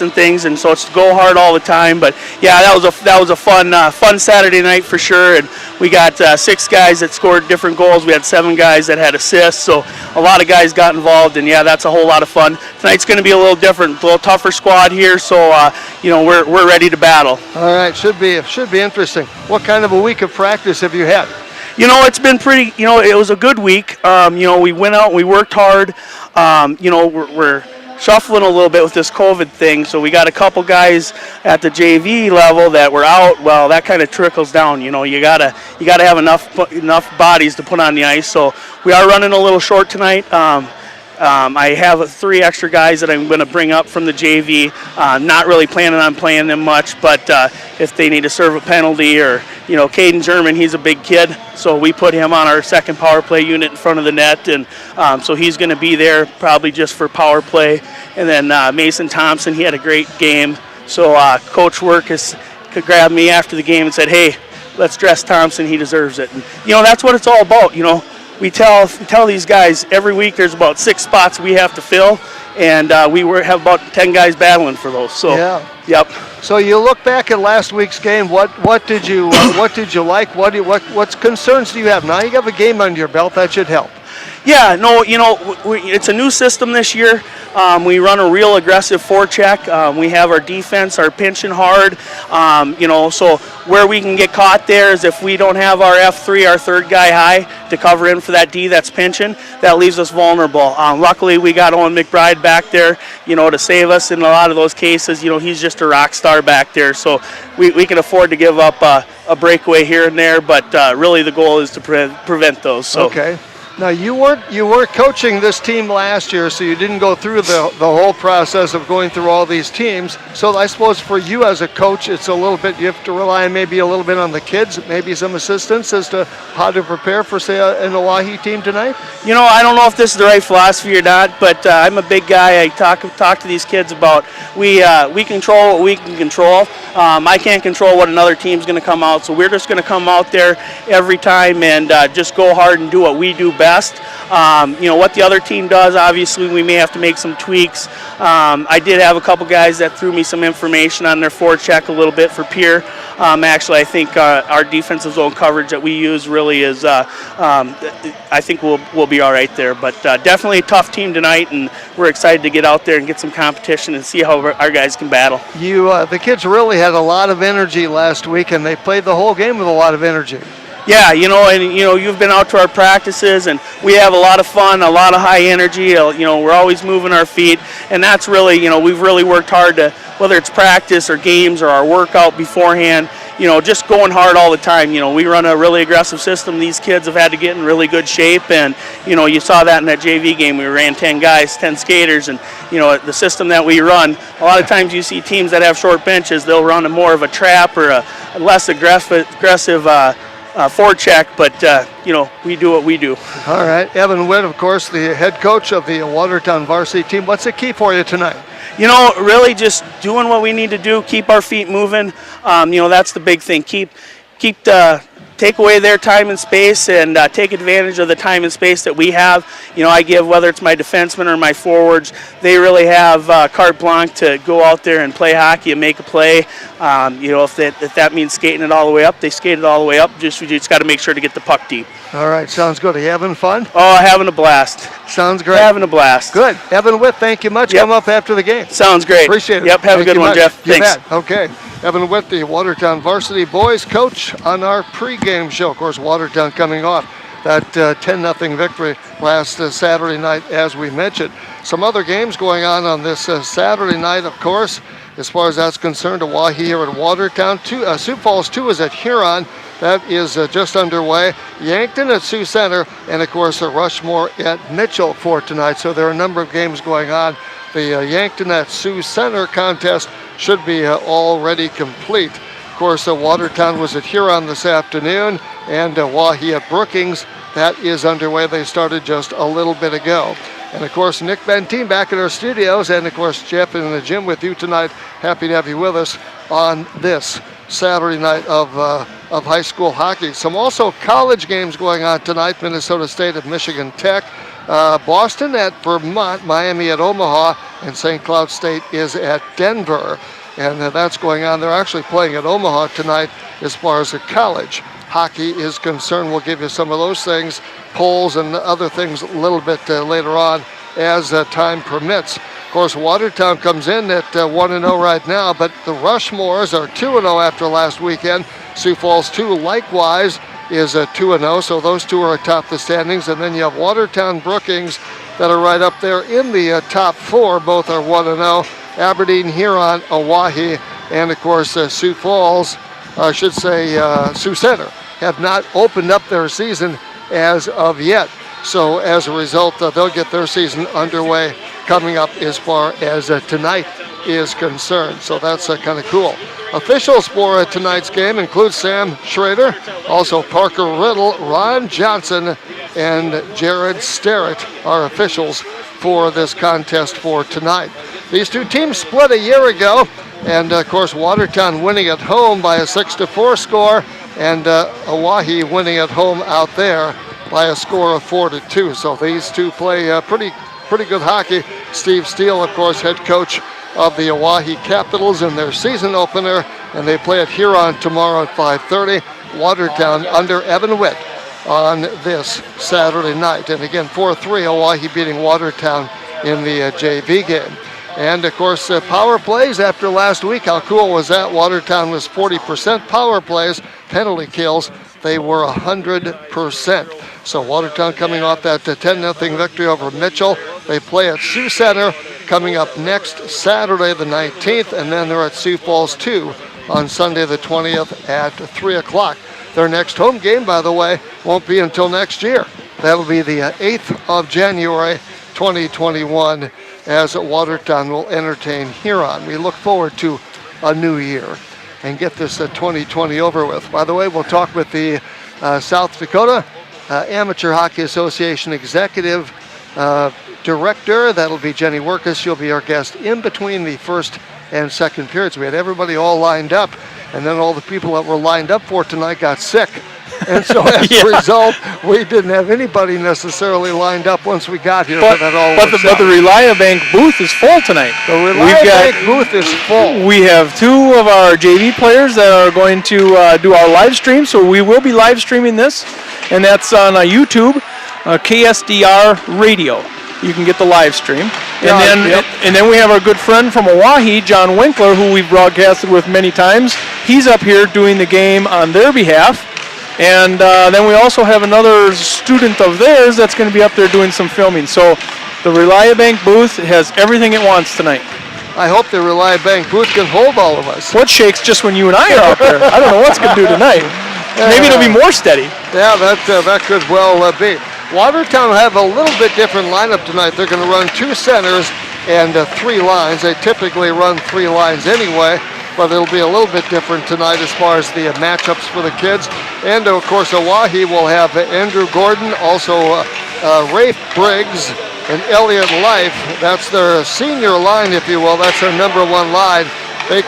and things, and so it's go hard all the time. But yeah, that was a fun Saturday night for sure. And we got 6 guys that scored different goals. We had 7 guys that had assists, so a lot of guys got involved. And yeah, that's a whole lot of fun. Tonight's going to be a little different, a little tougher squad here. So we're ready to battle. All right, should be interesting. What kind of a week of practice have you had? It's been pretty. It was a good week. We went out, we worked hard. We're shuffling a little bit with this COVID thing, so we got a couple guys at the JV level that were out. Well, that kind of trickles down. You gotta have enough bodies to put on the ice. So we are running a little short tonight. I have 3 extra guys that I'm going to bring up from the JV. Not really planning on playing them much, but if they need to serve a penalty, or Caden German, he's a big kid, so we put him on our second power play unit in front of the net, and so he's going to be there probably just for power play. And then Mason Thompson, he had a great game. So Coach Workus could grab me after the game and said, "Hey, let's dress Thompson. He deserves it." And that's what it's all about. We tell these guys every week there's about 6 spots we have to fill, and we have about 10 guys battling for those. So yeah. Yep. So you look back at last week's game. What did you like? What concerns do you have? Now you have a game under your belt. That should help. Yeah, no, it's a new system this year. We run a real aggressive forecheck. We have our defense, our pinching hard. So where we can get caught there is if we don't have our F3, our third guy high, to cover in for that D that's pinching, that leaves us vulnerable. Luckily, we got Owen McBride back there, to save us in a lot of those cases. He's just a rock star back there. So we can afford to give up a breakaway here and there, but really the goal is to prevent those. So. Okay. Now you weren't coaching this team last year, so you didn't go through the whole process of going through all these teams. So I suppose for you as a coach, it's a little bit, you have to rely maybe a little bit on the kids, maybe some assistance as to how to prepare for, say, an Oahe team tonight. I don't know if this is the right philosophy or not, but I'm a big guy. I talk to these kids about we control what we can control. I can't control what another team's going to come out, so we're just going to come out there every time and just go hard and do what we do best. What the other team does, obviously we may have to make some tweaks. I did have a couple guys that threw me some information on their forecheck a little bit for Pierre. Actually, I think our defensive zone coverage that we use really is, I think we'll be all right there. But definitely a tough team tonight, and we're excited to get out there and get some competition and see how our guys can battle. The kids really had a lot of energy last week, and they played the whole game with a lot of energy. Yeah, you've been out to our practices, and we have a lot of fun, a lot of high energy. We're always moving our feet, and that's really, we've really worked hard to, whether it's practice or games or our workout beforehand, just going hard all the time. We run a really aggressive system. These kids have had to get in really good shape, and, you saw that in that JV game. We ran 10 guys, 10 skaters, and, the system that we run, a lot of times you see teams that have short benches, they'll run more of a trap or a less aggressive forecheck, but we do what we do. All right, Evan Witt, of course, the head coach of the Watertown varsity team. What's the key for you tonight? Really just doing what we need to do, keep our feet moving. That's the big thing. Take away their time and space, and take advantage of the time and space that we have. I give, whether it's my defensemen or my forwards, they really have carte blanche to go out there and play hockey and make a play. If that means skating it all the way up, they skate it all the way up. We just got to make sure to get the puck deep. All right, sounds good. Are you having fun? Oh, having a blast. Sounds great. Having a blast. Good. Evan Witt, thank you much. Yep. Come up after the game. Sounds great. Appreciate it. Yep, have a good one, Jeff. You Thanks. bet. Okay. Evan Witt, the Watertown varsity boys coach on our pregame show. Of course, Watertown coming off that 10-0 victory last Saturday night, as we mentioned. Some other games going on this Saturday night, of course. As far as that's concerned, Oahe here at Watertown. Sioux Falls 2 is at Huron. That is just underway. Yankton at Sioux Center, and of course Rushmore at Mitchell for tonight. So there are a number of games going on. The Yankton at Sioux Center contest should be already complete. Of course, Watertown was at Huron this afternoon, and Oahe at Brookings, that is underway. They started just a little bit ago. And of course, Nick Benteen back in our studios, and of course, Jeff in the gym with you tonight. Happy to have you with us on this Saturday night of high school hockey. Some also college games going on tonight. Minnesota State at Michigan Tech. Boston at Vermont, Miami at Omaha, and St. Cloud State is at Denver. And that's going on. They're actually playing at Omaha tonight as far as the college hockey is concerned. We'll give you some of those things, polls and other things a little bit later on as time permits. Of course, Watertown comes in at 1-0 right now, but the Rushmores are 2-0 after last weekend. Sioux Falls 2 likewise is 2-0, so those two are atop the standings. And then you have Watertown, Brookings that are right up there in the top four. Both are 1-0. Aberdeen, Huron, Oahe, and of course Sioux Falls, I should say Sioux Center, have not opened up their season as of yet. So as a result, they'll get their season underway coming up as far as tonight is concerned. So that's kind of cool. Officials for tonight's game include Sam Schrader, also Parker Riddle, Ron Johnson, and Jared Sterrett are officials for this contest for tonight. These two teams split a year ago, and of course Watertown winning at home by a 6-4 score, and Oahe winning at home out there by a score of 4-2. So these two play pretty good hockey. Steve Steele, of course, head coach of the Oahe Capitals in their season opener, and they play at Huron tomorrow at 5:30. Watertown under Evan Witt on this Saturday night. And again, 4-3, Oahe beating Watertown in the JV game. And of course, power plays after last week. How cool was that? Watertown was 40% power plays. Penalty kills, they were 100%. So Watertown coming off that 10-0 victory over Mitchell. They play at Sioux Center coming up next Saturday the 19th, and then they're at Sioux Falls 2 on Sunday the 20th at 3 o'clock. Their next home game, by the way, won't be until next year. That'll be the 8th of January 2021 as Watertown will entertain Huron. We look forward to a new year and get this 2020 over with. By the way, we'll talk with the South Dakota Amateur Hockey Association Executive Director. That'll be Jenny Workus. She'll be our guest in between the first and second periods. We had everybody all lined up, and then all the people that were lined up for tonight got sick. And so as a result, we didn't have anybody necessarily lined up once we got here. But the Reliabank booth is full tonight. The Reliabank booth is full. We have two of our JV players that are going to do our live stream, so we will be live streaming this, and that's on YouTube, KSDR Radio. You can get the live stream. And then we have our good friend from Oahe, John Winkler, who we've broadcasted with many times. He's up here doing the game on their behalf. And then we also have another student of theirs that's going to be up there doing some filming. So the Reliabank booth has everything it wants tonight. I hope the Reliabank booth can hold all of us. What shakes just when you and I are up there? I don't know what's going to do tonight. Maybe it'll be more steady. Yeah, that could well be. Watertown will have a little bit different lineup tonight. They're going to run 2 centers and 3 lines. They typically run 3 lines anyway, but it'll be a little bit different tonight as far as the matchups for the kids. And of course, Oahe will have Andrew Gordon, also Rafe Briggs, and Elliot Life. That's their senior line, if you will. That's their number 1 line. They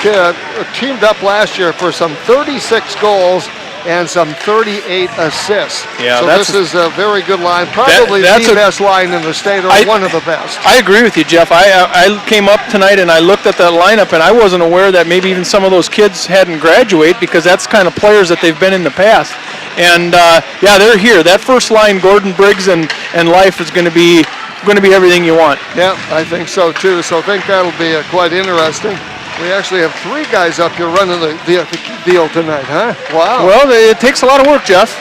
teamed up last year for some 36 goals and some 38 assists. Yeah, so this is a very good line, probably the best line in the state, or one of the best. I agree with you, Jeff. I came up tonight and I looked at that lineup, and I wasn't aware that maybe even some of those kids hadn't graduated, because that's kind of players that they've been in the past. And yeah, they're here. That first line, Gordon, Briggs, and Life, is going to be everything you want. Yeah, I think so too. So I think that'll be quite interesting. We actually have 3 guys up here running the deal tonight, huh? Wow. Well, it takes a lot of work, Jeff.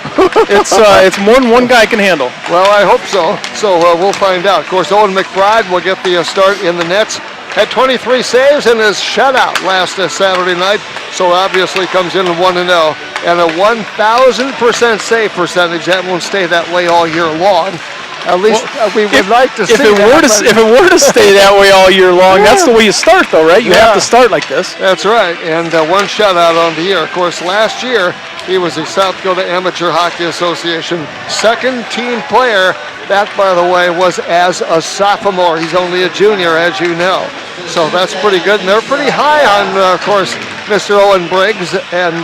It's more than one guy can handle. Well, I hope so. So we'll find out. Of course, Owen McBride will get the start in the nets. Had 23 saves in his shutout last Saturday night, so obviously comes in 1-0. And a 1,000% save percentage. That won't stay that way all year long. At least we would like to see If it were to stay that way all year long, that's the way you start, though, right? You have to start like this. That's right, and 1 shutout on the year. Of course, last year, he was the South Dakota Amateur Hockey Association second-team player. That, by the way, was as a sophomore. He's only a junior, as you know. So that's pretty good, and they're pretty high on, of course, Mr. Owen Briggs and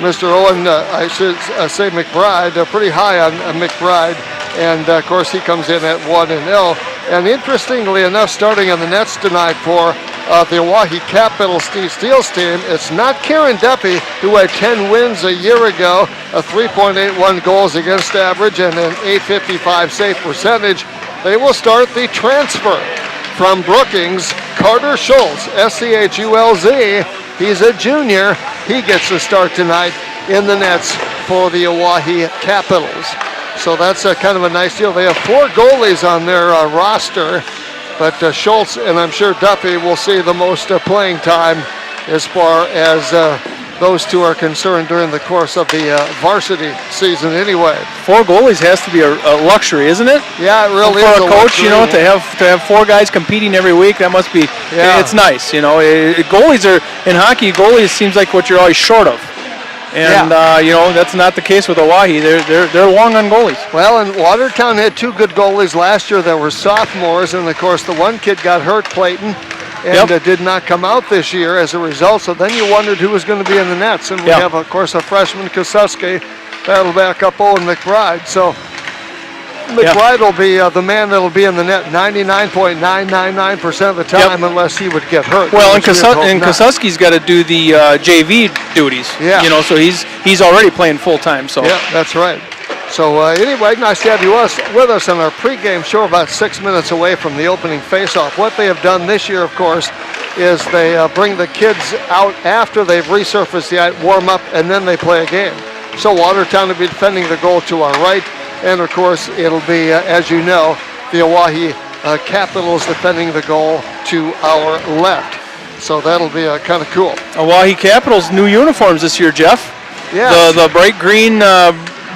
Mr. Owen, I should say McBride. They're pretty high on McBride. And, of course, he comes in at 1-0. And interestingly enough, starting in the nets tonight for the Oahe Capitals Steve Steele's team, it's not Kieran Duffy, who had 10 wins a year ago, a 3.81 goals against average, and an .855 save percentage. They will start the transfer from Brookings, Carter Schultz, S-C-H-U-L-Z. He's a junior. He gets to start tonight in the nets for the Oahe Capitals. So that's kind of a nice deal. They have 4 goalies on their roster, but Schultz and I'm sure Duffy will see the most playing time as far as those two are concerned during the course of the varsity season anyway. 4 goalies has to be a luxury, isn't it? Yeah, it really is. For a coach, you know, to have 4 guys competing every week, that must be, it's nice, you know. Goalies are, in hockey, goalies seems like what you're always short of. And, you know, that's not the case with Oahe. They're long on goalies. Well, and Watertown had 2 good goalies last year that were sophomores, and, of course, the one kid got hurt, Clayton, and did not come out this year as a result. So then you wondered who was going to be in the nets. And we have, of course, a freshman, Kosuski, that'll back up Owen McBride. So McBride will be the man that'll be in the net 99.999% of the time unless he would get hurt. Well, and Kosuski's got to do the JV duties. Yeah. You know, so he's already playing full time. So yeah, that's right. So anyway, nice to have you with us on our pregame show, about 6 minutes away from the opening faceoff. What they have done this year, of course, is they bring the kids out after they've resurfaced the ice, warm up, and then they play a game. So Watertown will be defending the goal to our right. And, of course, it'll be, as you know, the Oahe Capitals defending the goal to our left. So that'll be kind of cool. Oahe Capitals new uniforms this year, Jeff. Yeah. The bright green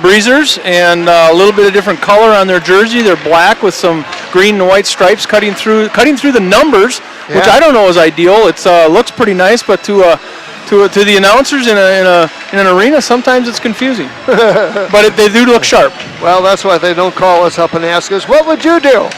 breezers and a little bit of different color on their jersey. They're black with some green and white stripes cutting through the numbers, which I don't know is ideal. It looks pretty nice, but to the announcers in an arena, sometimes it's confusing. But they do look sharp. Well, that's why they don't call us up and ask us, what would you do?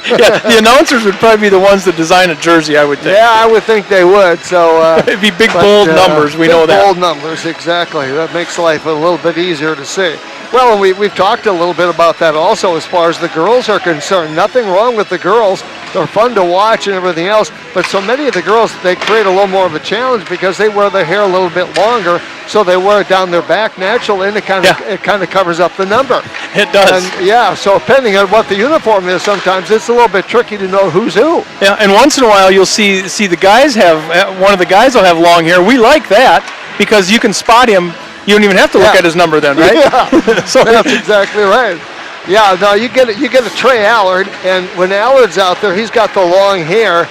Yeah, the announcers would probably be the ones that design a jersey, I would think. Yeah, I would think they would. So it'd be big, bold numbers. We know that. Bold numbers, exactly. That makes life a little bit easier to see. Well, and we've talked a little bit about that also as far as the girls are concerned. Nothing wrong with the girls. They're fun to watch and everything else. But so many of the girls, they create a little more of a challenge because they wear their hair a little bit longer, so they wear it down their back naturally, and it kind of covers up the number. It does. And, so depending on what the uniform is, sometimes it's a little bit tricky to know who's who. Yeah, and once in a while you'll see the guys one of the guys will have long hair. We like that because you can spot him. You don't even have to look at his number then, right? Yeah, so that's exactly right. Yeah, no, you get a Trey Allard, and when Allard's out there, he's got the long hair,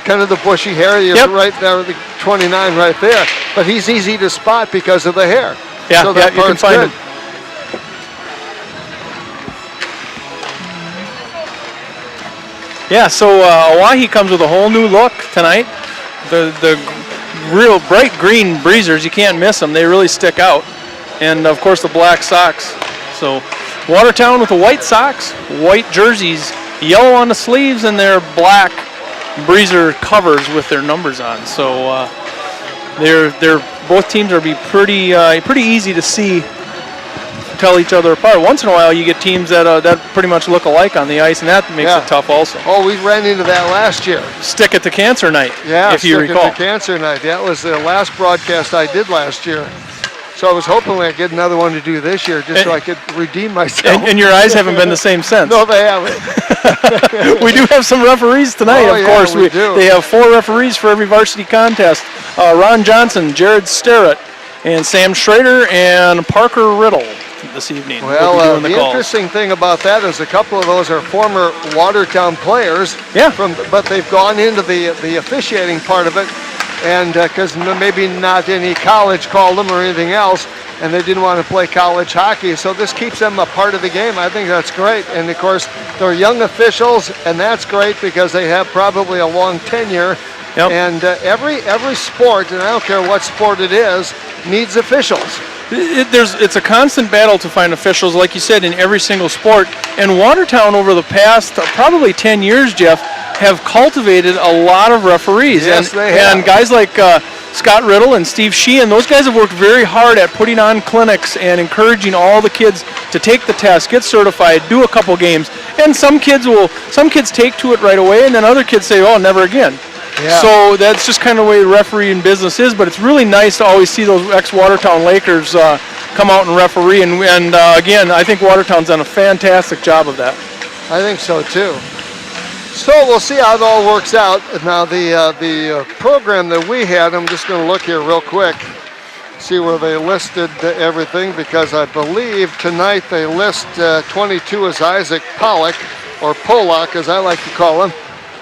kind of the bushy hair. You're right there, the 29 right there. But he's easy to spot because of the hair. Yeah, so that you can find him. Yeah, so Oahe comes with a whole new look tonight. The real bright green breezers, you can't miss them. They really stick out. And, of course, the black socks. So Watertown with the white socks, white jerseys, yellow on the sleeves, and their black breezer covers with their numbers on. So they're both teams are pretty easy to see, tell each other apart. Once in a while, you get teams that pretty much look alike on the ice, and that makes it tough also. Oh, we ran into that last year. Stick it to Cancer Night, if you recall. Stick it to Cancer Night. That was the last broadcast I did last year. So I was hoping I'd get another one to do this year so I could redeem myself. And your eyes haven't been the same since. No, they haven't. We do have some referees tonight, of course. We do. They have 4 referees for every varsity contest. Ron Johnson, Jared Sterrett, and Sam Schrader, and Parker Riddle this evening. Well, the interesting thing about that is a couple of those are former Watertown players. Yeah. But they've gone into the officiating part of it. And because maybe not any college called them or anything else, and they didn't want to play college hockey, so this keeps them a part of the game. I think that's great. And, of course, they're young officials, and that's great because they have probably a long tenure. Yep. And every sport, and I don't care what sport it is, needs officials. It's a constant battle to find officials, like you said, in every single sport. And Watertown, over the past probably 10 years, Jeff, have cultivated a lot of referees. Yes, they have. And guys like Scott Riddle and Steve Sheehan, those guys have worked very hard at putting on clinics and encouraging all the kids to take the test, get certified, do a couple games. And some kids take to it right away, and then other kids say, oh, never again. Yeah. So that's just kind of the way refereeing business is, but it's really nice to always see those ex-Watertown Lakers come out and referee, and again, I think Watertown's done a fantastic job of that. I think so too. So we'll see how it all works out. Now the program that we had, I'm just going to look here real quick, see where they listed everything, because I believe tonight they list 22 as Isaac Pollock, or Polak as I like to call him.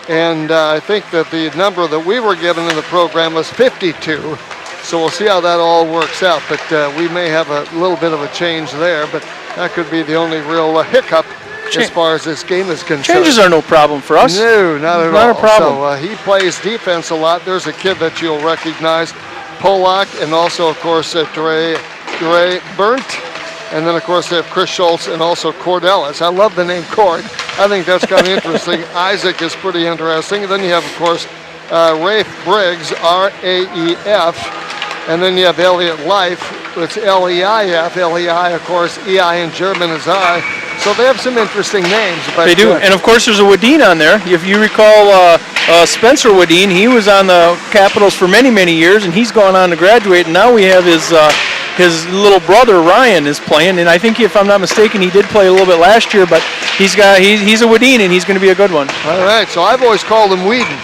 And I think that the number that we were given in the program was 52. So we'll see how that all works out. But we may have a little bit of a change there, but that could be the only real hiccup as far as this game is concerned. Changes are no problem for us. No, not at all. Not a problem. So he plays defense a lot. There's a kid that you'll recognize, Polak, and also, of course, Dre Burnt. And then, of course, they have Chris Schultz and also Cordelis. I love the name Cord. I think that's kind of interesting. Isaac is pretty interesting. And then you have, of course, Rafe Briggs, R-A-E-F. And then you have Elliot Life. It's L-E-I-F. L-E-I, of course, E-I in German is I. So they have some interesting names. But, they do. And, of course, there's a Wadeen on there. If you recall Spencer Wadeen, he was on the Capitals for many, many years, and he's gone on to graduate. And now we have his little brother Ryan is playing, and I think if I'm not mistaken, he did play a little bit last year. But he's a Wadeen, and he's going to be a good one. All right. So I've always called him Whedon.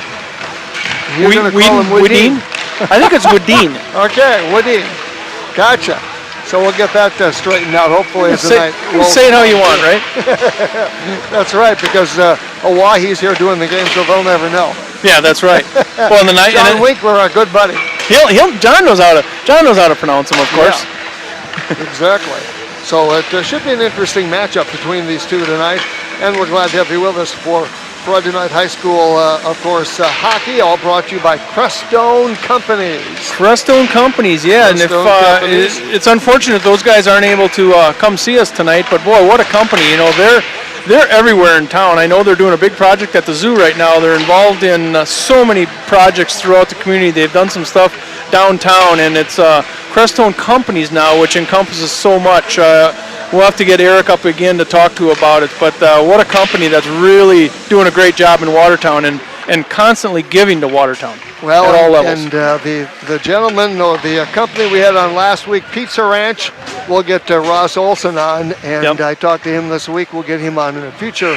You're going to call him Wadeen? I think it's Wadeen. Okay, Wadeen. Gotcha. So we'll get that straightened out hopefully as the night. Say it how you want, right? That's right, because Oahe's here doing the game, so they'll never know. Yeah, that's right. Well, in the night, John Winkler, a good buddy. John knows how to pronounce him, of course. Yeah, exactly. So it should be an interesting matchup between these two tonight, and we're glad to have you with us for Friday Night High School, of course, hockey, all brought to you by Crestone Companies. Crestone Companies, yeah. Crestone Companies. It's unfortunate those guys aren't able to come see us tonight, but boy, what a company. You know, they're everywhere in town. I know they're doing a big project at the zoo right now. They're involved in so many projects throughout the community. They've done some stuff downtown, and it's Crestone Companies now, which encompasses so much. We'll have to get Eric up again to talk to about it, but what a company that's really doing a great job in Watertown and constantly giving to Watertown at all levels. And the gentleman, or the company we had on last week, Pizza Ranch, we'll get Ross Olson on, and I talked to him this week. We'll get him on in a future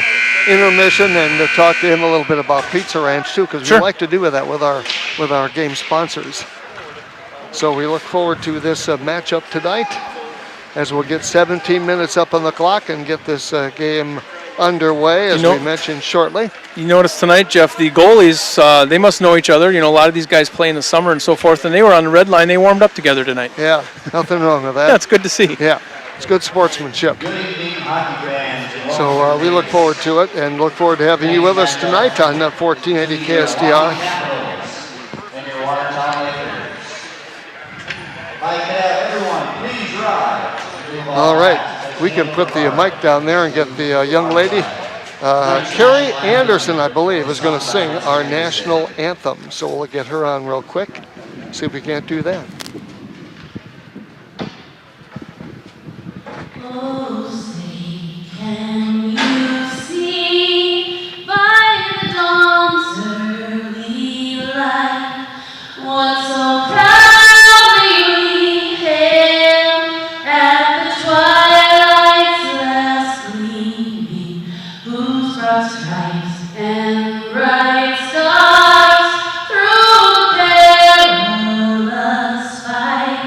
intermission and talk to him a little bit about Pizza Ranch too, because we like to do that with our game sponsors. So we look forward to this matchup tonight, as we'll get 17 minutes up on the clock and get this game underway, as we mentioned shortly. You notice tonight, Jeff, the goalies, they must know each other. You know, a lot of these guys play in the summer and so forth, and they were on the red line. They warmed up together tonight. Yeah, nothing wrong with that. That's good to see. Yeah, it's good sportsmanship. So we look forward to it, and look forward to having you with us tonight on 1480 KSDR. All right, we can put the mic down there and get the young lady, Carrie Anderson, I believe, is going to sing our national anthem. So we'll get her on real quick, see if we can't do that. Oh, say, can you see by the dawn's early light what so proudly we hailed at the twilight's last gleaming, whose broad stripes and bright stars through the perilous fight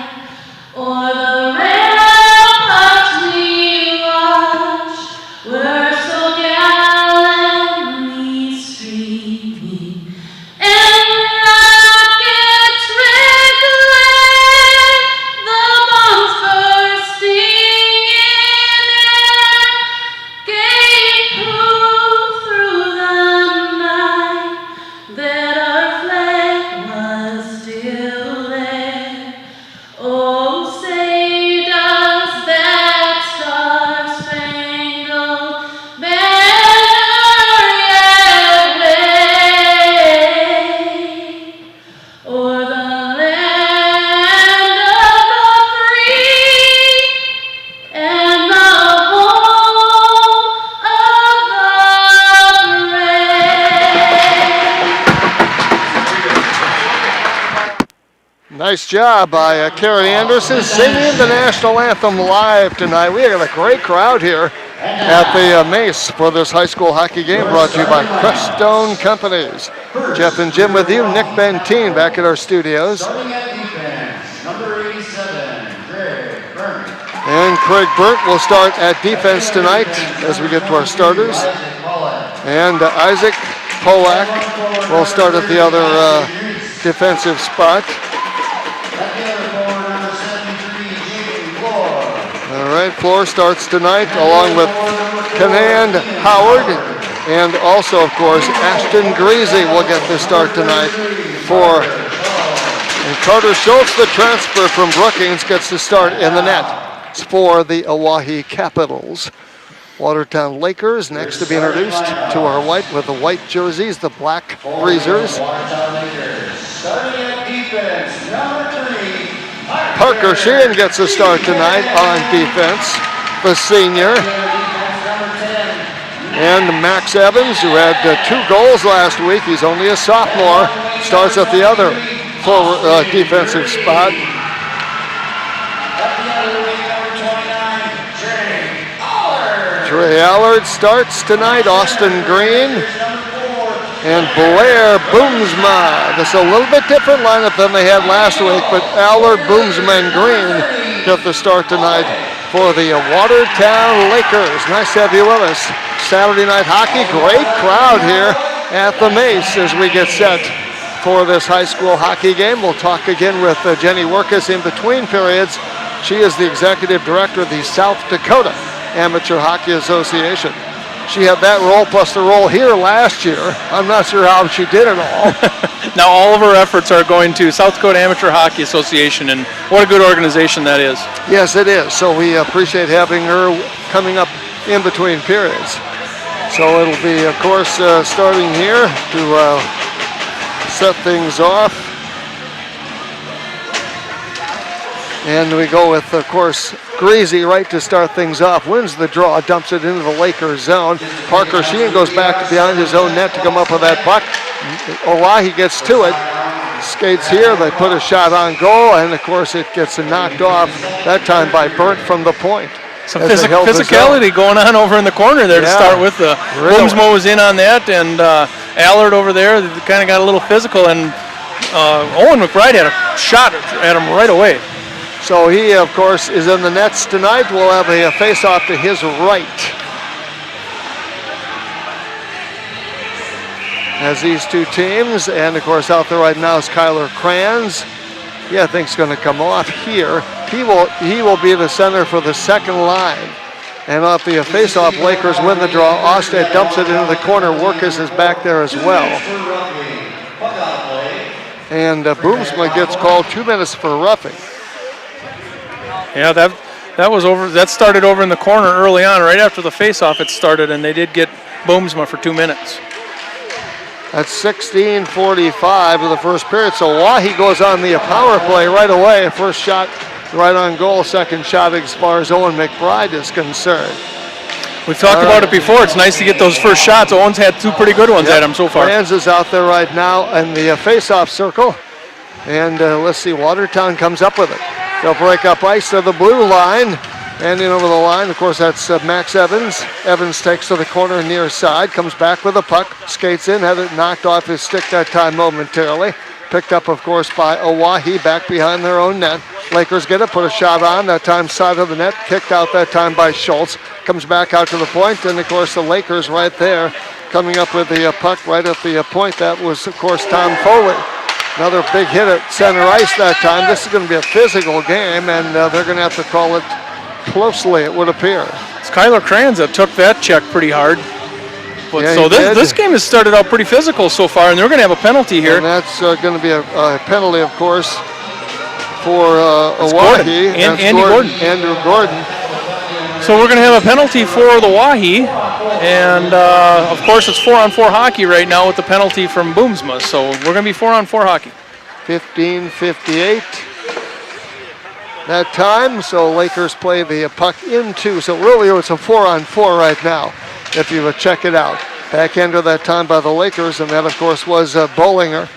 o'er the ramparts we watched were so gallantly streaming, and rockets red Nice job by Carrie Anderson singing the national anthem live tonight. We got a great crowd here at the Mace for this high school hockey game brought to you by Crestone Companies. Jeff and Jim with you. Nick Benteen back at our studios. And Craig Burnt will start at defense tonight as we get to our starters. And Isaac Polak will start at the other defensive spot. All right, Floor starts tonight along with Canand Howard, and also, of course, Ashton Greasy will get the start tonight for. And Carter Schultz, the transfer from Brookings, gets the start in the net for the Oahe Capitals. Watertown Lakers next to be introduced to our white with the white jerseys, the black breezers. Parker Sheehan gets a start tonight on defense, the senior. And Max Evans, who had 2 goals last week, he's only a sophomore, starts at the other forward defensive spot. Trey Allard starts tonight, Austin Green. And Blair Boomsma. This is a little bit different lineup than they had last week, but Allard, Boomsma, and Green get the start tonight for the Watertown Lakers. Nice to have you with us. Saturday night hockey, great crowd here at the Mace as we get set for this high school hockey game. We'll talk again with Jenny Workus in between periods. She is the executive director of the South Dakota Amateur Hockey Association. She had that role plus the role here last year. I'm not sure how she did it all. Now all of our efforts are going to South Dakota Amateur Hockey Association, and what a good organization that is. Yes, it is. So we appreciate having her coming up in between periods. So it'll be, of course, starting here to set things off. And we go with, of course, Greasy right to start things off. Wins the draw, dumps it into the Lakers zone. Parker Sheehan goes back behind his own net to come up with that puck. Oahe gets to it. Skates here, they put a shot on goal, and of course it gets knocked off, that time by Burnt from the point. Some physicality going on over in the corner there to start with. Boomsma was in on that, and Allard over there kind of got a little physical, and Owen McBride had a shot at him right away. So he, of course, is in the nets tonight. We'll have a face-off to his right. As these two teams, and of course out there right now is Kyler Kranz. I think he's going to come off here. He will be the center for the second line. And off the face-off, Lakers win the draw. Ostead dumps it into the corner. Workus is back there as well. And Boomsma gets called 2 minutes for roughing. Yeah, that was over. That started over in the corner early on. Right after the face-off, it started, and they did get Boomsma for 2 minutes. That's 16:45 of the first period. So Oahe goes on the power play right away. First shot right on goal. Second shot as far as Owen McBride is concerned. We've talked about it before. It's nice to get those first shots. Owen's had 2 pretty good ones at him so far. Franz is out there right now in the face-off circle. And let's see, Watertown comes up with it. They'll break up ice to the blue line. And in over the line, of course, that's Max Evans. Evans takes to the corner near side, comes back with a puck, skates in, had it knocked off his stick that time momentarily. Picked up, of course, by Oahe back behind their own net. Lakers get it, put a shot on, that time side of the net, kicked out that time by Schultz. Comes back out to the point, and of course the Lakers right there coming up with the puck right at the point. That was, of course, Tom Foley. Another big hit at center ice that time. This is going to be a physical game, and they're going to have to call it closely, it would appear. It's Kyler Kranz that took that check pretty hard. But yeah, so this game has started out pretty physical so far, and they're going to have a penalty here. And that's going to be a penalty, of course, for Oahe. Andrew Gordon. So we're going to have a penalty for the Oahe, and of course it's 4-on-4 hockey right now with the penalty from Boomsma. So we're going to be 4-on-4 hockey. 15:58 that time. So Lakers play the puck into. So really it's a 4-on-4 right now, if you would check it out. Backhander that time by the Lakers, and that of course was Bollinger.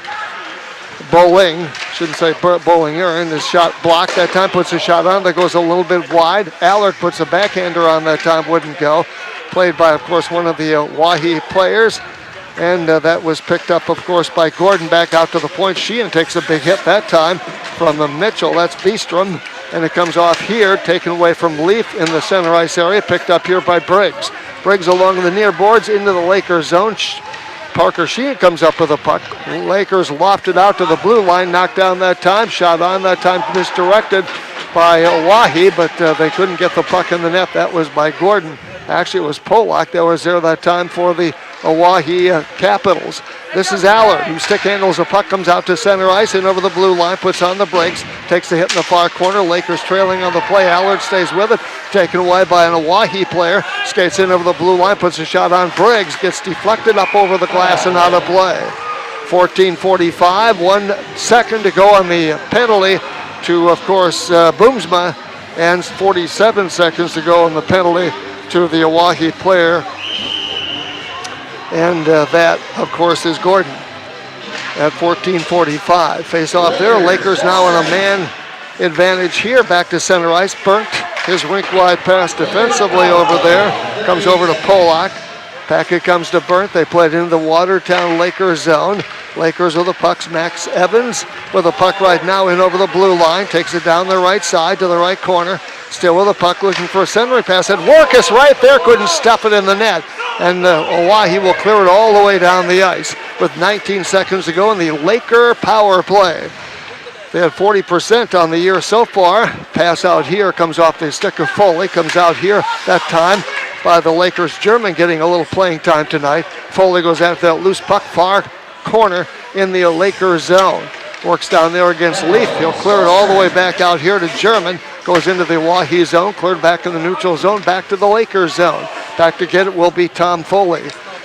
Bowling, shouldn't say Bowling Aaron, his shot blocked that time, puts a shot on that goes a little bit wide. Allard puts a backhander on that time, wouldn't go. Played by, of course, one of the Oahe players. And that was picked up, of course, by Gordon back out to the point. Sheehan takes a big hit that time from Mitchell. That's Beestrom. And it comes off here, taken away from Leaf in the center ice area, picked up here by Briggs. Briggs along the near boards into the Lakers zone. Parker Sheehan comes up with a puck. Lakers lofted out to the blue line, knocked down that time, shot on that time, misdirected by Oahe, but they couldn't get the puck in the net. That was by Gordon. Actually, it was Polak that was there that time for the Oahe Capitals. This is Allard, who stick handles the puck, comes out to center ice and over the blue line, puts on the brakes, takes the hit in the far corner. Lakers trailing on the play. Allard stays with it, taken away by an Oahe player, skates in over the blue line, puts a shot on Briggs, gets deflected up over the glass and out of play. 14:45, 1 second to go on the penalty to, of course, Boomsma, and 47 seconds to go on the penalty to the Oahe player. And that, of course, is Gordon at 14:45. Face off there. Lakers now in a man advantage here. Back to center ice. Burnt his rink-wide pass defensively over there. Comes over to Polak. Packet comes to Burnt. They played into the Watertown Lakers zone. Lakers with the pucks. Max Evans with the puck right now in over the blue line. Takes it down the right side to the right corner. Still with the puck, looking for a centering pass. And Workus right there, couldn't stuff it in the net. And Oahe will clear it all the way down the ice with 19 seconds to go in the Laker power play. They had 40% on the year so far. Pass out here comes off the stick of Foley. Comes out here that time by the Lakers German, getting a little playing time tonight. Foley goes after that loose puck, far corner in the Lakers zone. Works down there against Leaf. He'll clear it all the way back out here to German. Goes into the Oahe zone, cleared back in the neutral zone, back to the Lakers zone. Back to get it will be Tom Foley.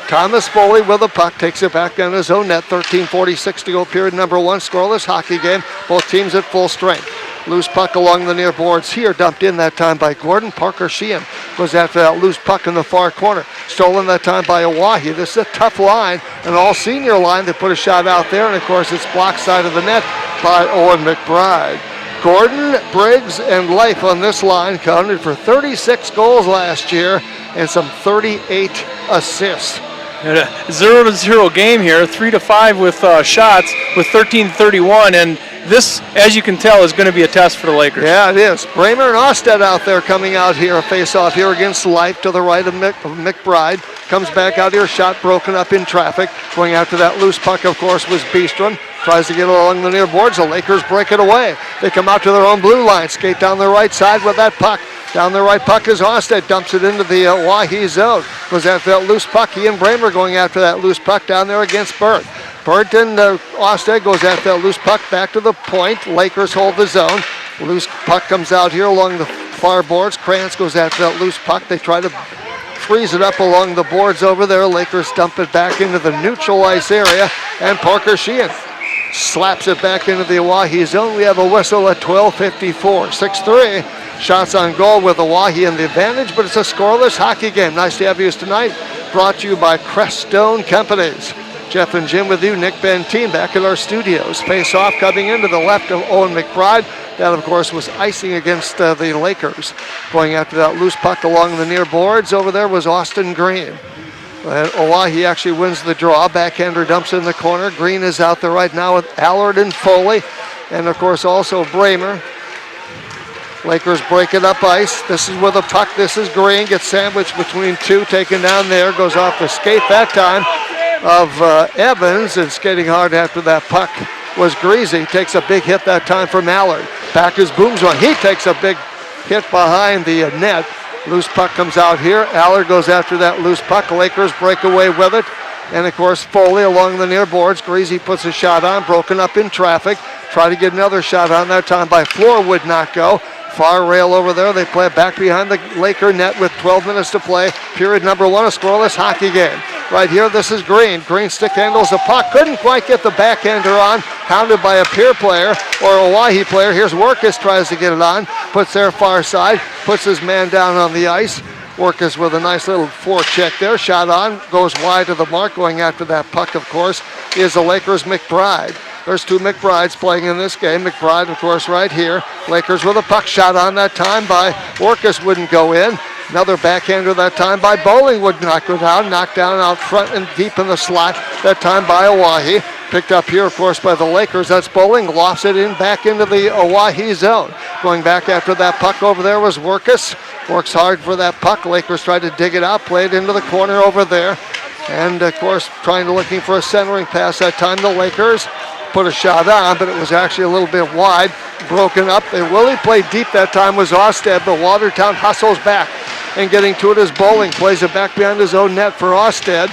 Thomas Foley with the puck, takes it back down his own net. 13:46 to go, period number 1. Scoreless hockey game, both teams at full strength. Loose puck along the near boards here, dumped in that time by Gordon. Parker Sheehan goes after that loose puck in the far corner. Stolen that time by Oahe. This is a tough line, an all-senior line. They put a shot out there, and of course it's blocked side of the net by Owen McBride. Gordon, Briggs, and Leif on this line counted for 36 goals last year and some 38 assists. And a 0-0 game here, 3-5 with shots with 13:31, and this, as you can tell, is going to be a test for the Lakers. Yeah, it is. Bramer and Osted out there coming out here, a face-off here against Leif to the right of McBride. Comes back out here, shot broken up in traffic. Going after that loose puck, of course, was Beestrom. Tries to get along the near boards. The Lakers break it away. They come out to their own blue line, skate down the right side with that puck. Down the right puck is Osted, dumps it into the Oahe zone. Goes after that loose puck. He and Bramer going after that loose puck down there against Burt. Burt and Osted goes after that loose puck back to the point. Lakers hold the zone. Loose puck comes out here along the far boards. Krantz goes after that loose puck. They try to freeze it up along the boards over there. Lakers dump it back into the neutral ice area. And Parker Sheehan slaps it back into the Oahe zone. We have a whistle at 12:54. 6-3. Shots on goal with Oahe in the advantage, but it's a scoreless hockey game. Nice to have you tonight. Brought to you by Creststone Companies. Jeff and Jim with you. Nick Bentine back at our studios. Face off coming into the left of Owen McBride. That, of course, was icing against the Lakers. Going after that loose puck along the near boards over there was Austin Green. And Oahe actually wins the draw. Backhander dumps in the corner. Green is out there right now with Allard and Foley. And, of course, also Bramer. Lakers break it up ice. This is with a puck. This is Green. Gets sandwiched between two. Taken down there. Goes off the skate that time of Evans. And skating hard after that puck was Greasy. Takes a big hit that time from Allard. Back is Boomsma. He takes a big hit behind the net. Loose puck comes out here. Allard goes after that loose puck. Lakers break away with it. And, of course, Foley along the near boards. Greasy puts a shot on. Broken up in traffic. Try to get another shot on that time by Floor. Would not go. Far rail over there. They play it back behind the Laker net with 12 minutes to play. Period number 1, a scoreless hockey game. Right here, this is Green. Green stick handles the puck. Couldn't quite get the backhander on. Hounded by a Pier player or a Oahe player. Here's Workus, tries to get it on. Puts their far side. Puts his man down on the ice. Workus with a nice little forecheck there. Shot on. Goes wide of the mark. Going after that puck, of course, is the Lakers' McBride. There's two McBrides playing in this game. McBride, of course, right here. Lakers with a puck shot on that time by Orcus, wouldn't go in. Another backhander that time by Bowling would not go down. Knocked down out front and deep in the slot that time by Oahe. Picked up here, of course, by the Lakers. That's Bowling. Lofts it in back into the Oahe zone. Going back after that puck over there was Workus. Works hard for that puck. Lakers tried to dig it out. Played into the corner over there. And, of course, looking for a centering pass that time. The Lakers put a shot on, but it was actually a little bit wide. Broken up. They really played deep that time was Osted, but Watertown hustles back. And getting to it is Bowling. Plays it back behind his own net for Osted.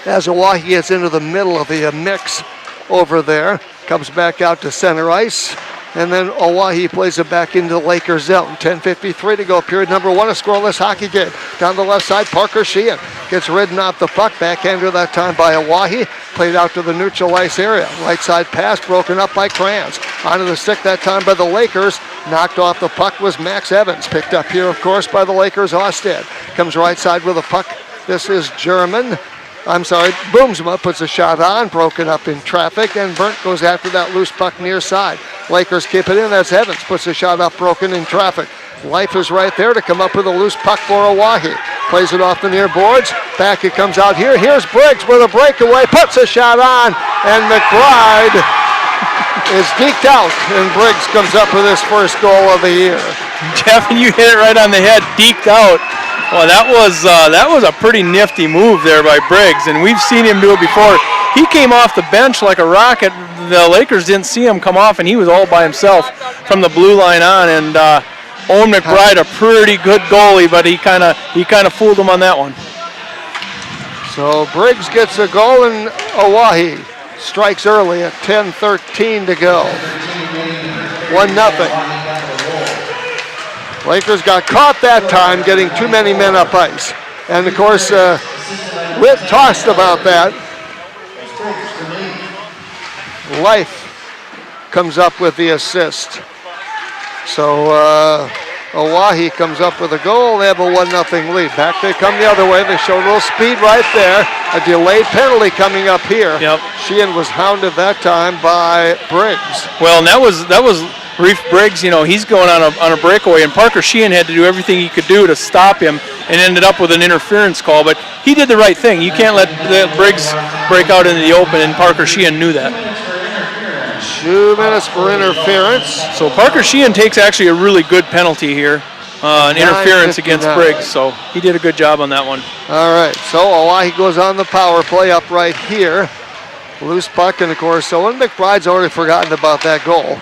As Oahe gets into the middle of the mix over there. Comes back out to center ice. And then Oahe plays it back into the Lakers zone. 10:53 to go, period number one, a scoreless hockey game. Down the left side, Parker Sheehan gets ridden off the puck. Backhander that time by Oahe. Played out to the neutral ice area. Right side pass broken up by Kranz. Onto the stick that time by the Lakers. Knocked off the puck was Max Evans. Picked up here, of course, by the Lakers. Osted comes right side with a puck. This is Boomsma puts a shot on, broken up in traffic, and Burnt goes after that loose puck near side. Lakers keep it in, that's Evans, puts a shot up, broken in traffic. Life is right there to come up with a loose puck for Oahe. Plays it off the near boards, back it comes out here. Here's Briggs with a breakaway, puts a shot on, and McBride is deked out, and Briggs comes up with his first goal of the year. Jeff, and you hit it right on the head, deked out. Well, that was a pretty nifty move there by Briggs, and we've seen him do it before. He came off the bench like a rocket. The Lakers didn't see him come off, and he was all by himself from the blue line on. And Owen McBride, a pretty good goalie, but he kind of fooled him on that one. So Briggs gets a goal, and Oahe strikes early at 10:13 to go. 1-0. Lakers got caught that time getting too many men up ice. And, of course, Witt tossed about that. Life comes up with the assist. So Oahe comes up with a goal. They have a 1-0 lead. Back they come the other way. They show a little speed right there. A delayed penalty coming up here. Yep. Sheehan was hounded that time by Briggs. Well, and that was Reef Briggs. You know, he's going on a breakaway, and Parker Sheehan had to do everything he could do to stop him, and ended up with an interference call. But he did the right thing. You can't let Briggs break out into the open, and Parker Sheehan knew that. 2 minutes for interference. So Parker Sheehan takes actually a really good penalty here, an interference against Briggs. So he did a good job on that one. All right, so Oahe goes on the power play up right here. Loose puck, and of course, Owen McBride's already forgotten about that goal.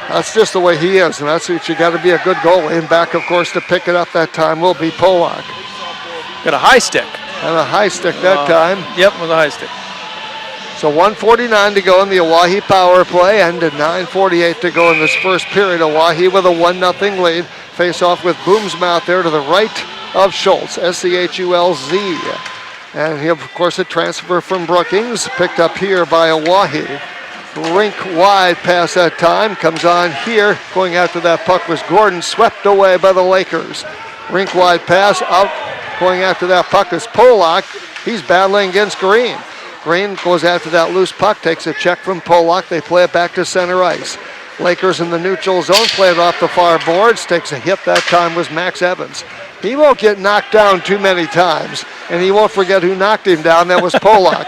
That's just the way he is, and that's what you got to be a good goalie. And back, of course, to pick it up that time will be Polak. Got a high stick. And a high stick that time. Yep, with a high stick. So 1:49 to go in the Oahe power play, and 9:48 to go in this first period. Oahe with a 1-0 lead. Face off with Boomsma there to the right of Schultz, Schulz. And he, of course, a transfer from Brookings, picked up here by Oahe. Rink wide pass that time, comes on here. Going after that puck was Gordon, swept away by the Lakers. Rink wide pass out, going after that puck is Polak. He's battling against Green. Green goes after that loose puck, takes a check from Polak. They play it back to center ice. Lakers in the neutral zone, play it off the far boards. Takes a hit that time was Max Evans. He won't get knocked down too many times, and he won't forget who knocked him down. That was Polak.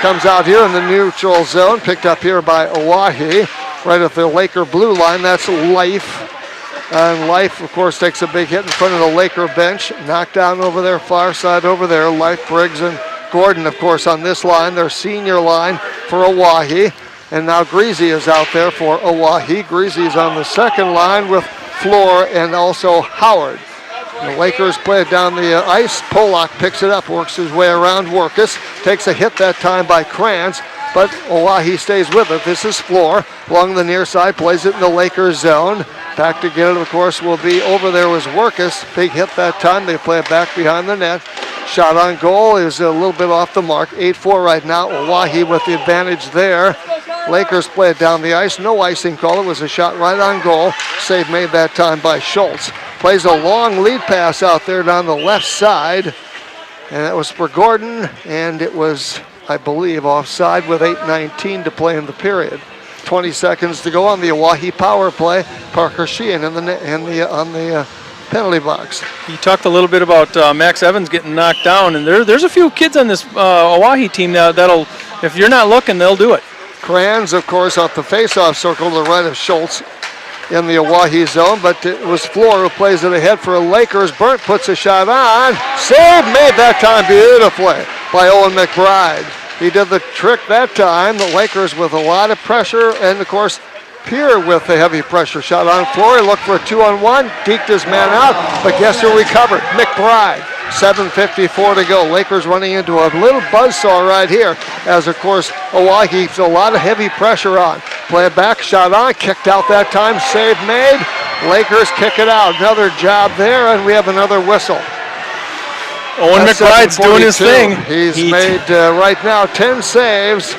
Comes out here in the neutral zone, picked up here by Oahe, right at the Laker blue line. That's Life. And Life, of course, takes a big hit in front of the Laker bench. Knocked down over there, far side over there. Life, Briggs, and Gordon, of course, on this line, their senior line for Oahe. And now Greasy is out there for Oahe. Greasy's on the second line with Floor and also Howard. The Lakers play it down the ice. Polak picks it up, works his way around Workus. Takes a hit that time by Kranz, but Oahe stays with it. This is Floor along the near side, plays it in the Lakers zone. Back to get it, of course, will be over there was Workus. Big hit that time. They play it back behind the net. Shot on goal is a little bit off the mark. 8-4 right now. Oahe with the advantage there. Lakers play it down the ice. No icing call. It was a shot right on goal. Save made that time by Schultz. Plays a long lead pass out there down the left side. And that was for Gordon. And it was I believe, offside with 8:19 to play in the period. 20 seconds to go on the Oahe power play. Parker Sheehan on the penalty box. You talked a little bit about Max Evans getting knocked down, and there's a few kids on this Oahe team that'll, if you're not looking, they'll do it. Kranz, of course, off the face-off circle to the right of Schultz in the Oahe zone, but it was Floor who plays it ahead for Lakers. Burnt puts a shot on. Save made that time beautifully by Owen McBride. He did the trick that time. The Lakers with a lot of pressure, and of course, Pierre with the heavy pressure shot on Floor. He looked for a 2-on-1, deked his man out, but guess who recovered? McBride. 7:54 to go. Lakers running into a little buzzsaw right here as, of course, Oahe keeps a lot of heavy pressure on. Play it back, shot on, kicked out that time, save made. Lakers kick it out. Another job there, and we have another whistle. Owen McBride's doing his thing. He's made right now 10 saves.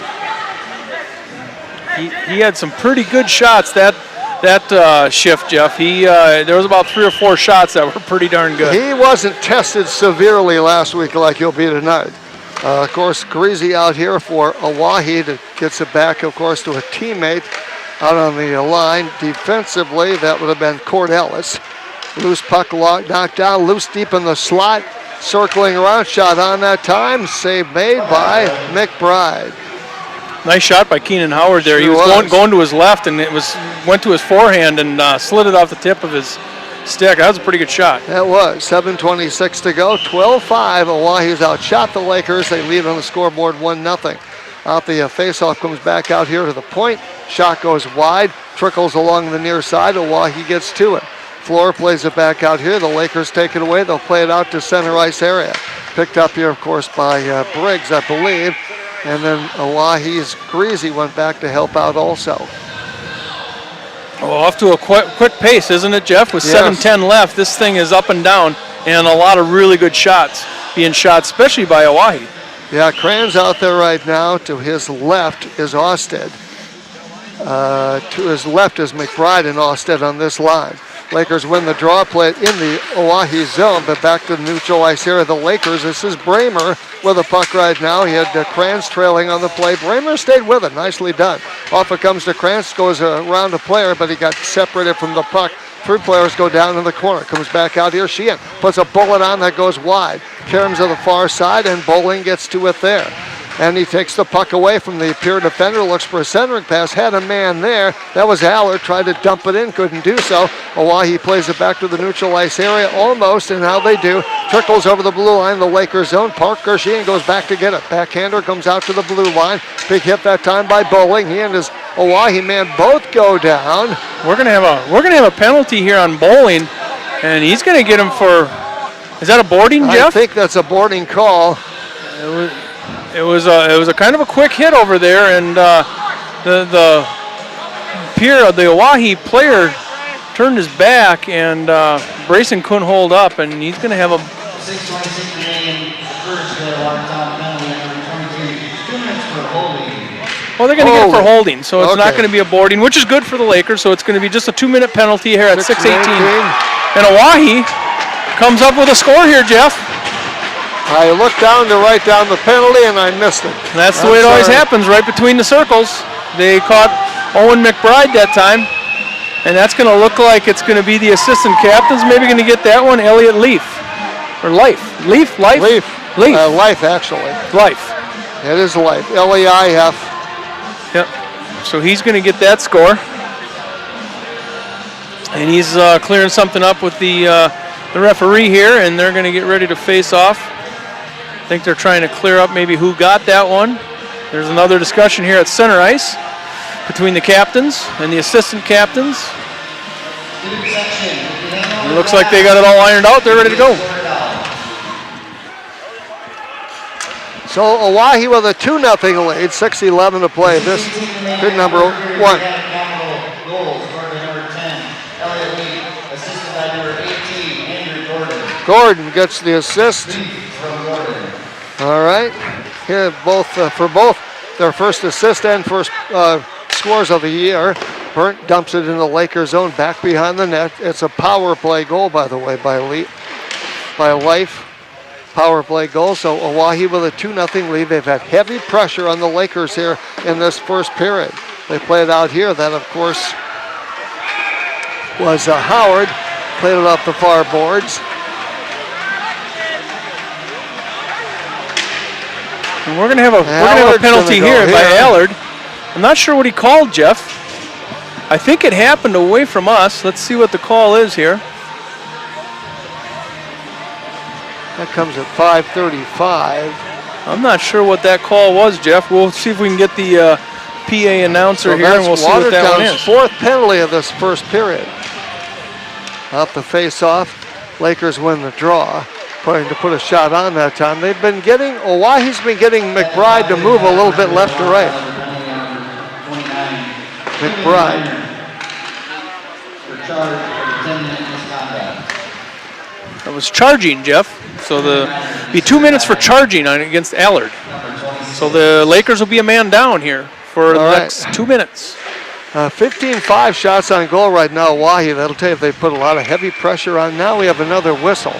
He had some pretty good shots that shift, Jeff. There was about 3 or 4 shots that were pretty darn good. He wasn't tested severely last week like he'll be tonight. Of course, Greasy out here for Oahe that gets it back, of course, to a teammate out on the line. Defensively, that would have been Cord Ellis. Loose puck knocked down, loose deep in the slot. Circling around, shot on that time. Save made by McBride. Nice shot by Keenan Howard there. He was going to his left, and went to his forehand and slid it off the tip of his stick. That was a pretty good shot. That was. 7:26 to go. 12-5. Oahe's outshot the Lakers. They lead on the scoreboard 1-0. Out the faceoff comes back out here to the point. Shot goes wide. Trickles along the near side. Oahe gets to it. Floor plays it back out here. The Lakers take it away. They'll play it out to center ice area. Picked up here, of course, by Briggs, I believe. And then Oahe's Greasy went back to help out also. Oh, off to a quick pace, isn't it, Jeff? With 7:10 left, this thing is up and down, and a lot of really good shots being shot, especially by Oahe. Yeah, Kranz out there right now. To his left is Austed. To his left is McBride and Austed on this line. Lakers win the draw play in the Oahe zone, but back to the neutral ice area. The Lakers, this is Bramer with a puck right now. He had Kranz trailing on the play. Bramer stayed with it, nicely done. Off it comes to Kranz, goes around a player, but he got separated from the puck. 3 players go down in the corner. Comes back out here. Sheehan puts a bullet on that goes wide. Caroms to the far side, and Bowling gets to it there. And he takes the puck away from the Pierre defender, looks for a centering pass, had a man there. That was Haller, tried to dump it in, couldn't do so. Oahe plays it back to the neutral ice area, almost, and how they do. Trickles over the blue line, the Lakers zone. Parker Sheehan goes back to get it. Backhander comes out to the blue line. Big hit that time by Bowling. He and his Oahe man both go down. We're gonna have a penalty here on Bowling, and he's gonna get him for. Is that a boarding, Jeff? I think that's a boarding call. It was a kind of a quick hit over there, and the Oahe player turned his back, and Brayson couldn't hold up, and he's going to have a. 6:26 remaining, first watertown penalty number 23, 2 minutes for holding. Well, they're going to get it for holding, so it's not going to be a boarding, which is good for the Lakers. So it's going to be just a 2-minute penalty here at 6:18, and Oahe comes up with a score here, Jeff. I looked down to write down the penalty, and I missed it. That's the way it always happens, right between the circles. They caught Owen McBride that time, and that's going to look like it's going to be the assistant captain's maybe going to get that one, Elliot Leaf. Or Life. Leaf? Life, actually. Life. It is Life. L-E-I-F. Yep. So he's going to get that score. And he's clearing something up with the referee here, and they're going to get ready to face off. I think they're trying to clear up maybe who got that one. There's another discussion here at center ice between the captains and the assistant captains. It looks like they got it all ironed out. They're ready to go. So Oahe with a 2-0 lead, 6:11 to play. This is number 1. Gordon gets the assist. All right, here for both their first assist and first scores of the year. Burnt dumps it in the Lakers zone, back behind the net. It's a power play goal, by the way, by Life. power play goal. So Oahe with a 2-0 lead. They've had heavy pressure on the Lakers here in this first period. They played out here. That, of course, was Howard. Played it off the far boards. And we're going to have a penalty here by Allard. I'm not sure what he called, Jeff. I think it happened away from us. Let's see what the call is here. That comes at 5:35. I'm not sure what that call was, Jeff. We'll see if we can get the PA announcer here, and we'll see what that one is. Fourth penalty of this first period. Off the face-off, Lakers win the draw. Trying to put a shot on that time. They've been getting, Oahe's been getting McBride to move a little bit left to right. McBride. That was charging, Jeff. So be 2 minutes for charging against Allard. So the Lakers will be a man down here for the next 2 minutes. 15-5 shots on goal right now, Oahe. That'll tell you if they put a lot of heavy pressure on. Now we have another whistle.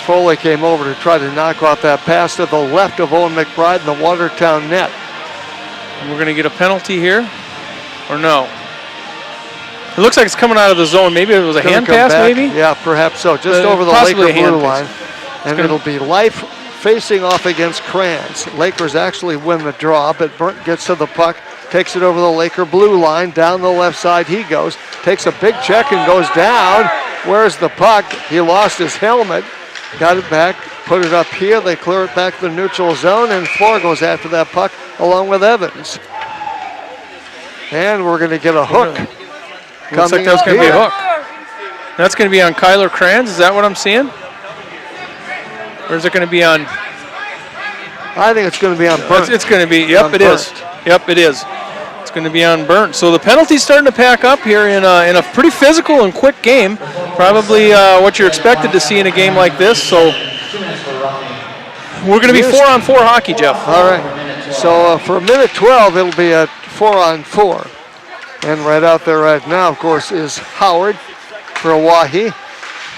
Foley came over to try to knock off that pass to the left of Owen McBride in the Watertown net. And we're going to get a penalty here, or no? It looks like it's coming out of the zone. Maybe it was a hand pass, maybe? Yeah, perhaps so. Just over the Laker blue line. And it'll be Life facing off against Kranz. Lakers actually win the draw, but Burnt gets to the puck, takes it over the Laker blue line. Down the left side he goes, takes a big check and goes down. Where's the puck? He lost his helmet. Got it back, put it up here. They clear it back to the neutral zone, and Floor goes after that puck along with Evans. And we're going to get a hook. Looks like that's going to be a hook. That's going to be on Kyler Kranz. Is that what I'm seeing? Or is it going to be on? I think it's going to be on Burnt. It's going to be. Yep, it is. Yep, it is. It's going to be on Burnt. So the penalty's starting to pack up here in a pretty physical and quick game. Probably what you're expected to see in a game like this. So we're going to be 4-on-4 hockey, Jeff. All right. So for a minute 12, it'll be a 4-on-4. And right out there right now, of course, is Howard for Oahe.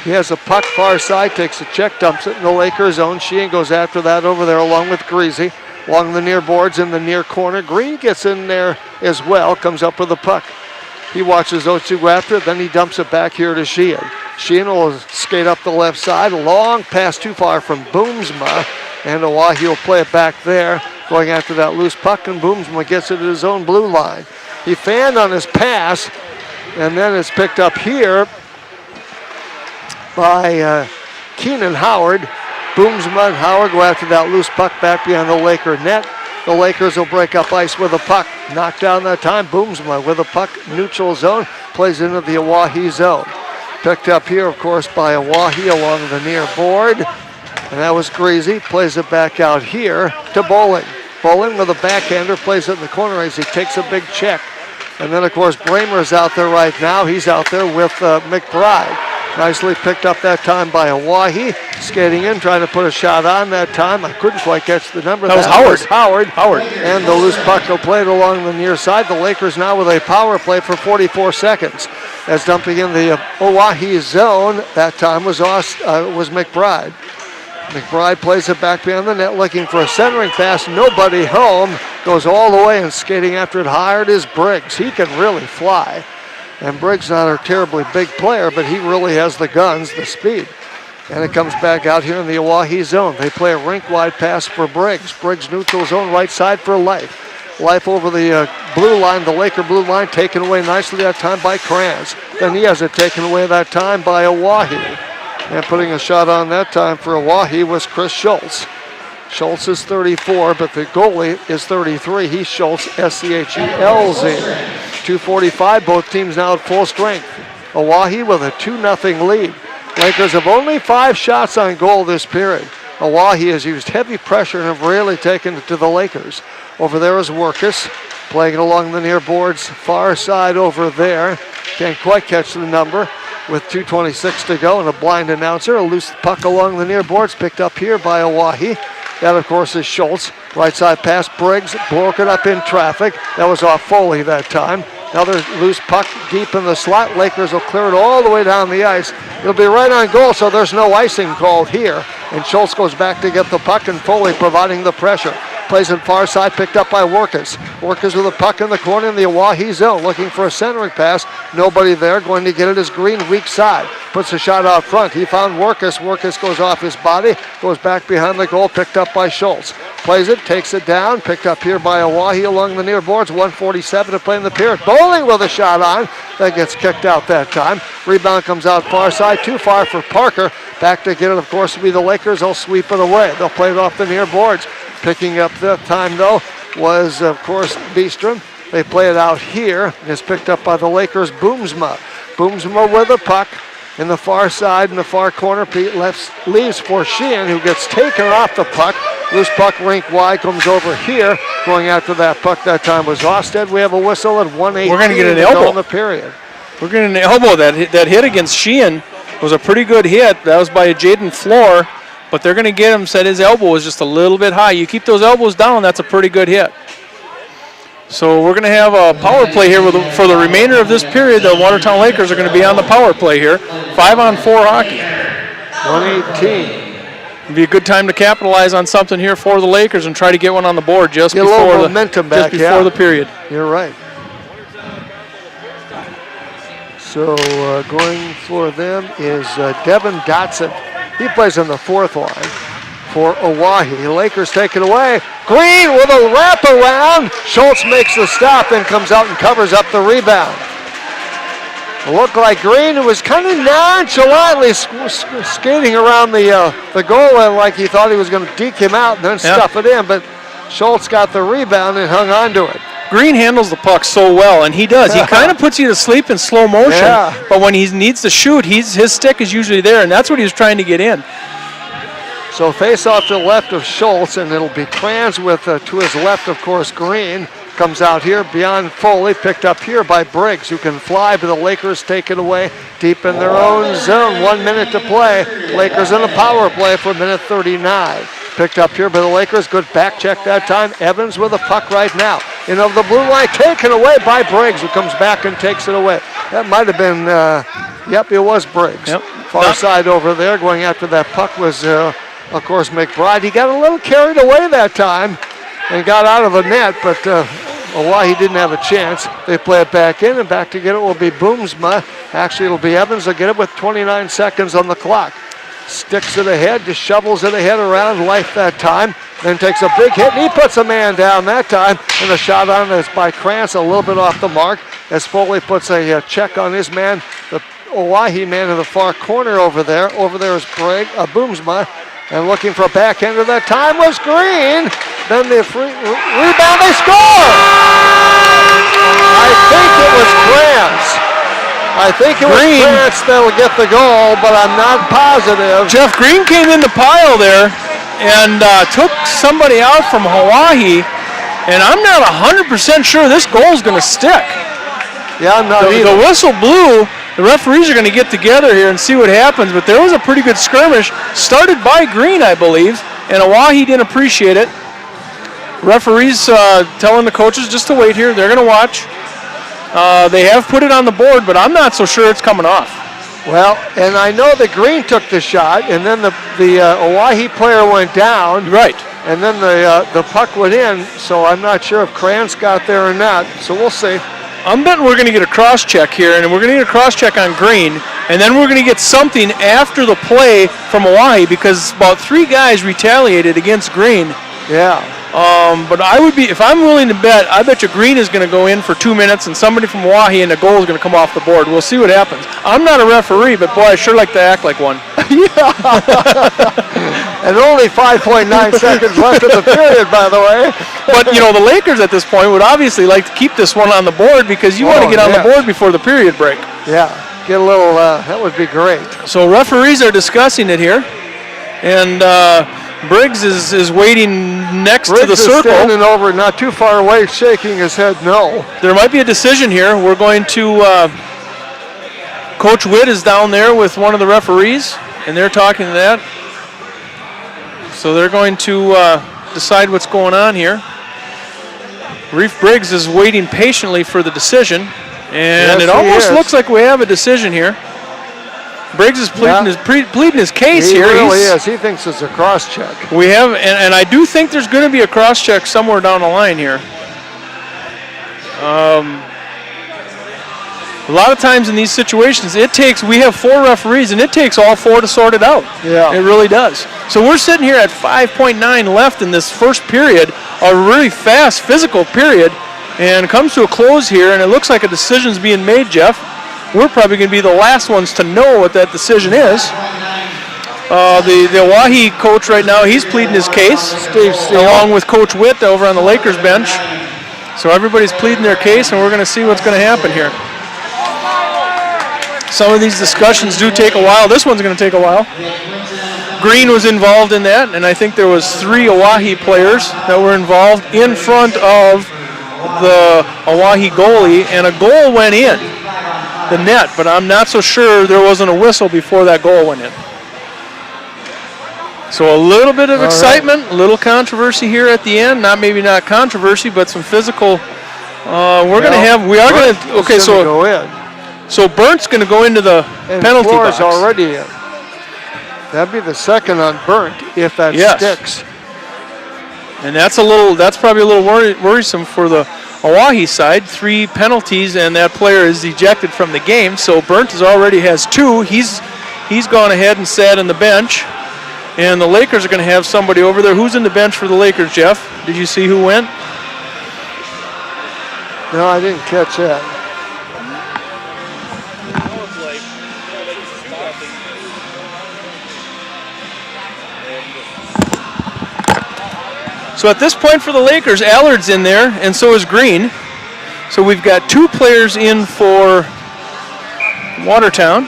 He has a puck far side, takes a check, dumps it in the Lakers zone. Sheehan goes after that over there along with Greasy. Along the near boards in the near corner. Green gets in there as well, comes up with the puck. He watches those two go after it, then he dumps it back here to Sheehan. Sheehan will skate up the left side, a long pass too far from Boomsma, and Oahe will play it back there, going after that loose puck, and Boomsma gets it at his own blue line. He fanned on his pass, and then it's picked up here by Keenan Howard. Boomsma and Howard go after that loose puck back behind the Laker net. The Lakers will break up ice with a puck. Knocked down that time. Boomsma with a puck, neutral zone, plays into the Oahe zone. Picked up here, of course, by Oahe along the near board. And that was Greasy. Plays it back out here to Bowling. Bowling with a backhander, plays it in the corner as he takes a big check. And then, of course, Bramer's out there right now. He's out there with McBride. Nicely picked up that time by Oahe. Skating in, trying to put a shot on that time. I couldn't quite catch the number. That was Howard. Howard. And the loose puck will play it along the near side. The Lakers now with a power play for 44 seconds. As dumping in the Oahe zone, that time was McBride. McBride plays it back behind the net, looking for a centering pass. Nobody home. Goes all the way, and skating after it hard is Briggs. He can really fly. And Briggs not a terribly big player, but he really has the guns, the speed. And it comes back out here in the Oahe zone. They play a rink-wide pass for Briggs. Briggs neutral zone, right side for Life. Life over the blue line, the Laker blue line, taken away nicely that time by Kranz. Then he has it taken away that time by Oahe. And putting a shot on that time for Oahe was Chris Schultz. Schultz is 34, but the goalie is 33. He's Schultz, S-C-H-U-L-Z. 2:45, both teams now at full strength. Oahe with a 2-0 lead. Lakers have only 5 shots on goal this period. Oahe has used heavy pressure and have really taken it to the Lakers. Over there is Workus, playing it along the near boards, far side over there. Can't quite catch the number with 2:26 to go, and a blind announcer. A loose puck along the near boards, picked up here by Oahe. That, of course, is Schultz. Right side pass, Briggs, broken up in traffic. That was off Foley that time. Another loose puck deep in the slot. Lakers will clear it all the way down the ice. It'll be right on goal, so there's no icing called here. And Schultz goes back to get the puck, and Foley providing the pressure. Plays it far side, picked up by Workus. Workus with a puck in the corner in the Oahe zone, looking for a centering pass. Nobody there, going to get it as Green, weak side. Puts a shot out front. He found Workus. Workus goes off his body, goes back behind the goal, picked up by Schultz. Plays it, takes it down, picked up here by Oahe along the near boards. 1:47 to play in the period. Bowling with a shot on. That gets kicked out that time. Rebound comes out far side, too far for Parker. Back to get it, of course, will be the Lakers. They'll sweep it away. They'll play it off the near boards. Picking up that time, though, was, of course, Beestrom. They play it out here. It's picked up by the Lakers, Boomsma. Boomsma with the puck in the far side, in the far corner. Pete leaves for Sheehan, who gets taken off the puck. Loose puck rink wide, comes over here. Going after that puck that time was Osted. We have a whistle at 1:18. We're going to get an elbow in the period. We're getting an elbow. That hit against Sheehan was a pretty good hit. That was by Jaden Floor, but they're going to get him. Said his elbow was just a little bit high. You keep those elbows down, that's a pretty good hit. So we're going to have a power play here for the remainder of this period. The Watertown Lakers are going to be on the power play here. 5-on-4 hockey. 1:18. It'd be a good time to capitalize on something here for the Lakers and try to get one on the board just Get a before little momentum back, before the period. You're right. So going for them is Devin Dotson. He plays on the fourth line for Oahe. Lakers take it away. Green with a wraparound. Schultz makes the stop, then comes out and covers up the rebound. It looked like Green was kind of nonchalantly skating around the goal like he thought he was going to deke him out and then stuff it in, but Schultz got the rebound and hung on to it. Green handles the puck so well, and he does. He kind of puts you to sleep in slow motion, but when he needs to shoot, his stick is usually there, and that's what he was trying to get in. So face off to the left of Schultz, and it'll be Kranz with to his left, of course, Green. Comes out here beyond Foley, picked up here by Briggs, who can fly, but the Lakers take it away deep in their own zone. 1 minute to play. Lakers in a power play for minute 39. Picked up here by the Lakers. Good back check that time. Evans with a puck right now. In of the blue line, taken away by Briggs, who comes back and takes it away. That might have been, yep, it was Briggs. Yep. Far side over there. Going after that puck was, of course, McBride. He got a little carried away that time and got out of the net, but Oahe didn't have a chance. They play it back in, and back to get it will be Boomsma. Actually, it'll be Evans. They'll get it with 29 seconds on the clock. Sticks it ahead, just shovels it ahead around Life that time. Then takes a big hit, and he puts a man down that time. And the shot on is by Krantz, a little bit off the mark. As Foley puts a check on his man, the Oahe man in the far corner over there. Over there is Boomsma. And looking for a backhand of that time was Green. Then the rebound, they score! I think it was Krantz. I think it was Krantz that'll get the goal, but I'm not positive. Jeff Green came in the pile there and took somebody out from Hawaii, and I'm not 100% sure this goal's going to stick. Yeah, I'm not either. The whistle blew. The referees are going to get together here and see what happens, but there was a pretty good skirmish, started by Green, I believe, and Oahe didn't appreciate it. Referees telling the coaches just to wait here. They're going to watch. They have put it on the board, but I'm not so sure it's coming off. Well, and I know that Green took the shot, and then the Oahe player went down. Right. And then the puck went in, so I'm not sure if Krantz got there or not, so we'll see. I'm betting we're going to get a cross-check here, and we're going to get a cross-check on Green, and then we're going to get something after the play from Oahe because about 3 guys retaliated against Green. Yeah. But I would be, if I'm willing to bet, I bet you Green is going to go in for 2 minutes and somebody from Oahe and the goal is going to come off the board. We'll see what happens. I'm not a referee, but boy, I sure like to act like one. And only 5.9 seconds left in the period, by the way. But, you know, the Lakers at this point would obviously like to keep this one on the board because you want to get on the board before the period break. Yeah, get a little, that would be great. So referees are discussing it here. And Briggs is waiting next to the circle. Briggs is standing over, not too far away, shaking his head no. There might be a decision here. We're going to, Coach Witt is down there with one of the referees, and they're talking to that. So they're going to decide what's going on here. Reef Briggs is waiting patiently for the decision, and yes, it almost looks like we have a decision here. Briggs is pleading his case He here. really is. He thinks it's a cross check. We have, and I do think there's going to be a cross check somewhere down the line here. A lot of times in these situations, we have 4 referees, and it takes all 4 to sort it out. Yeah. It really does. So we're sitting here at 5.9 left in this first period, a really fast physical period, and it comes to a close here, and it looks like a decision's being made, Jeff. We're probably going to be the last ones to know what that decision is. The Oahe coach right now, he's pleading his case, Steve Steele, along with Coach Witt over on the Lakers bench. So everybody's pleading their case, and we're going to see what's going to happen here. Some of these discussions do take a while. This one's going to take a while. Green was involved in that, and I think there was 3 Oahe players that were involved in front of the Oahe goalie, and a goal went in the net, but I'm not so sure there wasn't a whistle before that goal went in. So a little bit of excitement, a little controversy here at the end. Maybe not controversy, but some physical. Go in. So Burnt's going to go into the penalty box. Already in. That'd be the second on Burnt if that sticks. And that's probably a little worrisome for the Oahe side. 3 penalties, and that player is ejected from the game. So Burnt already has 2. He's gone ahead and sat on the bench. And the Lakers are going to have somebody over there. Who's in the bench for the Lakers, Jeff? Did you see who went? No, I didn't catch that. So at this point for the Lakers, Allard's in there, and so is Green. So we've got 2 players in for Watertown.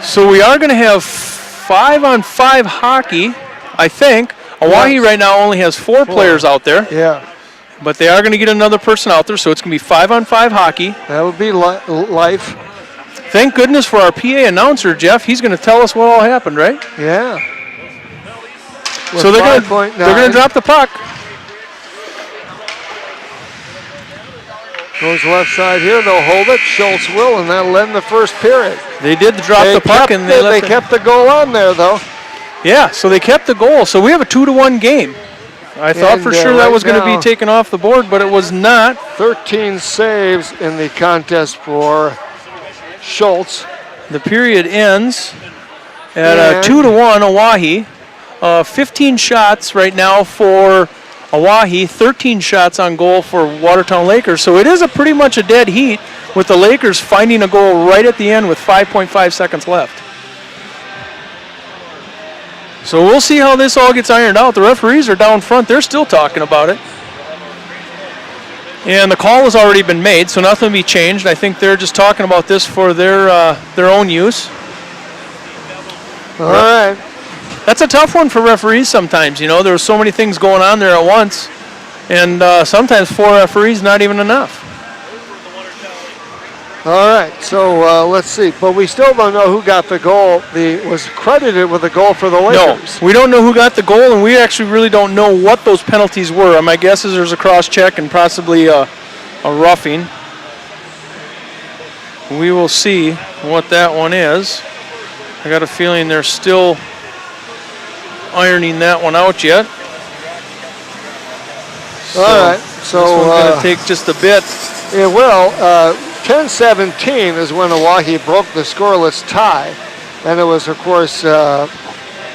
So we are going to have 5-on-5 hockey, I think. Oahe right now only has 4 players out there. Yeah. But they are going to get another person out there, so it's going to be 5-on-5 hockey. That would be life. Thank goodness for our PA announcer, Jeff. He's going to tell us what all happened, right? Yeah. So they're going to drop the puck. Goes left side here. They'll hold it. Schultz will, and that'll end the first period. They did drop the puck, and they kept the goal on there, though. Yeah, so they kept the goal. So we have a 2-1 game. I thought for sure that was going to be taken off the board, but it was not. 13 saves in the contest for Schultz. The period ends at 2-1 Oahe. 15 shots right now for Oahe, 13 shots on goal for Watertown Lakers. So it is pretty much a dead heat with the Lakers finding a goal right at the end with 5.5 seconds left. So we'll see how this all gets ironed out. The referees are down front. They're still talking about it. And the call has already been made, so nothing will be changed. I think they're just talking about this for their own use. All right. That's a tough one for referees sometimes. You know, there's so many things going on there at once. And sometimes 4 referees, not even enough. All right, so let's see. But we still don't know who got the goal. Was credited with the goal for the Lakers. No, we don't know who got the goal, and we actually really don't know what those penalties were. My guess is there's a cross-check and possibly a roughing. We will see what that one is. I got a feeling they're still ironing that one out yet. All right, so this one's going to take just a bit. It will. 10-17 is when Oahe broke the scoreless tie. And it was, of course,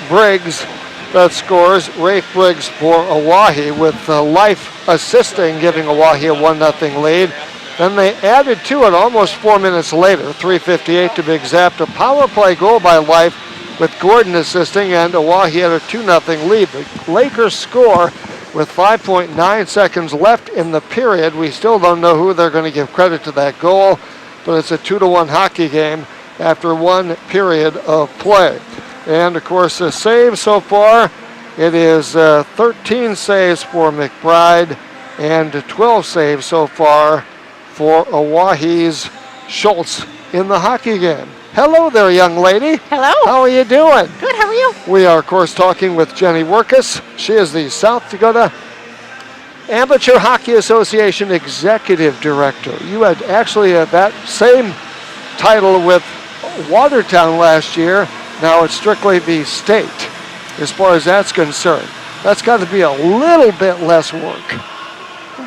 Briggs that scores. Rafe Briggs for Oahe with Life assisting, giving Oahe a 1-0 lead. Then they added to it almost 4 minutes later, 3:58 to be exact, a power play goal by Life with Gordon assisting, and Oahe had a 2-0 lead. The Lakers score with 5.9 seconds left in the period. We still don't know who they're going to give credit to that goal, but it's a 2-1 hockey game after 1 period of play. And of course, the saves so far, it is 13 saves for McBride and 12 saves so far for Oahe's Schultz in the hockey game. Hello there, young lady. Hello. How are you doing? Good, how are you? We are, of course, talking with Jenny Workus. She is the South Dakota Amateur Hockey Association Executive Director. You had actually that same title with Watertown last year. Now it's strictly the state as far as that's concerned. That's got to be a little bit less work.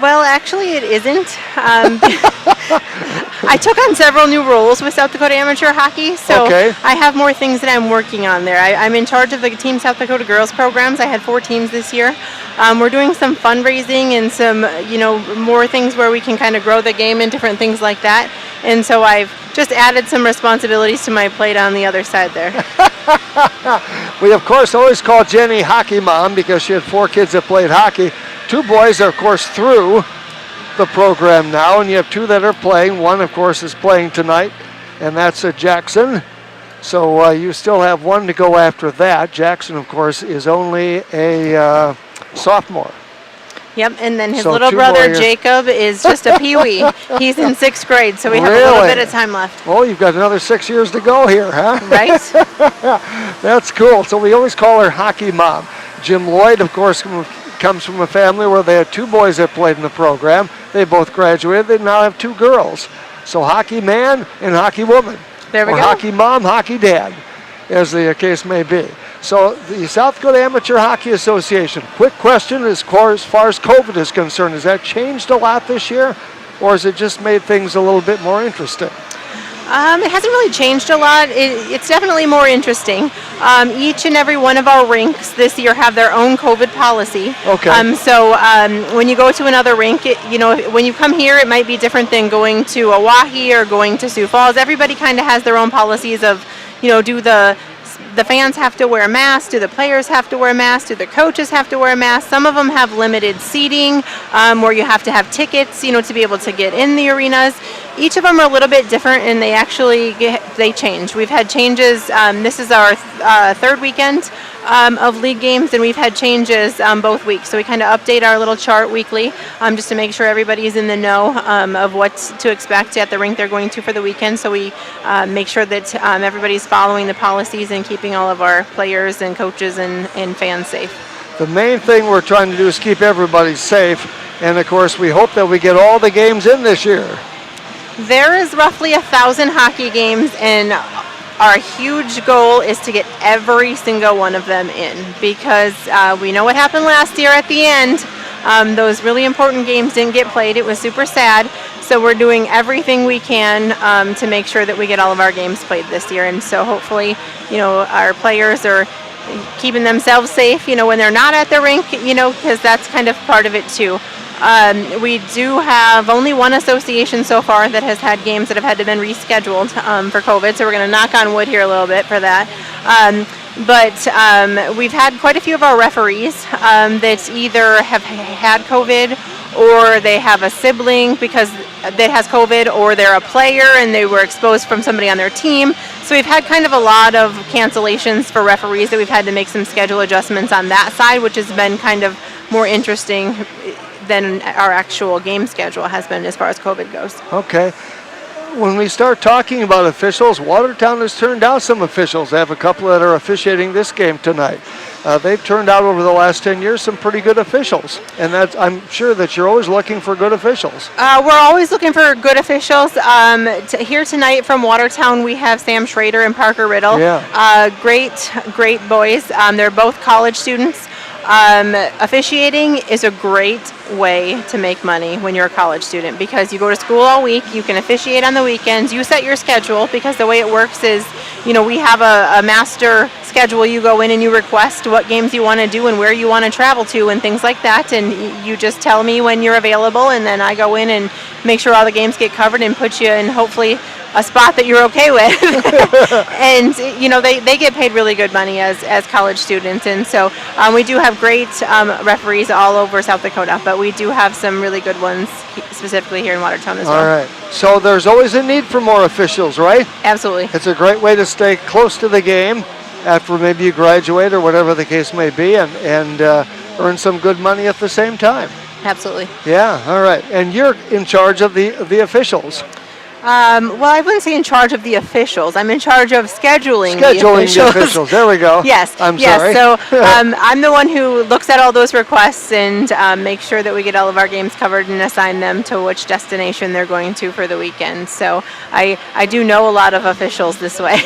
Well, actually, it isn't. I took on several new roles with South Dakota Amateur Hockey, so Okay. I have more things that I'm working on there. I'm in charge of the Team South Dakota girls programs. I had 4 teams this year. We're doing some fundraising and some, more things where we can kind of grow the game and different things like that. And so I've just added some responsibilities to my plate on the other side there. We, of course, always call Jenny Hockey Mom because she had 4 kids that played hockey. 2 boys are, of course, through the program now, and you have 2 that are playing. One, of course, is playing tonight, and that's Jackson. So you still have 1 to go after that. Jackson, of course, is only a sophomore. Yep, and then his So little 2 brother more years. Jacob is just a peewee. He's in 6th grade, so we have a Really? little bit of time left. Oh, you've got another 6 years to go here, huh? Right? That's cool. So we always call her Hockey Mom. Jim Lloyd, of course, comes from a family where they had 2 boys that played in the program. They both graduated. They now have 2 girls. So Hockey Man and Hockey Woman. There we or go. Hockey Mom, Hockey Dad, as the case may be. So the South Dakota Amateur Hockey Association, quick question as far as COVID is concerned, has that changed a lot this year, or has it just made things a little bit more interesting? It hasn't really changed a lot. It's definitely more interesting. Each and every one of our rinks this year have their own COVID policy. Okay. So when you go to another rink, when you come here, it might be different than going to Oahe or going to Sioux Falls. Everybody kind of has their own policies of, do the fans have to wear masks? Do the players have to wear masks? Do the coaches have to wear masks? Some of them have limited seating where you have to have tickets, to be able to get in the arenas. Each of them are a little bit different, and they change. We've had changes. This is our 3rd weekend of league games, and we've had changes both weeks. So we kind of update our little chart weekly just to make sure everybody's in the know of what to expect at the rink they're going to for the weekend. So we make sure that everybody's following the policies and keeping all of our players and coaches and fans safe. The main thing we're trying to do is keep everybody safe, and of course we hope that we get all the games in this year. There is roughly 1,000 hockey games, and our huge goal is to get every single one of them in, because we know what happened last year at the end. Those really important games didn't get played. It was super sad. So we're doing everything we can to make sure that we get all of our games played this year. And so hopefully, our players are keeping themselves safe, when they're not at the rink, because that's kind of part of it too. We do have only one association so far that has had games that have had to been rescheduled for COVID, so we're going to knock on wood here a little bit for that. But we've had quite a few of our referees that either have had COVID or they have a sibling that has COVID, or they're a player and they were exposed from somebody on their team. So we've had kind of a lot of cancellations for referees that we've had to make some schedule adjustments on that side, which has been kind of more interesting than our actual game schedule has been as far as COVID goes. Okay. When we start talking about officials, Watertown has turned out some officials. They have a couple that are officiating this game tonight. They've turned out over the last 10 years some pretty good officials, and I'm sure that you're always looking for good officials. We're always looking for good officials. Here tonight from Watertown, we have Sam Schrader and Parker Riddle. Yeah. Great boys. They're both college students. Officiating is a great way to make money when you're a college student, because you go to school all week, you can officiate on the weekends, you set your schedule, because the way it works is, we have a master schedule. You go in and you request what games you want to do and where you want to travel to and things like that, and you just tell me when you're available, and then I go in and make sure all the games get covered and put you in hopefully a spot that you're okay with. And they get paid really good money as college students, and so we do have great referees all over South Dakota, but we do have some really good ones specifically here in Watertown as well. All right. So there's always a need for more officials, right? Absolutely. It's a great way to stay close to the game after maybe you graduate or whatever the case may be, and earn some good money at the same time. Absolutely. Yeah. All right. And you're in charge of the officials. Well, I wouldn't say in charge of the officials. I'm in charge of scheduling Scheduling the officials. There we go. Yes. I'm yes. sorry. So I'm the one who looks at all those requests and makes sure that we get all of our games covered and assign them to which destination they're going to for the weekend. So I do know a lot of officials this way.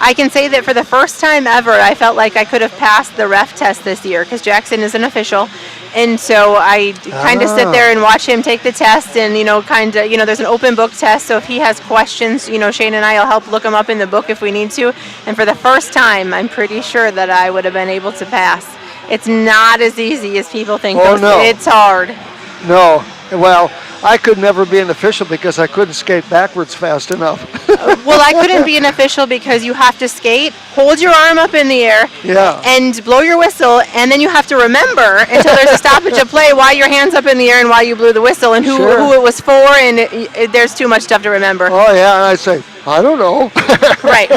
I can say that for the first time ever, I felt like I could have passed the ref test this year because Jackson is an official. And so I kind of sit there and watch him take the test and, there's an open book test. So if he has questions, Shane and I will help look them up in the book if we need to. And for the first time, I'm pretty sure that I would have been able to pass. It's not as easy as people think. Oh, no. It's hard. No. Well, I could never be an official because I couldn't skate backwards fast enough. Well, I couldn't be an official because you have to skate, hold your arm up in the air, and blow your whistle, and then you have to remember until there's a stoppage of play why your hand's up in the air and why you blew the whistle and who it was for, and there's too much stuff to remember. Oh, yeah, and I'd say, I don't know. Right.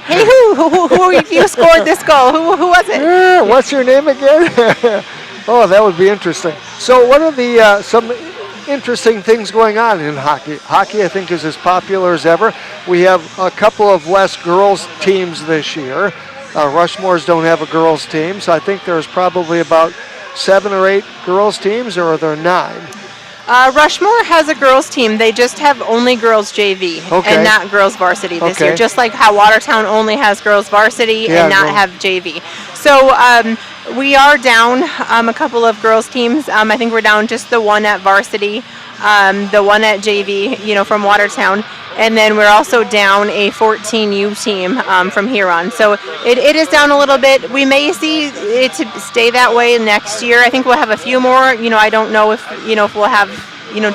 Hey, who you scored this goal? Who was it? What's your name again? Oh, that would be interesting. So what are the some interesting things going on in hockey? Hockey, I think, is as popular as ever. We have a couple of less girls teams this year. Rushmores don't have a girls team, so I think there's probably about 7 or 8 girls teams, or are there 9? Rushmore has a girls team. They just have only girls JV and not girls varsity this year. Just like how Watertown only has girls varsity and not have JV. So we are down a couple of girls teams. I think we're down just the one at varsity, the one at JV, from Watertown. And then we're also down a 14U team from here on. So it is down a little bit. We may see it to stay that way next year. I think we'll have a few more. I don't know if we'll have,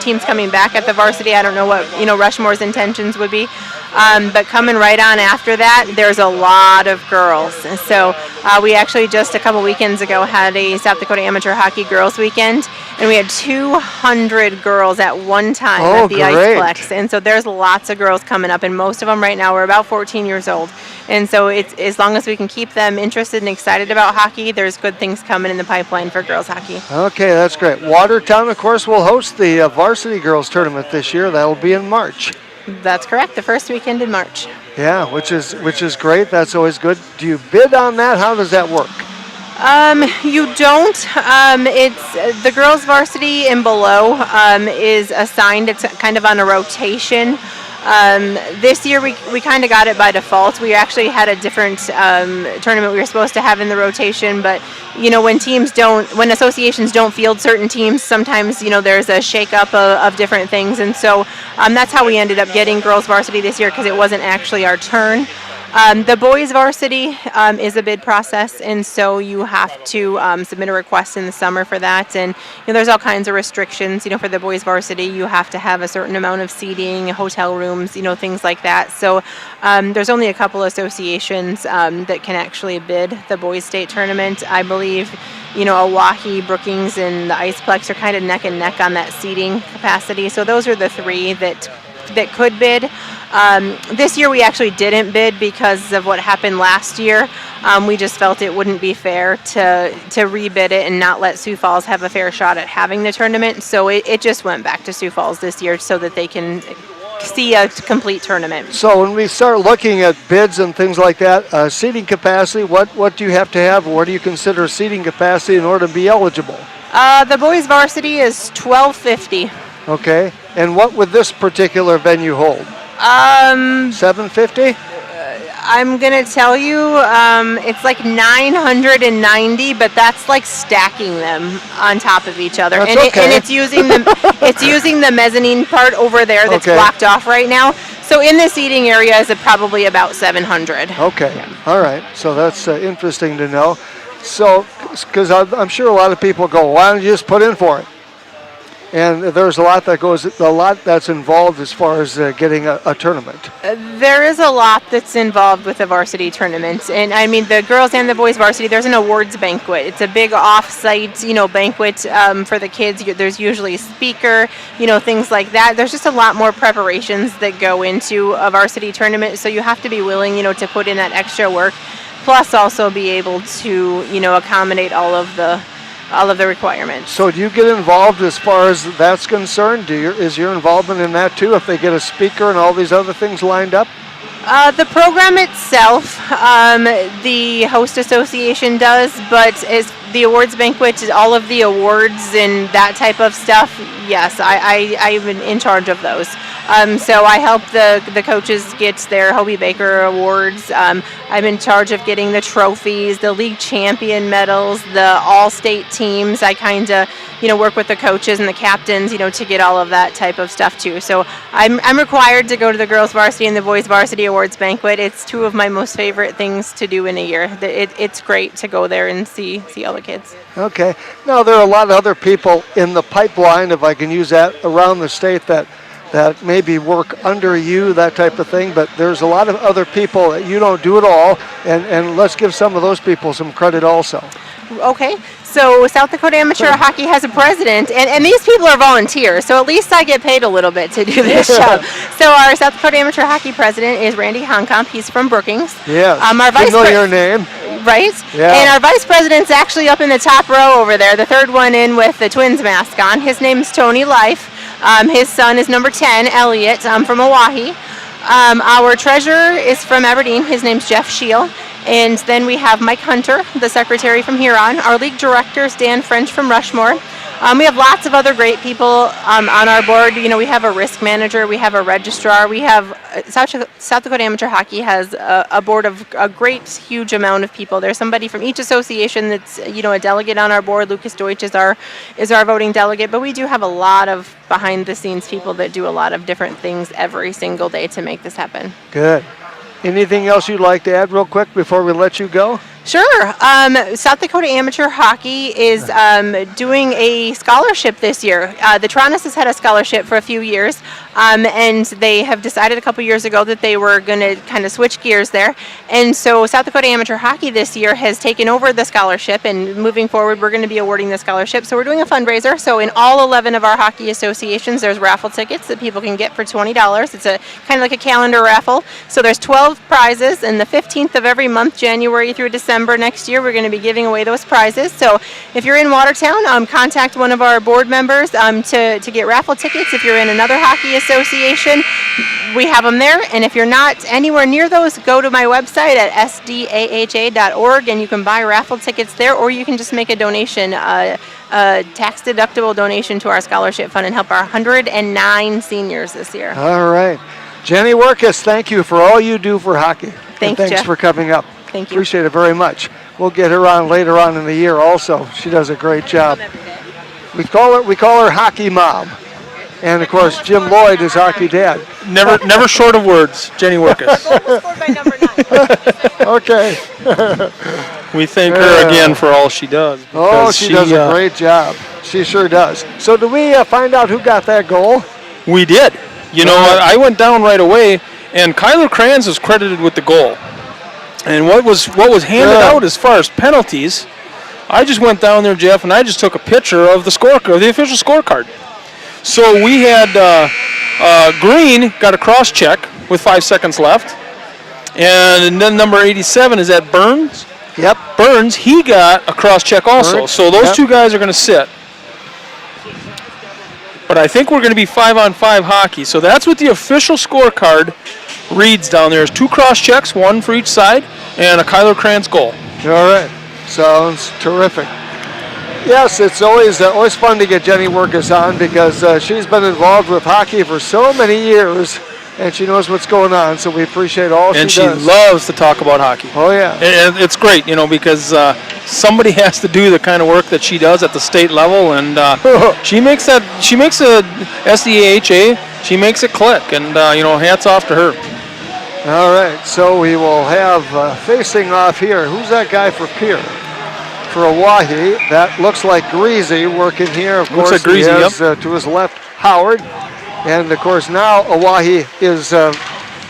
teams coming back at the varsity. I don't know what, Rushmore's intentions would be. But coming right on after that, there's a lot of girls. And so we actually just a couple weekends ago had a South Dakota Amateur Hockey Girls Weekend, and we had 200 girls at one time at the Iceplex. And so there's lots of girls coming up, and most of them right now are about 14 years old. And so it's as long as we can keep them interested and excited about hockey, there's good things coming in the pipeline for girls hockey. Okay, that's great. Watertown, of course, will host the varsity girls tournament this year. That'll be in March. That's correct, the first weekend in March. Yeah, which is great. That's always good. Do you bid on that? How does that work? You don't. It's the girls varsity and below is assigned. It's kind of on a rotation. This year we kind of got it by default. We actually had a different tournament we were supposed to have in the rotation, but when associations don't field certain teams, sometimes there's a shake-up of different things, and so that's how we ended up getting girls varsity this year because it wasn't actually our turn. The boys varsity is a bid process, and so you have to submit a request in the summer for that. And there's all kinds of restrictions. For the boys varsity, you have to have a certain amount of seating, hotel rooms, things like that. So there's only a couple associations that can actually bid the boys state tournament. I believe Ohae, Brookings, and the Iceplex are kind of neck and neck on that seating capacity. So those are the 3 that could bid. This year we actually didn't bid because of what happened last year. We just felt it wouldn't be fair to rebid it and not let Sioux Falls have a fair shot at having the tournament. So it just went back to Sioux Falls this year so that they can see a complete tournament. So when we start looking at bids and things like that, seating capacity, what do you have to have? What do you consider seating capacity in order to be eligible? The boys varsity is 1,250. Okay. And what would this particular venue hold? 750? I'm going to tell you, it's like 990, but that's like stacking them on top of each other. That's and it's using the mezzanine part over there that's blocked off right now. So in the seating area is probably about 700. Okay. Yeah. All right. So that's interesting to know. So, because I'm sure a lot of people go, why don't you just put in for it? And there's a lot that's involved as far as getting a tournament. There is a lot that's involved with the varsity tournament. And I mean, the girls and the boys varsity, there's an awards banquet. It's a big off-site, banquet for the kids. There's usually a speaker, things like that. There's just a lot more preparations that go into a varsity tournament. So you have to be willing, to put in that extra work, plus also be able to, accommodate all of the requirements. So do you get involved as far as that's concerned? Is your involvement in that too, if they get a speaker and all these other things lined up? The program itself, the host association does, but as the awards banquet, all of the awards and that type of stuff, yes, I'm in charge of those. So I help the coaches get their Hobie Baker awards. I'm in charge of getting the trophies, the league champion medals, the all-state teams. I kind of, work with the coaches and the captains, to get all of that type of stuff too. So I'm required to go to the girls varsity and the boys varsity awards banquet. It's two of my most favorite things to do in a year. It's great to go there and see all the kids. Okay. Now, there are a lot of other people in the pipeline, if I can use that, around the state that maybe work under you, that type of thing, but there's a lot of other people that you don't do it all, and let's give some of those people some credit also. Okay, so South Dakota Amateur Hockey has a president, and these people are volunteers, so at least I get paid a little bit to do this job. So our South Dakota Amateur Hockey president is Randy Honkamp. He's from Brookings. Yes, our vice familiar name. Right? Yeah. And our vice president's actually up in the top row over there, the third one in with the Twins mask on. His name's Tony Life. His son is number 10, Elliot, from Oahe. Our treasurer is from Aberdeen. His name's Jeff Scheel. And then we have Mike Hunter, the secretary from Huron. Our league director is Dan French from Rushmore. We have lots of other great people on our board. We have a risk manager, we have a registrar, we have South Dakota Amateur Hockey has a board of a great, huge amount of people. There's somebody from each association that's a delegate on our board. Lucas Deutsch is our voting delegate, but we do have a lot of behind the scenes people that do a lot of different things every single day to make this happen. Good. Anything else you'd like to add real quick before we let you go? Sure. South Dakota Amateur Hockey is doing a scholarship this year. The Torontos has had a scholarship for a few years, and they have decided a couple years ago that they were going to kind of switch gears there. And so South Dakota Amateur Hockey this year has taken over the scholarship, and moving forward, we're going to be awarding the scholarship. So we're doing a fundraiser. So in all 11 of our hockey associations, there's raffle tickets that people can get for $20. It's a kind of like a calendar raffle. So there's 12 prizes, and the 15th of every month, January through December next year, we're going to be giving away those prizes. So if you're in Watertown, contact one of our board members to get raffle tickets. If you're in another hockey association, we have them there. And if you're not anywhere near those, go to my website at sdaha.org and you can buy raffle tickets there, or you can just make a donation, a tax-deductible donation to our scholarship fund and help our 109 seniors this year. All right. Jenny Workus, thank you for all you do for hockey. Thanks, Jeff. For coming up. Thank you. Appreciate it very much. We'll get her on later on in the year also. She does a great job. We call her Hockey Mom. And of course, Jim Lloyd is Hockey Dad. Never short of words, Jenny Workus. Scored by number 9. Okay. We thank her again for all she does. Oh, she does a great job. She sure does. So do we find out who got that goal? We did. I went down right away, and Kyler Kranz is credited with the goal. And what was handed out as far as penalties, I just went down there, Jeff, and I just took a picture of the official scorecard. So we had Green got a cross check with 5 seconds left, and then number 87 is that Burns. Yep. Burns, he got a cross check also. Burns. So those two guys are going to sit. But I think we're going to be 5-on-5 hockey. So that's what the official scorecard reads down there. Is 2 cross checks, 1 for each side, and a Kyler Kranz goal. All right. Sounds terrific. Yes, it's always fun to get Jenny Workus on because she's been involved with hockey for so many years, and she knows what's going on, so we appreciate all she does. And she loves to talk about hockey. Oh, yeah. And it's great, because somebody has to do the kind of work that she does at the state level, and she makes a SDAHA, she makes it click, and, hats off to her. All right, so we will have facing off here. Who's that guy for Pierre? For Oahe, that looks like Greasy working here. Of course, looks like Greasy, he has, to his left, Howard. And, of course, now Oahe is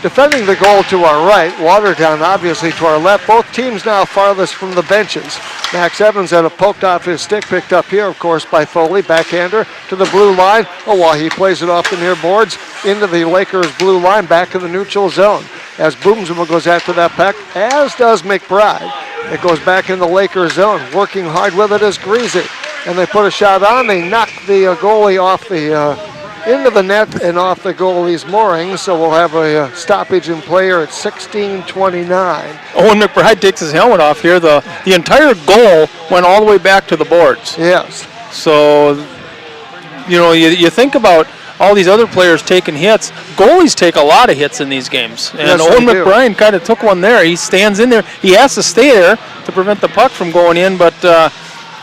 defending the goal to our right. Watertown, obviously, to our left. Both teams now farthest from the benches. Max Evans had a poked off his stick, picked up here, of course, by Foley. Backhander to the blue line. Oahe plays it off the near boards into the Lakers' blue line, back in the neutral zone. As Boomsma goes after that puck, as does McBride. It goes back in the Lakers' zone. Working hard with it is Greasy. and they put a shot on. They knock the goalie off the into the net and off the goalie's moorings, so we'll have a stoppage in play here at 16:29. Owen McBride takes his helmet off here. The entire goal went all the way back to the boards. Yes. So, you think about all these other players taking hits. Goalies take a lot of hits in these games. And Yes, Owen they do. McBride kind of took one there. He stands in there. He has to stay there to prevent the puck from going in, but a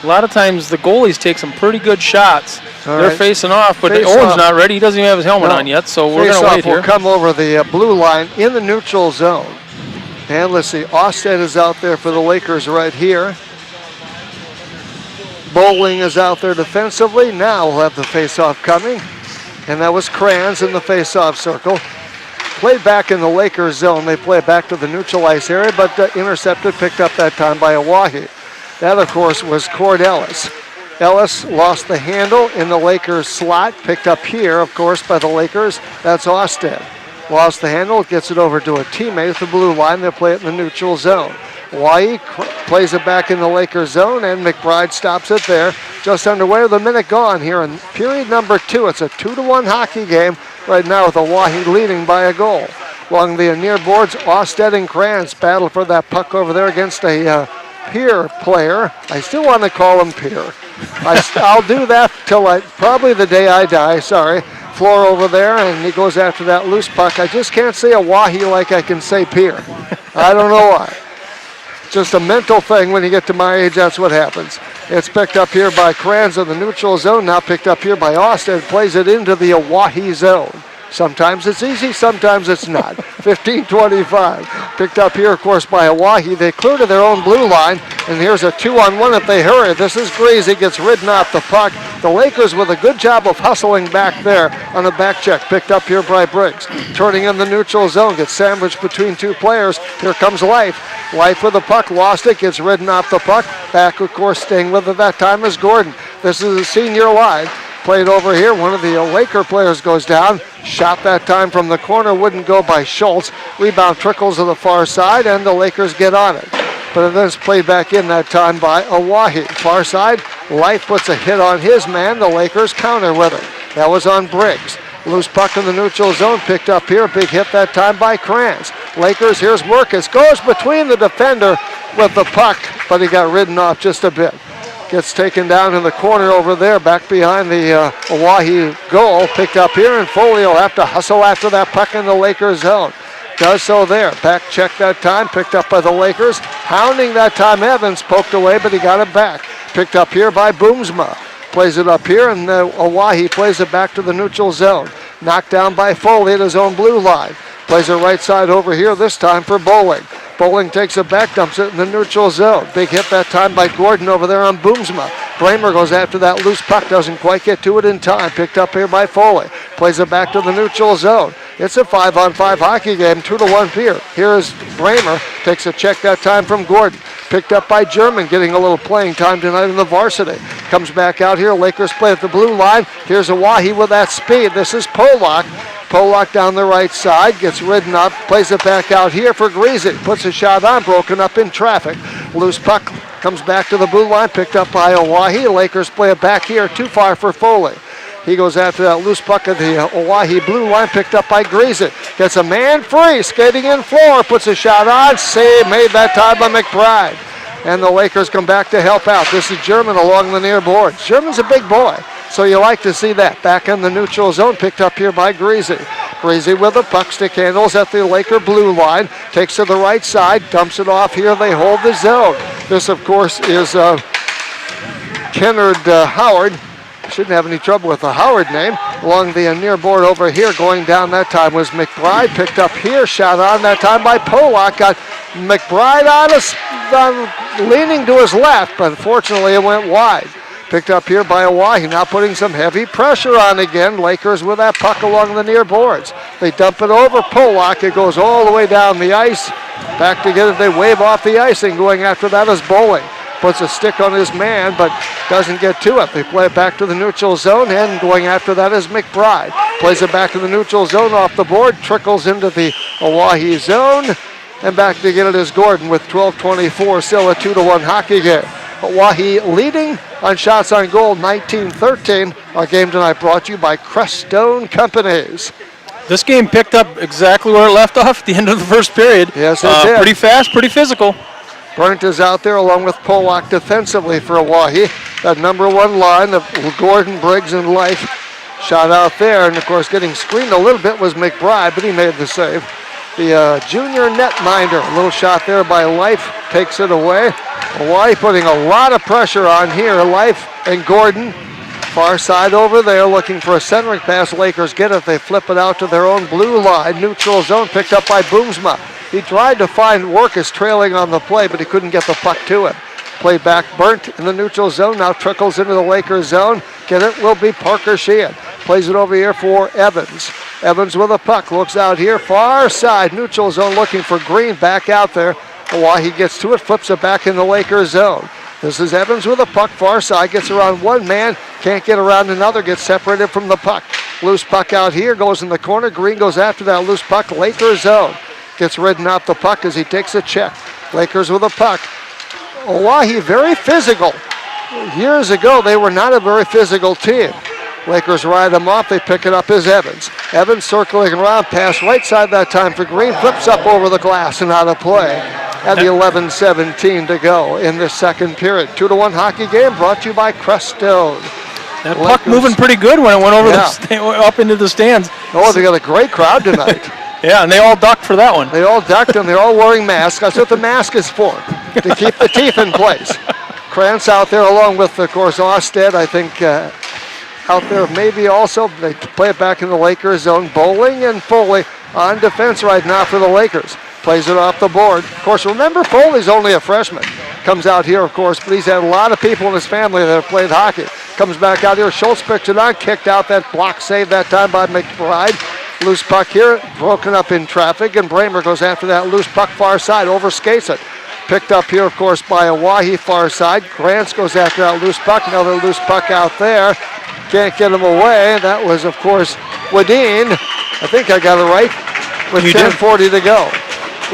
lot of times the goalies take some pretty good shots. All They're right. facing off, but Face Owen's off. not ready. He doesn't even have his helmet No. on yet, so we're going to Face-off wait will here. come over the blue line in the neutral zone. And let's see, Austin is out there for the Lakers right here. Bowling is out there defensively. Now we'll have the face-off coming. And that was Kranz in the face-off circle. Played back in the Lakers zone. They play it back to the neutral ice area, but intercepted, picked up that time by Oahe. That, of course, was Cord Ellis. Ellis lost the handle in the Lakers slot, picked up here, of course, by the Lakers. That's Austin. Lost the handle, gets it over to a teammate at the blue line. They'll play it in the neutral zone. Hawaii plays it back in the Lakers zone, and McBride stops it there. Just underway with a minute gone here in period number 2. It's a 2-1 hockey game right now with Hawaii leading by a goal. Along the near boards, Austin and Kranz battle for that puck over there against a Peer player. I still want to call him Peer. I'll do that till probably the day I die. Sorry. Floor over there, and he goes after that loose puck. I just can't say Oahe like I can say Peer. I don't know why. Just a mental thing. When you get to my age, that's what happens. It's picked up here by Kranz in the neutral zone. Now picked up here by Austin. Plays it into the Oahe zone. Sometimes it's easy, sometimes it's not. 15-25. Picked up here, of course, by Oahe. They clear to their own blue line, and here's a 2-on-1 if they hurry. This is Greasy, gets ridden off the puck. The Lakers with a good job of hustling back there on a back check. Picked up here by Briggs. Turning in the neutral zone, gets sandwiched between two players. Here comes Life. Life with the puck, lost it, gets ridden off the puck. Back, of course, staying with it that time is Gordon. This is a senior line. Played over here, one of the Laker players goes down. Shot that time from the corner, wouldn't go by Schultz. Rebound trickles to the far side, and the Lakers get on it. But then it's played back in that time by Oahe. Far side, Life puts a hit on his man. The Lakers counter with it. That was on Briggs. Loose puck in the neutral zone, picked up here. Big hit that time by Kranz. Lakers, here's Merkus. Goes between the defender with the puck, but he got ridden off just a bit. Gets taken down in the corner over there, back behind the Oahe goal. Picked up here, and Foley will have to hustle after that puck in the Lakers zone. Does so there. Back check that time, picked up by the Lakers. Hounding that time Evans, poked away, but he got it back. Picked up here by Boomsma. Plays it up here, and Oahe plays it back to the neutral zone. Knocked down by Foley at his own blue line. Plays it right side over here, this time for Bowling. Bowling takes it back, dumps it in the neutral zone. Big hit that time by Gordon over there on Boomsma. Bramer goes after that loose puck, doesn't quite get to it in time. Picked up here by Foley. Plays it back to the neutral zone. It's a 5-on-5 hockey game, 2-1 here. Here's Bramer, takes a check that time from Gordon. Picked up by German, getting a little playing time tonight in the varsity. Comes back out here, Lakers play at the blue line. Here's Oahe with that speed. This is Polak. Polak down the right side, gets ridden up, plays it back out here for Greasy. Puts a shot on, broken up in traffic. Loose puck comes back to the blue line, picked up by Oahe. Lakers play it back here, too far for Foley. He goes after that loose puck at the Oahe blue line, picked up by Greasy. Gets a man free, skating in floor, puts a shot on, save made that time by McBride. And the Lakers come back to help out. This is German along the near boards. German's a big boy, so you like to see that. Back in the neutral zone, picked up here by Greasy. Greasy with the puck, stick handles at the Laker blue line, takes to the right side, dumps it off here. They hold the zone. This, of course, is Kennard Howard. Shouldn't have any trouble with the Howard name. Along the near board over here, going down that time was McBride. Picked up here, shot on that time by Polak. Got McBride leaning to his left, but unfortunately it went wide. Picked up here by Oahe, now putting some heavy pressure on again. Lakers with that puck along the near boards. They dump it over Polak. It goes all the way down the ice. Back to get it, they wave off the icing. Going after that is Bowling. Puts a stick on his man, but doesn't get to it. They play it back to the neutral zone, and going after that is McBride. Plays it back to the neutral zone off the board, trickles into the Oahe zone, and back to get it is Gordon with 12:24, still a 2-1 hockey game. Oahe leading on shots on goal 19-13. Our game tonight brought to you by Crestone Companies. This game picked up exactly where it left off at the end of the first period. Yes, it did. Pretty fast, pretty physical. Burnt is out there along with Polak defensively for Oahe. That number one line of Gordon, Briggs, and Life shot out there. And, of course, getting screened a little bit was McBride, but he made the save. The junior netminder, a little shot there by Life, takes it away. Oahe putting a lot of pressure on here. Life and Gordon, far side over there, looking for a centering pass. Lakers get it. They flip it out to their own blue line. Neutral zone picked up by Boomsma. He tried to find Workus trailing on the play, but he couldn't get the puck to him. Play back Burnt in the neutral zone. Now trickles into the Lakers zone. Get it will be Parker Sheehan. Plays it over here for Evans. Evans with a puck. Looks out here. Far side. Neutral zone looking for Green. Back out there. Oahe gets to it. Flips it back in the Lakers zone. This is Evans with a puck. Far side. Gets around one man. Can't get around another. Gets separated from the puck. Loose puck out here. Goes in the corner. Green goes after that loose puck. Lakers zone. Gets ridden off the puck as he takes a check. Lakers with a puck. Oahe very physical. Years ago, they were not a very physical team. Lakers ride them off. They pick it up as Evans. Evans circling around. Pass right side that time for Green. Flips up over the glass and out of play. At the 11:17 to go in the second period. 2-1 hockey game brought to you by Crestone. That puck moving pretty good when it went over up into the stands. Oh, they got a great crowd tonight. Yeah, and they all ducked for that one. They all ducked and they're all wearing masks. That's what the mask is for, to keep the teeth in place. Krantz out there along with, of course, Osted, I think, out there maybe also. They play it back in the Lakers zone. Bowling and Foley on defense right now for the Lakers. Plays it off the board. Of course, remember, Foley's only a freshman. Comes out here, of course, but he's had a lot of people in his family that have played hockey. Comes back out here. Schultz picks it on, kicked out that block save that time by McBride. Loose puck here, broken up in traffic, and Bramer goes after that loose puck far side, overskates it. Picked up here, of course, by Oahe far side. Grants goes after that loose puck, another loose puck out there. Can't get him away. That was, of course, Wadeen. I think I got it right. With 10:40 to go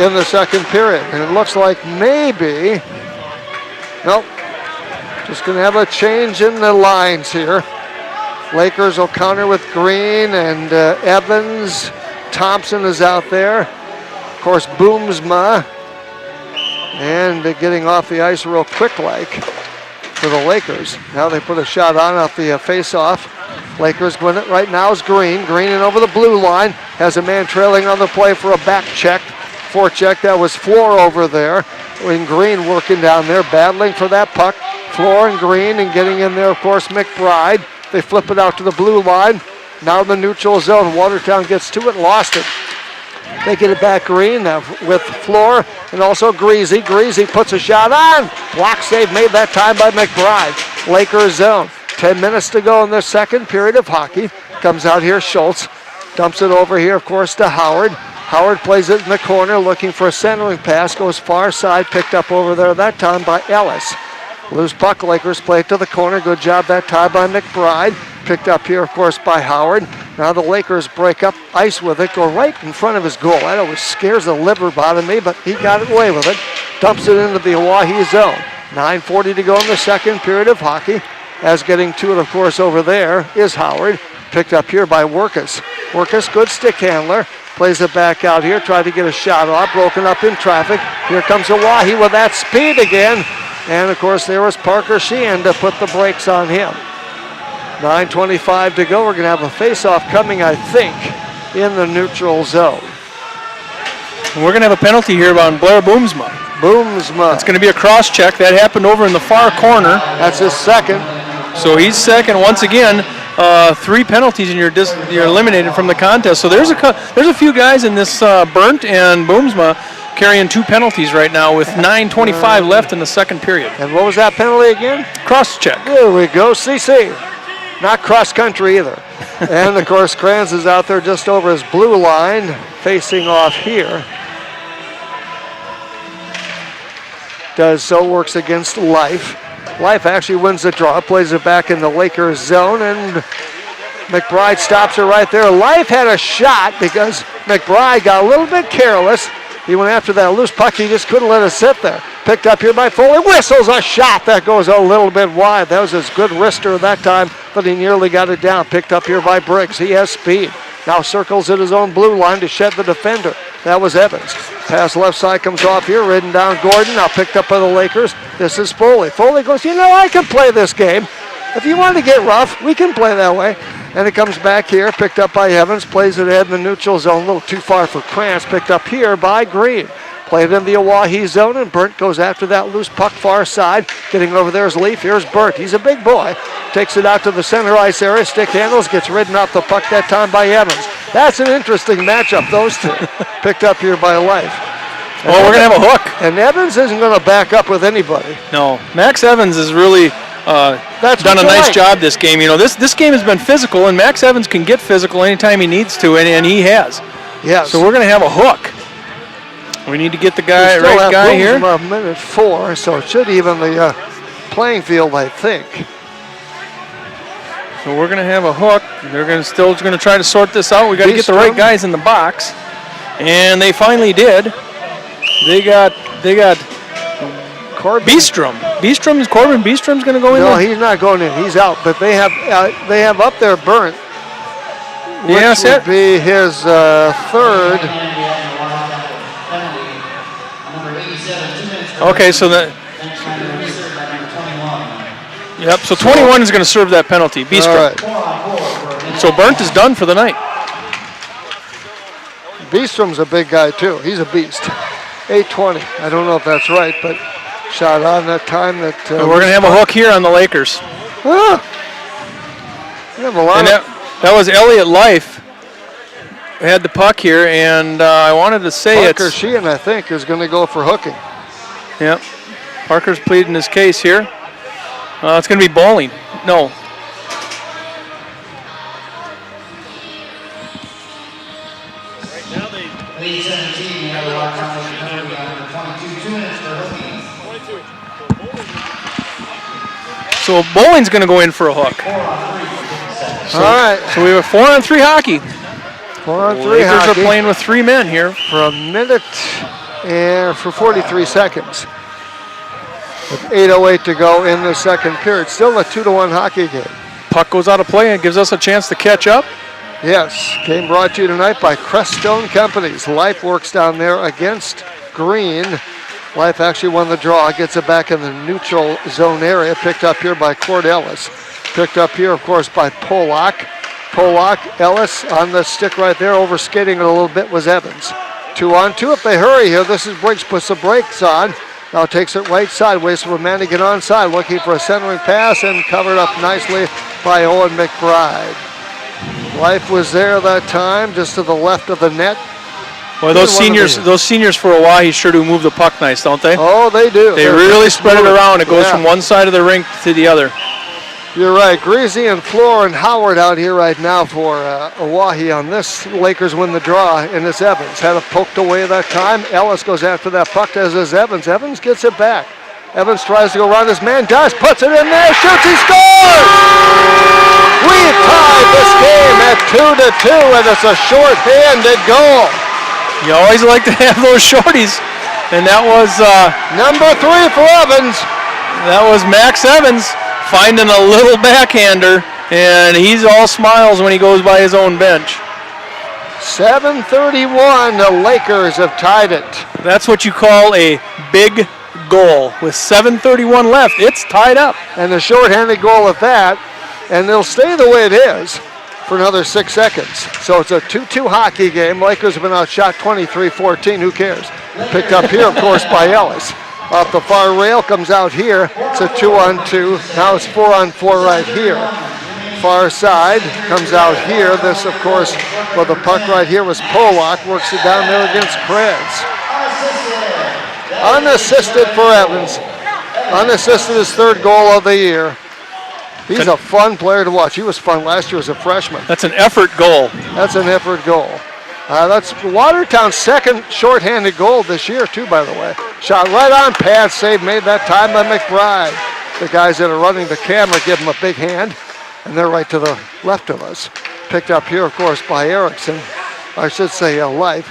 in the second period. And it looks like maybe, nope, just going to have a change in the lines here. Lakers will counter with Green and Evans. Thompson is out there. Of course, Boomsma. And getting off the ice real quick like for the Lakers. Now they put a shot on off the face-off. Lakers win it right now is Green. Green in over the blue line. Has a man trailing on the play for a back check. Forecheck, that was Floor over there. And Green working down there, battling for that puck. Floor and Green, and getting in there, of course, McBride. They flip it out to the blue line. Now in the neutral zone. Watertown gets to it, lost it. They get it back Green now with Floor and also Greasy. Greasy puts a shot on. Block save made that time by McBride. Lakers zone. 10 minutes to go in the second period of hockey. Comes out here, Schultz. Dumps it over here, of course, to Howard. Howard plays it in the corner, looking for a centering pass. Goes far side, picked up over there that time by Ellis. Loose puck, Lakers play it to the corner. Good job that time by McBride. Picked up here, of course, by Howard. Now the Lakers break up ice with it, go right in front of his goal. That always scares the liver out of me, but he got away with it. Dumps it into the Oahe zone. 9:40 to go in the second period of hockey. As getting to it, of course, over there is Howard. Picked up here by Workus. Workus, good stick handler. Plays it back out here, tried to get a shot off, broken up in traffic. Here comes Oahe with that speed again. And, of course, there was Parker Sheehan to put the brakes on him. 9:25 to go. We're going to have a face-off coming, I think, in the neutral zone. We're going to have a penalty here on Blair Boomsma. Boomsma. It's going to be a cross-check. That happened over in the far corner. That's his second. So he's second once again. 3 penalties and you're eliminated from the contest. So there's a few guys in this Burnt and Boomsma carrying 2 penalties right now with 9:25 left in the second period. And what was that penalty again? Cross-check. There we go, CC. Not cross-country either. And, of course, Kranz is out there just over his blue line, facing off here. Does so, works against Life. Life actually wins the draw, plays it back in the Lakers zone, and McBride stops her right there. Life had a shot because McBride got a little bit careless. He went after that loose puck. He just couldn't let it sit there. Picked up here by Foley. Whistles a shot that goes a little bit wide. That was his good wrister that time, but he nearly got it down. Picked up here by Briggs. He has speed. Now circles at his own blue line to shed the defender. That was Evans. Pass left side comes off here. Ridden down Gordon. Now picked up by the Lakers. This is Foley. Foley goes, I can play this game. If you want to get rough, we can play that way. And it comes back here. Picked up by Evans. Plays it ahead in the neutral zone. A little too far for Krantz. Picked up here by Green. Played in the Oahe zone, and Burnt goes after that loose puck far side. Getting over there is Leaf. Here's Burnt. He's a big boy. Takes it out to the center ice area. Stick handles. Gets ridden off the puck that time by Evans. That's an interesting matchup, those two. Picked up here by Life. Well, we're going to have a hook. And Evans isn't going to back up with anybody. No. Max Evans has really done a nice job this game. This game has been physical, and Max Evans can get physical anytime he needs to, and he has. Yes. So we're going to have a hook. We need to get the right guy here. About minute 4, so it should even the playing field, I think. So we're going to have a hook. They're still going to try to sort this out. We got to get the right guys in the box, and they finally did. They got Corbin Beestrom. Corbin Beestrom's going to go in. No, he's not going in. He's out. But they have up there Burnt, which would be his third. Okay, so Yep, so 21 is going to serve that penalty. Beestrom. Right. So Burnt is done for the night. Beestrom's a big guy, too. He's a beast. 8:20. I don't know if that's right, but shot on that time that... we're going to have a hook here on the Lakers. Ah. We have a lot that was Elliott Life. Had the puck here, and I wanted to say Parker Sheehan, I think, is going to go for hooking. Yep. Parker's pleading his case here. It's going to be bowling. No. Lead 17, you have a lot of time number 22, 2 minutes for hooking. So bowling's going to go in for a hook. All right. So we have a 4-on-3 hockey. 4-on-3 Lakers hockey. are playing with 3 men here. For a minute and for 43 seconds. With 8:08 to go in the second period. Still a 2-1 hockey game. Puck goes out of play and gives us a chance to catch up. Yes, game brought to you tonight by Creststone Companies. Life works down there against Green. Life actually won the draw, gets it back in the neutral zone area. Picked up here by Cord Ellis. Picked up here, of course, by Polak. Ellis on the stick right there, over skating it a little bit was Evans. 2-on-2 if they hurry here. This is Briggs, puts the brakes on. Now takes it right side, waits for Mannigan onside, looking for a centering pass and covered up nicely by Owen McBride. Life was there that time, just to the left of the net. Boy, those seniors for Oahe sure do move the puck nice, don't they? Oh, they do. They really spread it around. It goes from one side of the rink to the other. You're right. Greasy and Floor and Howard out here right now for Oahe on this. Lakers win the draw, and it's Evans. Had it poked away that time. Ellis goes after that puck, as is Evans. Evans gets it back. Evans tries to go around his man, does, puts it in there, shoots, he scores! We've tied this game at 2-2, and it's a short-handed goal. You always like to have those shorties, and that was number 3 for Evans. That was Max Evans finding a little backhander, and he's all smiles when he goes by his own bench. 7:31, the Lakers have tied it. That's what you call a big goal. With 7:31 left, it's tied up. And the shorthanded goal at that, and it'll stay the way it is for another 6 seconds. So it's a 2-2 hockey game. Lakers have been outshot 23-14. Who cares? Picked up here, of course, by Ellis. Off the far rail, comes out here. It's a 2-on-2. Now it's 4-on-4 right here. Far side, comes out here. This, of course, well, the puck right here was Polak. Works it down there against Krantz. Unassisted for Evans. Unassisted his 3rd goal of the year. He's a fun player to watch. He was fun last year as a freshman. That's an effort goal. That's an effort goal. That's Watertown's 2nd shorthanded goal this year, too, by the way. Shot right on pads, save made that time by McBride. The guys that are running the camera give him a big hand, and they're right to the left of us. Picked up here, of course, by Erickson. I should say Life.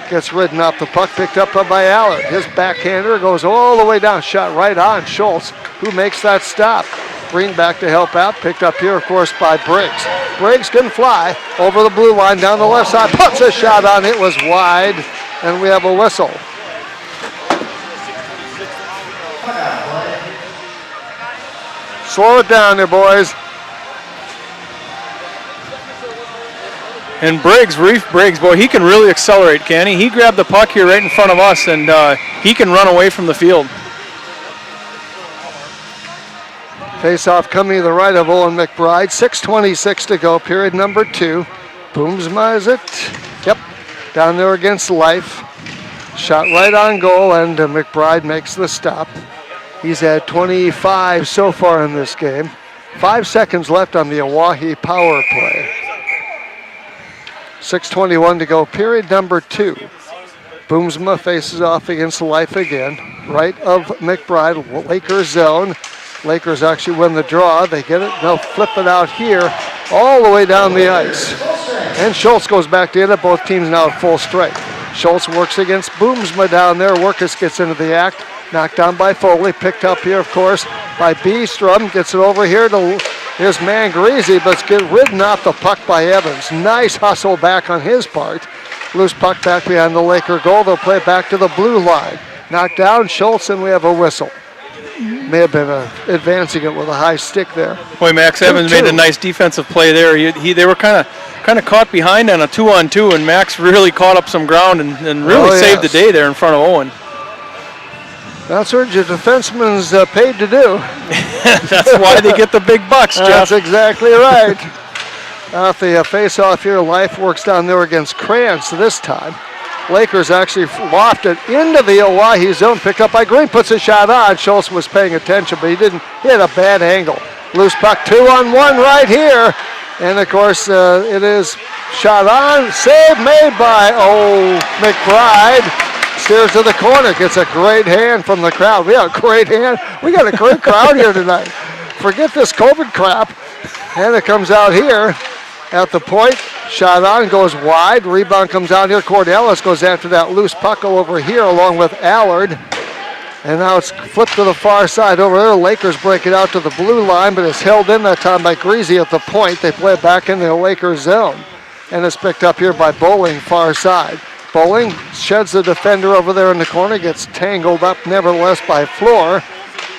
Gets ridden off the puck, picked up by Allard. His backhander goes all the way down, shot right on Schultz, who makes that stop. Green back to help out, picked up here, of course, by Briggs. Briggs can fly over the blue line down the left side, puts a shot on, it was wide, and we have a whistle. Slow it down there, boys. And Briggs, Reef Briggs, boy, he can really accelerate, can he? He grabbed the puck here right in front of us, and he can run away from the field. Face-off coming to the right of Owen McBride. 6:26 to go, period number 2. Boomsma, is it? Yep, down there against Life. Shot right on goal, and McBride makes the stop. He's had 25 so far in this game. 5 seconds left on the Oahe power play. 6:21 to go, period number 2. Boomsma faces off against Life again. Right of McBride, Lakers zone. Lakers actually win the draw. They get it, they'll flip it out here all the way down the ice. And Schultz goes back to it. Both teams now at full strength. Schultz works against Boomsma down there. Workus gets into the act. Knocked down by Foley. Picked up here, of course, by Beestrom. Gets it over here to his man Greasy, but gets ridden off the puck by Evans. Nice hustle back on his part. Loose puck back behind the Laker goal. They'll play back to the blue line. Knocked down Schultz, and we have a whistle. May have been advancing it with a high stick there. Boy, Max Evans made a nice defensive play there. They were kind of caught behind on a 2-on-2, and Max really caught up some ground and really saved the day there in front of Owen. That's what your defenseman's paid to do. That's why they get the big bucks, Jeff. That's exactly right. Off the face-off here, Life works down there against Krantz this time. Lakers actually lofted into the Oahe zone, picked up by Green, puts a shot on. Schultz was paying attention, but he didn't. He had a bad angle. Loose puck, 2-on-1 right here. And of course, it is shot on. Save made by McBride. Steers to the corner, gets a great hand from the crowd. We got a great hand. We got a great crowd here tonight. Forget this COVID crap. And it comes out here at the point. Shot on, goes wide. Rebound comes out here. Cordelis goes after that loose puck over here along with Allard. And now it's flipped to the far side over there. Lakers break it out to the blue line, but it's held in that time by Greasy at the point. They play it back in the Lakers zone. And it's picked up here by Bowling, far side. Bowling sheds the defender over there in the corner, gets tangled up nevertheless by Floor.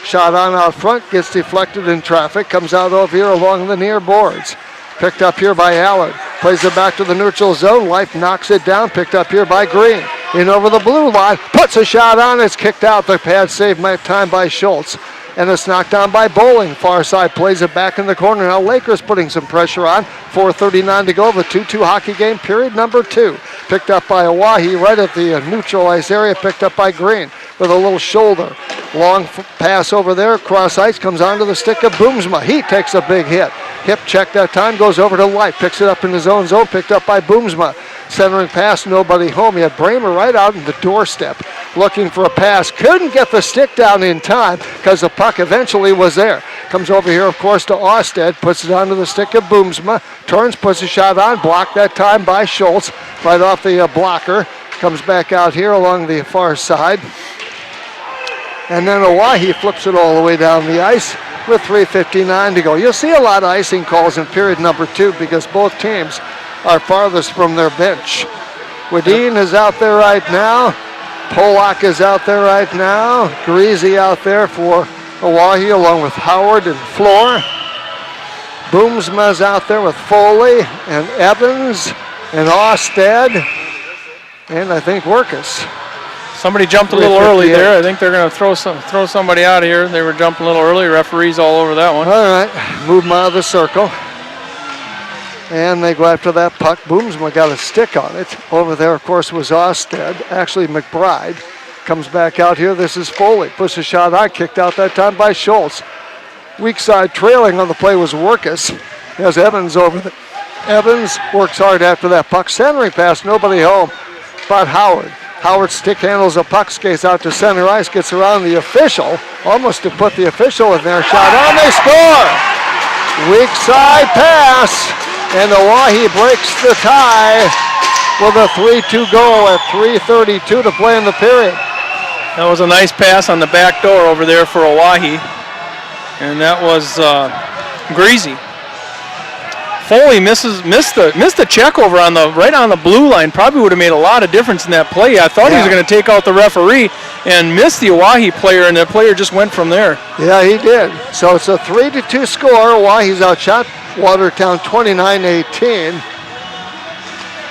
Shot on out front, gets deflected in traffic, comes out over here along the near boards. Picked up here by Allard. Plays it back to the neutral zone. Life knocks it down. Picked up here by Green. In over the blue line. Puts a shot on. It's kicked out. The pad saved my time by Schultz. And it's knocked down by Bowling. Far side plays it back in the corner. Now Lakers putting some pressure on. 4:39 to go. The 2-2 hockey game, period number 2. Picked up by Oahe right at the neutralized area. Picked up by Green with a little shoulder. Long pass over there. Cross ice comes onto the stick of Boomsma. He takes a big hit. Hip check that time. Goes over to Life. Picks it up in his own zone. Picked up by Boomsma. Centering pass, nobody home. He had Bramer right out in the doorstep looking for a pass. Couldn't get the stick down in time because the puck eventually was there. Comes over here, of course, to Austed. Puts it onto the stick of Boomsma. Turns, puts a shot on. Blocked that time by Schultz. Right off the blocker. Comes back out here along the far side. And then Oahe flips it all the way down the ice with 3:59 to go. You'll see a lot of icing calls in period number 2 because both teams are farthest from their bench. Wadeen is out there right now. Polak is out there right now. Greasy out there for Oahe along with Howard and Floor. Boomsma's out there with Foley and Evans and Austed. And I think Workus. Somebody jumped a little early there. I think they're going to throw somebody out of here. They were jumping a little early. Referees all over that one. All right, move them out of the circle. And they go after that puck. Boomsma got a stick on it. Over there, of course, was Austed. Actually, McBride comes back out here. This is Foley. Puts a shot on. Kicked out that time by Schultz. Weak side trailing on the play was Workus. There's Evans over there. Evans works hard after that puck. Centering pass, nobody home but Howard. Howard stick handles a puck, skates out to center ice, gets around the official, almost to put the official in there. Shot on, they score! Weak side pass, and Oahe breaks the tie with a 3-2 goal at 3:32 to play in the period. That was a nice pass on the back door over there for Oahe. And that was Greasy. Foley missed the check over right on the blue line. Probably would have made a lot of difference in that play. I thought he was going to take out the referee and miss the Oahe player, and the player just went from there. Yeah, he did. So it's a 3-2 score. Oahe's outshot Watertown 29-18.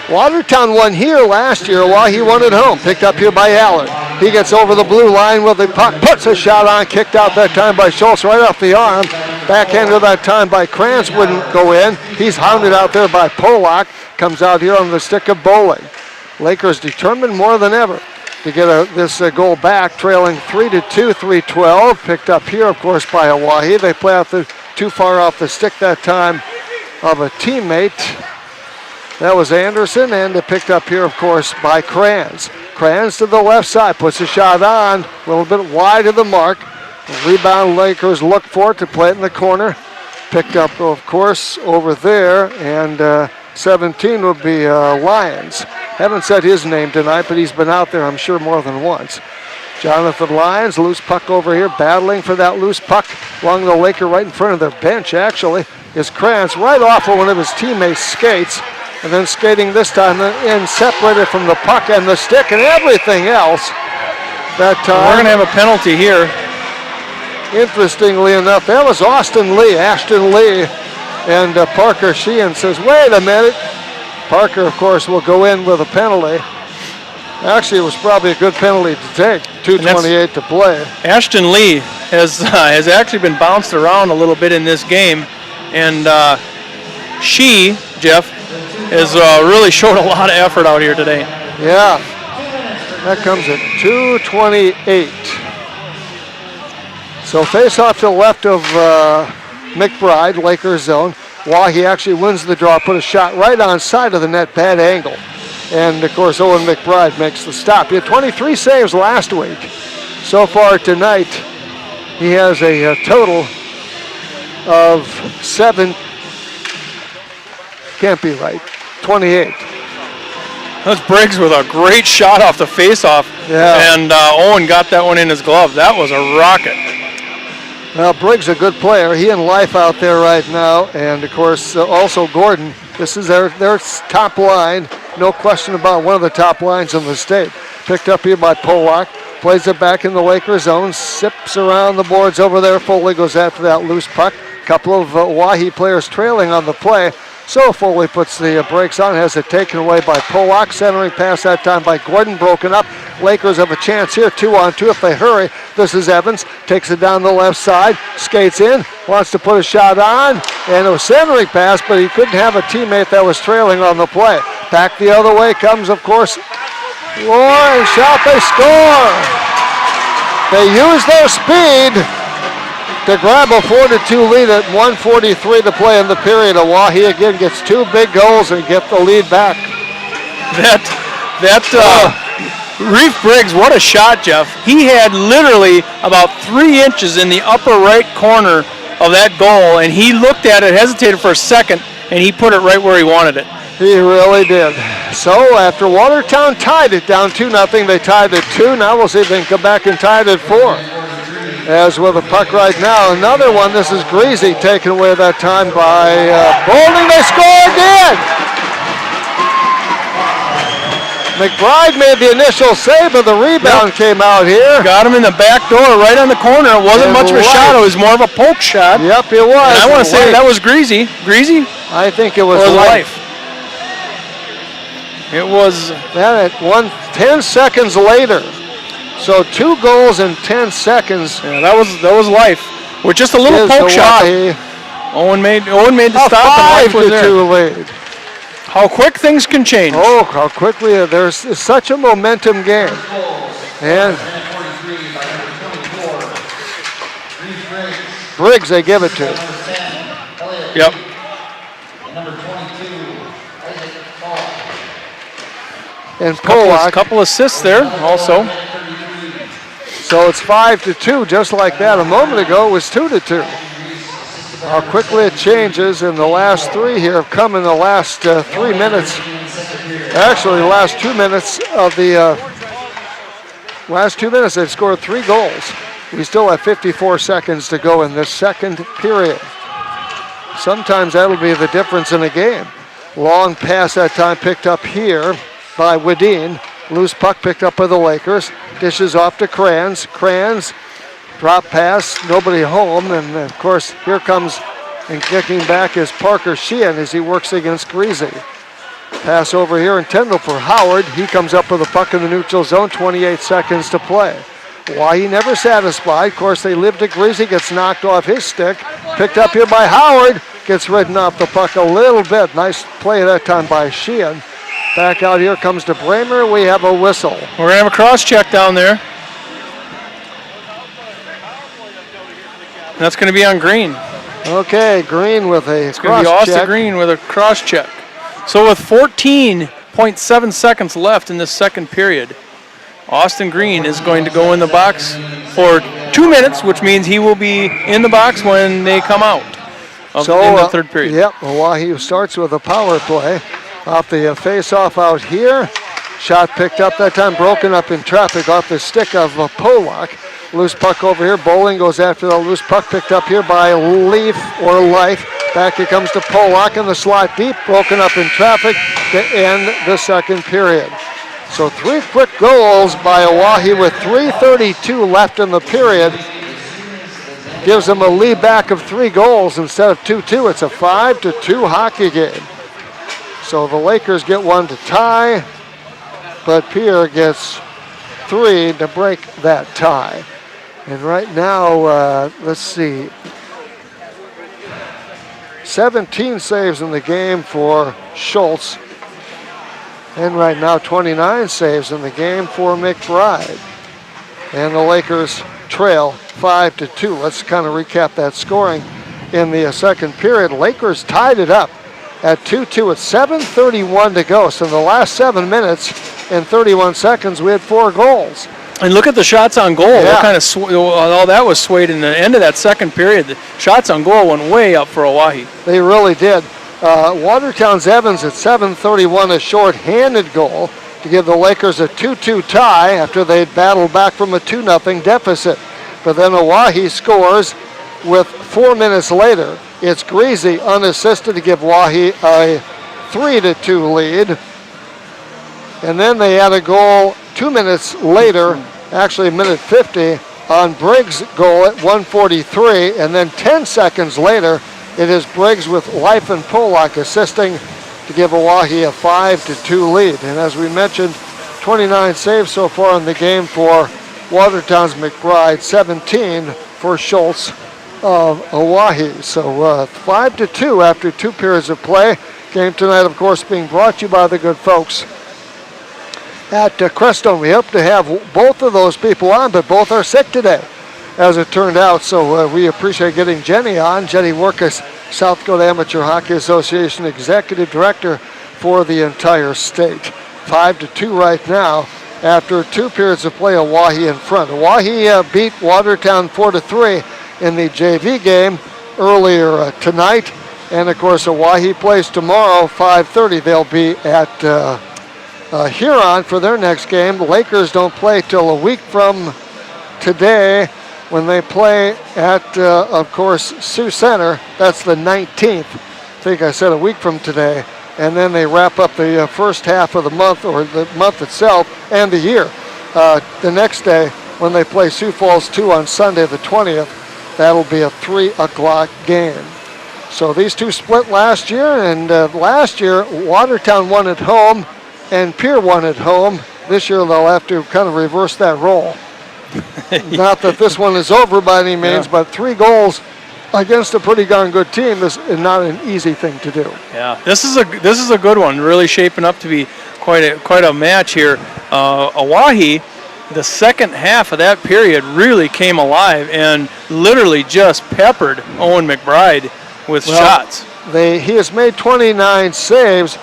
Watertown won here last year. Oahe won at home. Picked up here by Allard. He gets over the blue line with the puck. Puts a shot on. Kicked out that time by Schultz right off the arm. Backhander that time by Krantz wouldn't go in. He's hounded out there by Polak. Comes out here on the stick of Bowling. Lakers determined more than ever to get this goal back, trailing 3-2, 3-12. Picked up here, of course, by Oahe. They play out too far off the stick that time of a teammate. That was Anderson, and it picked up here, of course, by Krantz. Krantz to the left side, puts a shot on, a little bit wide of the mark. The rebound, Lakers look for it to play it in the corner. Picked up, of course, over there, and 17 would be Lyons. Haven't said his name tonight, but he's been out there, I'm sure, more than once. Jonathan Lyons, loose puck over here, battling for that loose puck along the Laker right in front of their bench, actually, is Krantz right off of one of his teammates' skates. And then skating this time in, separated from the puck and the stick and everything else. That time. We're going to have a penalty here. Interestingly enough, that was Ashton Lee, and Parker Sheehan says, wait a minute. Parker, of course, will go in with a penalty. Actually, it was probably a good penalty to take. 2:28 to play. Ashton Lee has actually been bounced around a little bit in this game, and Jeff, has really showed a lot of effort out here today. Yeah, that comes at 2:28. So face off to the left of McBride, Lakers zone. Oahe actually wins the draw, put a shot right on side of the net, bad angle. And of course, Owen McBride makes the stop. He had 23 saves last week. So far tonight, he has a total of 7. Can't be right. 28. That's Briggs with a great shot off the face-off. Yeah. And Owen got that one in his glove. That was a rocket. Well, Briggs a good player. He and Life out there right now. And, of course, also Gordon. This is their top line. No question about one of the top lines in the state. Picked up here by Polak. Plays it back in the Lakers zone. Sips around the boards over there. Foley goes after that loose puck. Couple of Oahe players trailing on the play. So Foley puts the brakes on, has it taken away by Polak. Centering pass that time by Gordon, broken up. Lakers have a chance here, 2-on-2 if they hurry. This is Evans, takes it down the left side, skates in, wants to put a shot on, and it was centering pass, but he couldn't have a teammate that was trailing on the play. Back the other way comes, of course, Lohr and shot, they score. They use their speed to grab a 4-2 lead at 1:43 to play in the period. Oahe again gets 2 big goals and get the lead back. Reef Briggs, what a shot, Jeff. He had literally about 3 inches in the upper right corner of that goal, and he looked at it, hesitated for a second, and he put it right where he wanted it. He really did. So after Watertown tied it down 2-0, they tied at 2. Now we'll see if they can come back and tie it at 4. As with the puck right now, another one. This is Greasy taken away that time by Bowling. They score again. McBride made the initial save, but the rebound came out here. Got him in the back door, right on the corner. It wasn't much of a shot. It was more of a poke shot. Yep, it was. And I want to say that was Greasy. Greasy? I think it was Life. It was. Then 10 seconds later. So 2 goals in 10 seconds. Yeah, that was Life. With just a little poke shot. Owen made the stop and Life was there. 5-2 lead. How quick things can change. Oh, how quickly. There's such a momentum game. And Briggs, they give it to. Yep. And Polak. A couple assists there also. So it's 5-2, just like that. A moment ago, it was 2-2. How quickly it changes, and the last 3 here have come in the last 3 minutes Actually, the last 2 minutes of the they've scored 3 goals. We still have 54 seconds to go in this second period. Sometimes that'll be the difference in a game. Long pass that time picked up here by Wedin. Loose puck picked up by the Lakers. Dishes off to Kranz. Kranz, drop pass, nobody home. And of course, here comes and kicking back is Parker Sheehan as he works against Greasy. Pass over here intended for Howard. He comes up with the puck in the neutral zone, 28 seconds to play. Wahi never satisfied. Of course, they live to Greasy, gets knocked off his stick. Picked up here by Howard. Gets ridden off the puck a little bit. Nice play that time by Sheehan. Back out here comes to Bramer. We have a whistle. We're going to have a cross check down there. That's going to be on Green. Okay, Green with a It's going to be Austin Green with a cross check. So with 14.7 seconds left in this second period, Austin Green is going to go in the box for 2 minutes, which means he will be in the box when they come out in the third period. Yep, Oahe starts with a power play off the face-off out here. Shot picked up that time, broken up in traffic off the stick of Polak. Loose puck over here. Bowling goes after the loose puck picked up here by Leaf or Life. Back here comes to Polak in the slot deep, broken up in traffic to end the second period. So 3 quick goals by Oahe with 3:32 left in the period. Gives them a lead back of 3 goals instead of 2-2. It's a 5-2 hockey game. So the Lakers get 1 to tie, but Pierre gets 3 to break that tie. And right now, let's see, 17 saves in the game for Schultz. And right now, 29 saves in the game for McBride. And the Lakers trail 5-2. Let's kind of recap that scoring in the second period. Lakers tied it up at 2-2 at 7:31 to go. So in the last 7 minutes and 31 seconds, we had 4 goals. And look at the shots on goal. Yeah. What kind of all that was swayed in the end of that second period. The shots on goal went way up for Oahe. They really did. Watertown's Evans at 7:31, a short-handed goal to give the Lakers a 2-2 tie after they'd battled back from a 2-0 deficit. But then Oahe scores with 4 minutes later. It's Greasy unassisted to give Oahe a 3-2 lead. And then they add a goal 2 minutes later, actually a minute 50, on Briggs' goal at 1:43. And then 10 seconds later, it is Briggs with Life and Polak assisting to give Oahe a 5-2 lead. And as we mentioned, 29 saves so far in the game for Watertown's McBride, 17 for Schultz of Oahe. So 5-2 after 2 periods of play. Game tonight, of course, being brought to you by the good folks at Crestone. We hope to have both of those people on, but both are sick today, as it turned out. So we appreciate getting Jenny on. Jenny Workus, South Dakota Amateur Hockey Association Executive Director for the entire state. 5-2 right now after 2 periods of play. Oahe in front. Oahe beat Watertown 4-3 in the JV game earlier tonight. And of course, Oahe plays tomorrow, 5:30. They'll be at Huron for their next game. The Lakers don't play till a week from today when they play at, of course, Sioux Center. That's the 19th. I think I said a week from today. And then they wrap up the first half of the month, or the month itself, and the year. The next day, when they play Sioux Falls 2 on Sunday the 20th, that'll be a 3 o'clock game. So these two split last year, and last year, Watertown won at home, and Pierre won at home. This year, they'll have to kind of reverse that role. Not that this one is over by any means, but 3 goals against a pretty darn good team is not an easy thing to do. Yeah, this is a good one. Really shaping up to be quite a match here. Oahe, the second half of that period really came alive and literally just peppered Owen McBride with shots. He has made 29 saves,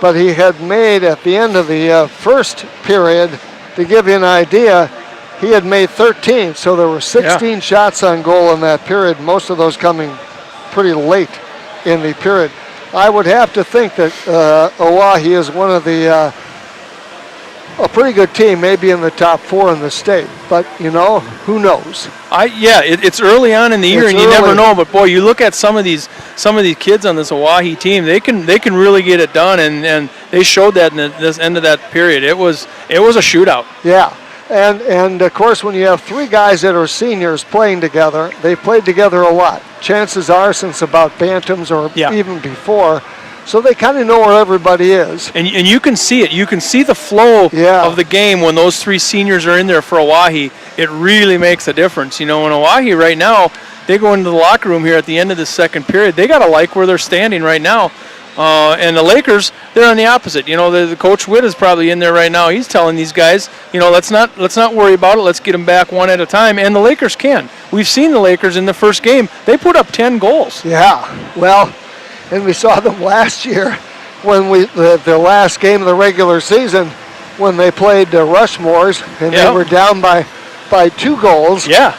but he had made at the end of the first period, to give you an idea, he had made 13, so there were 16 shots on goal in that period, most of those coming pretty late in the period. I would have to think that Oahe is one of the a pretty good team, maybe in the top 4 in the state. But who knows? It's early on in the year, It's and you never early. know. But boy, you look at some of these kids on this Oahe team. They can really get it done, and they showed that in this end of that period. It was a shootout. Yeah. And of course, when you have 3 guys that are seniors playing together, they've played together a lot. Chances are since about Bantams or even before. So they kind of know where everybody is. And you can see it. You can see the flow of the game when those 3 seniors are in there for Oahe. It really makes a difference. In Oahe right now, they go into the locker room here at the end of the second period. They got to like where they're standing right now. And the Lakers, they're on the opposite. The Coach Witt is probably in there right now. He's telling these guys, let's not worry about it. Let's get them back one at a time. And the Lakers can. We've seen the Lakers in the first game. They put up 10 goals. Yeah. Well, and we saw them last year when the last game of the regular season when they played Rushmore's, and they were down by 2 goals. Yeah.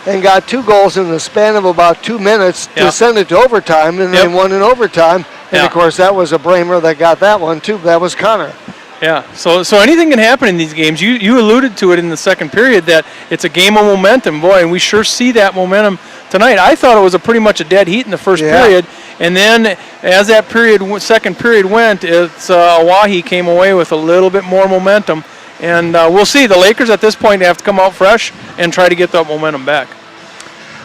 And got 2 goals in the span of about 2 minutes to send it to overtime, and they won in overtime. And, of course, that was a Bramer that got that one, too. That was Connor. Yeah, so anything can happen in these games. You alluded to it in the second period that it's a game of momentum, boy, and we sure see that momentum tonight. I thought it was pretty much a dead heat in the first period, and then as that second period went, it's Oahe came away with a little bit more momentum, and we'll see. The Lakers at this point have to come out fresh and try to get that momentum back.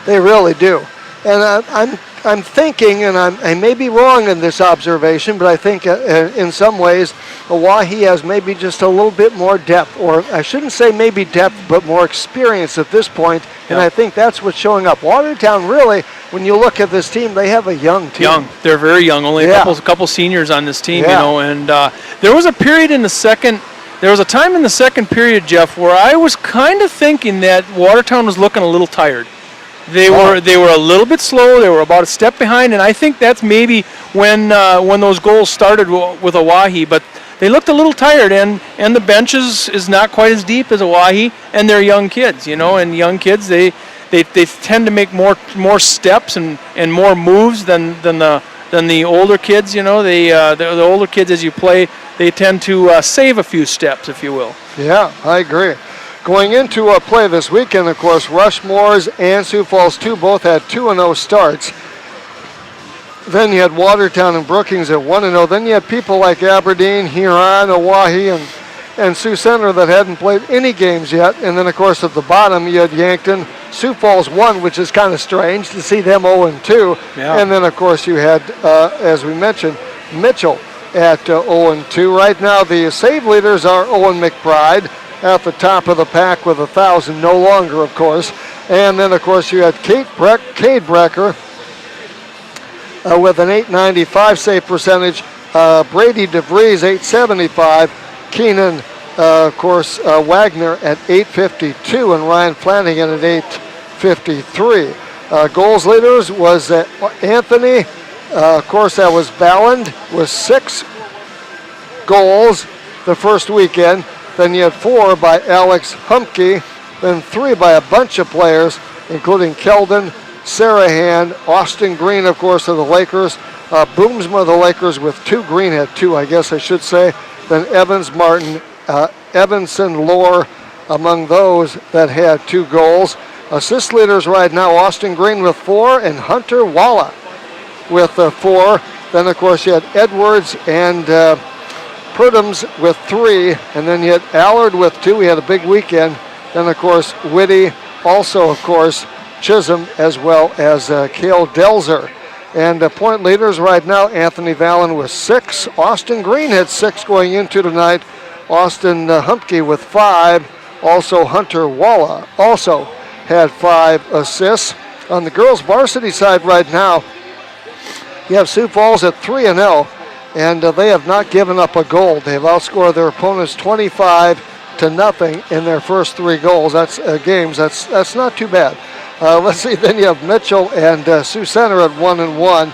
They really do. And I'm thinking, and I may be wrong in this observation, but I think in some ways Oahe has maybe just a little bit more depth, or I shouldn't say maybe depth, but more experience at this point, and I think that's what's showing up. Watertown, really, when you look at this team, they have a young team. Young. They're very young, only a couple seniors on this team, and there was a period in the second. There was a time in the second period, Jeff, where I was kind of thinking that Watertown was looking a little tired. They were a little bit slow. They were about a step behind, and I think that's maybe when those goals started with Oahe. But they looked a little tired, and the bench is not quite as deep as Oahe, and they're young kids, and young kids they tend to make more steps and more moves than the older kids. The older kids, as you play, they tend to save a few steps, if you will. Yeah, I agree. Going into play this weekend, of course, Rushmore's and Sioux Falls 2 both had 2-0 starts. Then you had Watertown and Brookings at 1-0. Then you had people like Aberdeen, Huron, Oahe, and Sioux Center that hadn't played any games yet. And then, of course, at the bottom, you had Yankton, Sioux Falls 1, which is kind of strange to see them 0-2. Yeah. And then, of course, you had, as we mentioned, Mitchell at 0-2. Right now, the save leaders are Owen McBride at the top of the pack with 1,000, no longer, of course. And then, of course, you had Cade Brecker with an .895 save percentage. Brady DeVries, .875. Keenan, of course, Wagner at .852, and Ryan Flanagan at .853. Goals leaders was Anthony. Of course, that was Balland with 6 goals the first weekend. Then you had 4 by Alex Humke, then 3 by a bunch of players, including Keldon, Sarahan, Austin Green, of course, of the Lakers, Boomsma of the Lakers with 2. Green had 2, I guess I should say. Then Evans, Martin, Evanson, Lohr, among those that had 2 goals. Assist leaders right now, Austin Green with 4 and Hunter Walla with 4. Then, of course, you had Edwards and Purdums with 3, and then you had Allard with 2. We had a big weekend. Then, of course, Whitty, also, of course, Chisholm, as well as Cale Delzer. And point leaders right now, Anthony Vallon with 6. Austin Green had 6 going into tonight. Austin Humke with 5. Also, Hunter Walla also had 5 assists. On the girls' varsity side right now, you have Sioux Falls at 3-0. And they have not given up a goal. They've outscored their opponents 25-0 in their first 3 goals. That's games. That's not too bad. Let's see. Then you have Mitchell and Sioux Center at 1-1.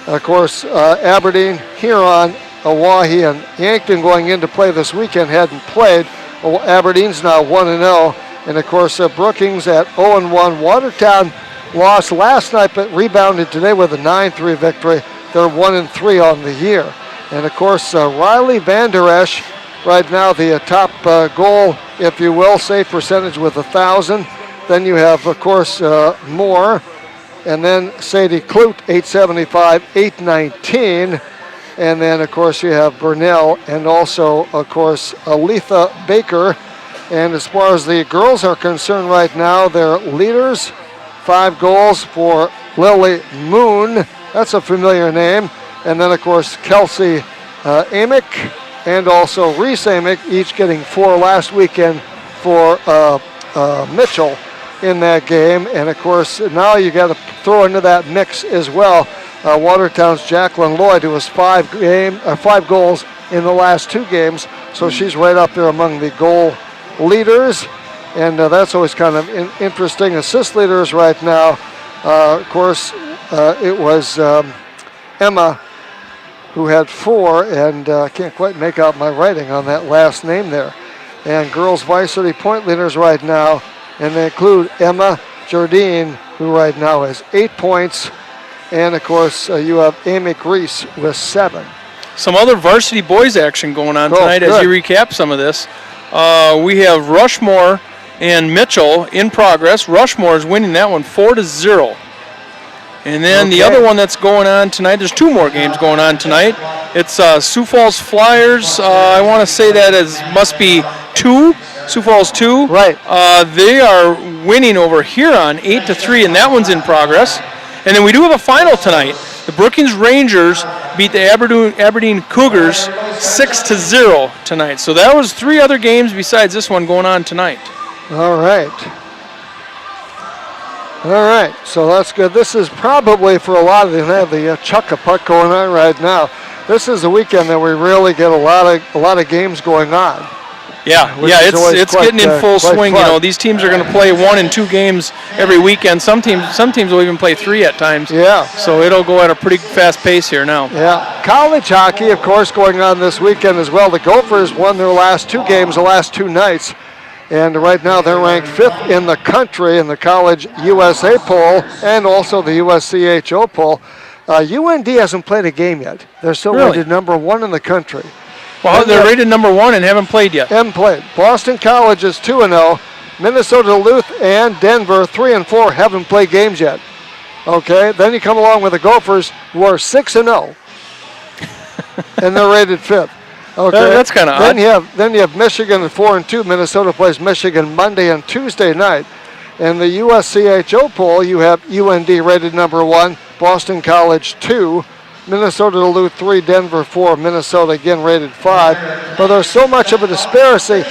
Of course, Aberdeen, Huron, Oahe, and Yankton going into play this weekend hadn't played. Aberdeen's now 1-0, and of course Brookings at 0-1. Watertown lost last night, but rebounded today with a 9-3 victory. they're 1-3 on the year. And of course, Riley Van Der Esch, right now the top goal, if you will, save percentage with 1,000. Then you have, of course, Moore, and then Sadie Kloot, 875, 819. And then, of course, you have Burnell, and also, of course, Aletha Baker. And as far as the girls are concerned right now, they're leaders. 5 goals for Lily Moon. That's a familiar name. And then, of course, Kelsey Amick and also Reese Amick, each getting 4 last weekend for Mitchell in that game. And, of course, now you got to throw into that mix as well Watertown's Jacqueline Lloyd, who has 5 goals in the last 2 games. So she's right up there among the goal leaders. And that's always kind of interesting. Assist leaders right now, of course, it was Emma who had 4, and I can't quite make out my writing on that last name there. And girls varsity point leaders right now, and they include Emma Jardine, who right now has 8 points. And of course, you have Amy Grease with 7. Some other varsity boys action going on tonight as you recap some of this. We have Rushmore and Mitchell in progress. Rushmore is winning that one 4-0. And then the other one that's going on tonight, there's 2 more games going on tonight. It's Sioux Falls Flyers. I want to say that must be 2. Sioux Falls 2. Right. They are winning over Huron 8-3, and that one's in progress. And then we do have a final tonight. The Brookings Rangers beat the Aberdeen Cougars 6-0 tonight. So that was 3 other games besides this one going on tonight. All right. All right, so that's good. This is probably for a lot of them have the chuck-a-puck going on right now. This is a weekend that we really get a lot of games going on. Yeah, it's getting in full swing. Fun. You know, these teams are going to play 1 and 2 games every weekend. Some teams will even play 3 at times. Yeah. So it'll go at a pretty fast pace here now. Yeah. College hockey, of course, going on this weekend as well. The Gophers won their last 2 games, the last 2 nights. And right now they're ranked 5th in the country in the College USA poll and also the USCHO poll. UND hasn't played a game yet. They're still rated number 1 in the country. Well, they're rated number 1 and haven't played yet. Haven't played. Boston College is 2-0. Minnesota Duluth and Denver 3-4 haven't played games yet. Okay, then you come along with the Gophers, who are 6-0, and they're rated 5th. Okay, that's kind of odd. Then you have Michigan at 4-2. Minnesota plays Michigan Monday and Tuesday night. In the USCHO poll, you have UND rated number 1, Boston College 2, Minnesota Duluth 3, Denver 4, Minnesota again rated 5. But there's so much of a disparity.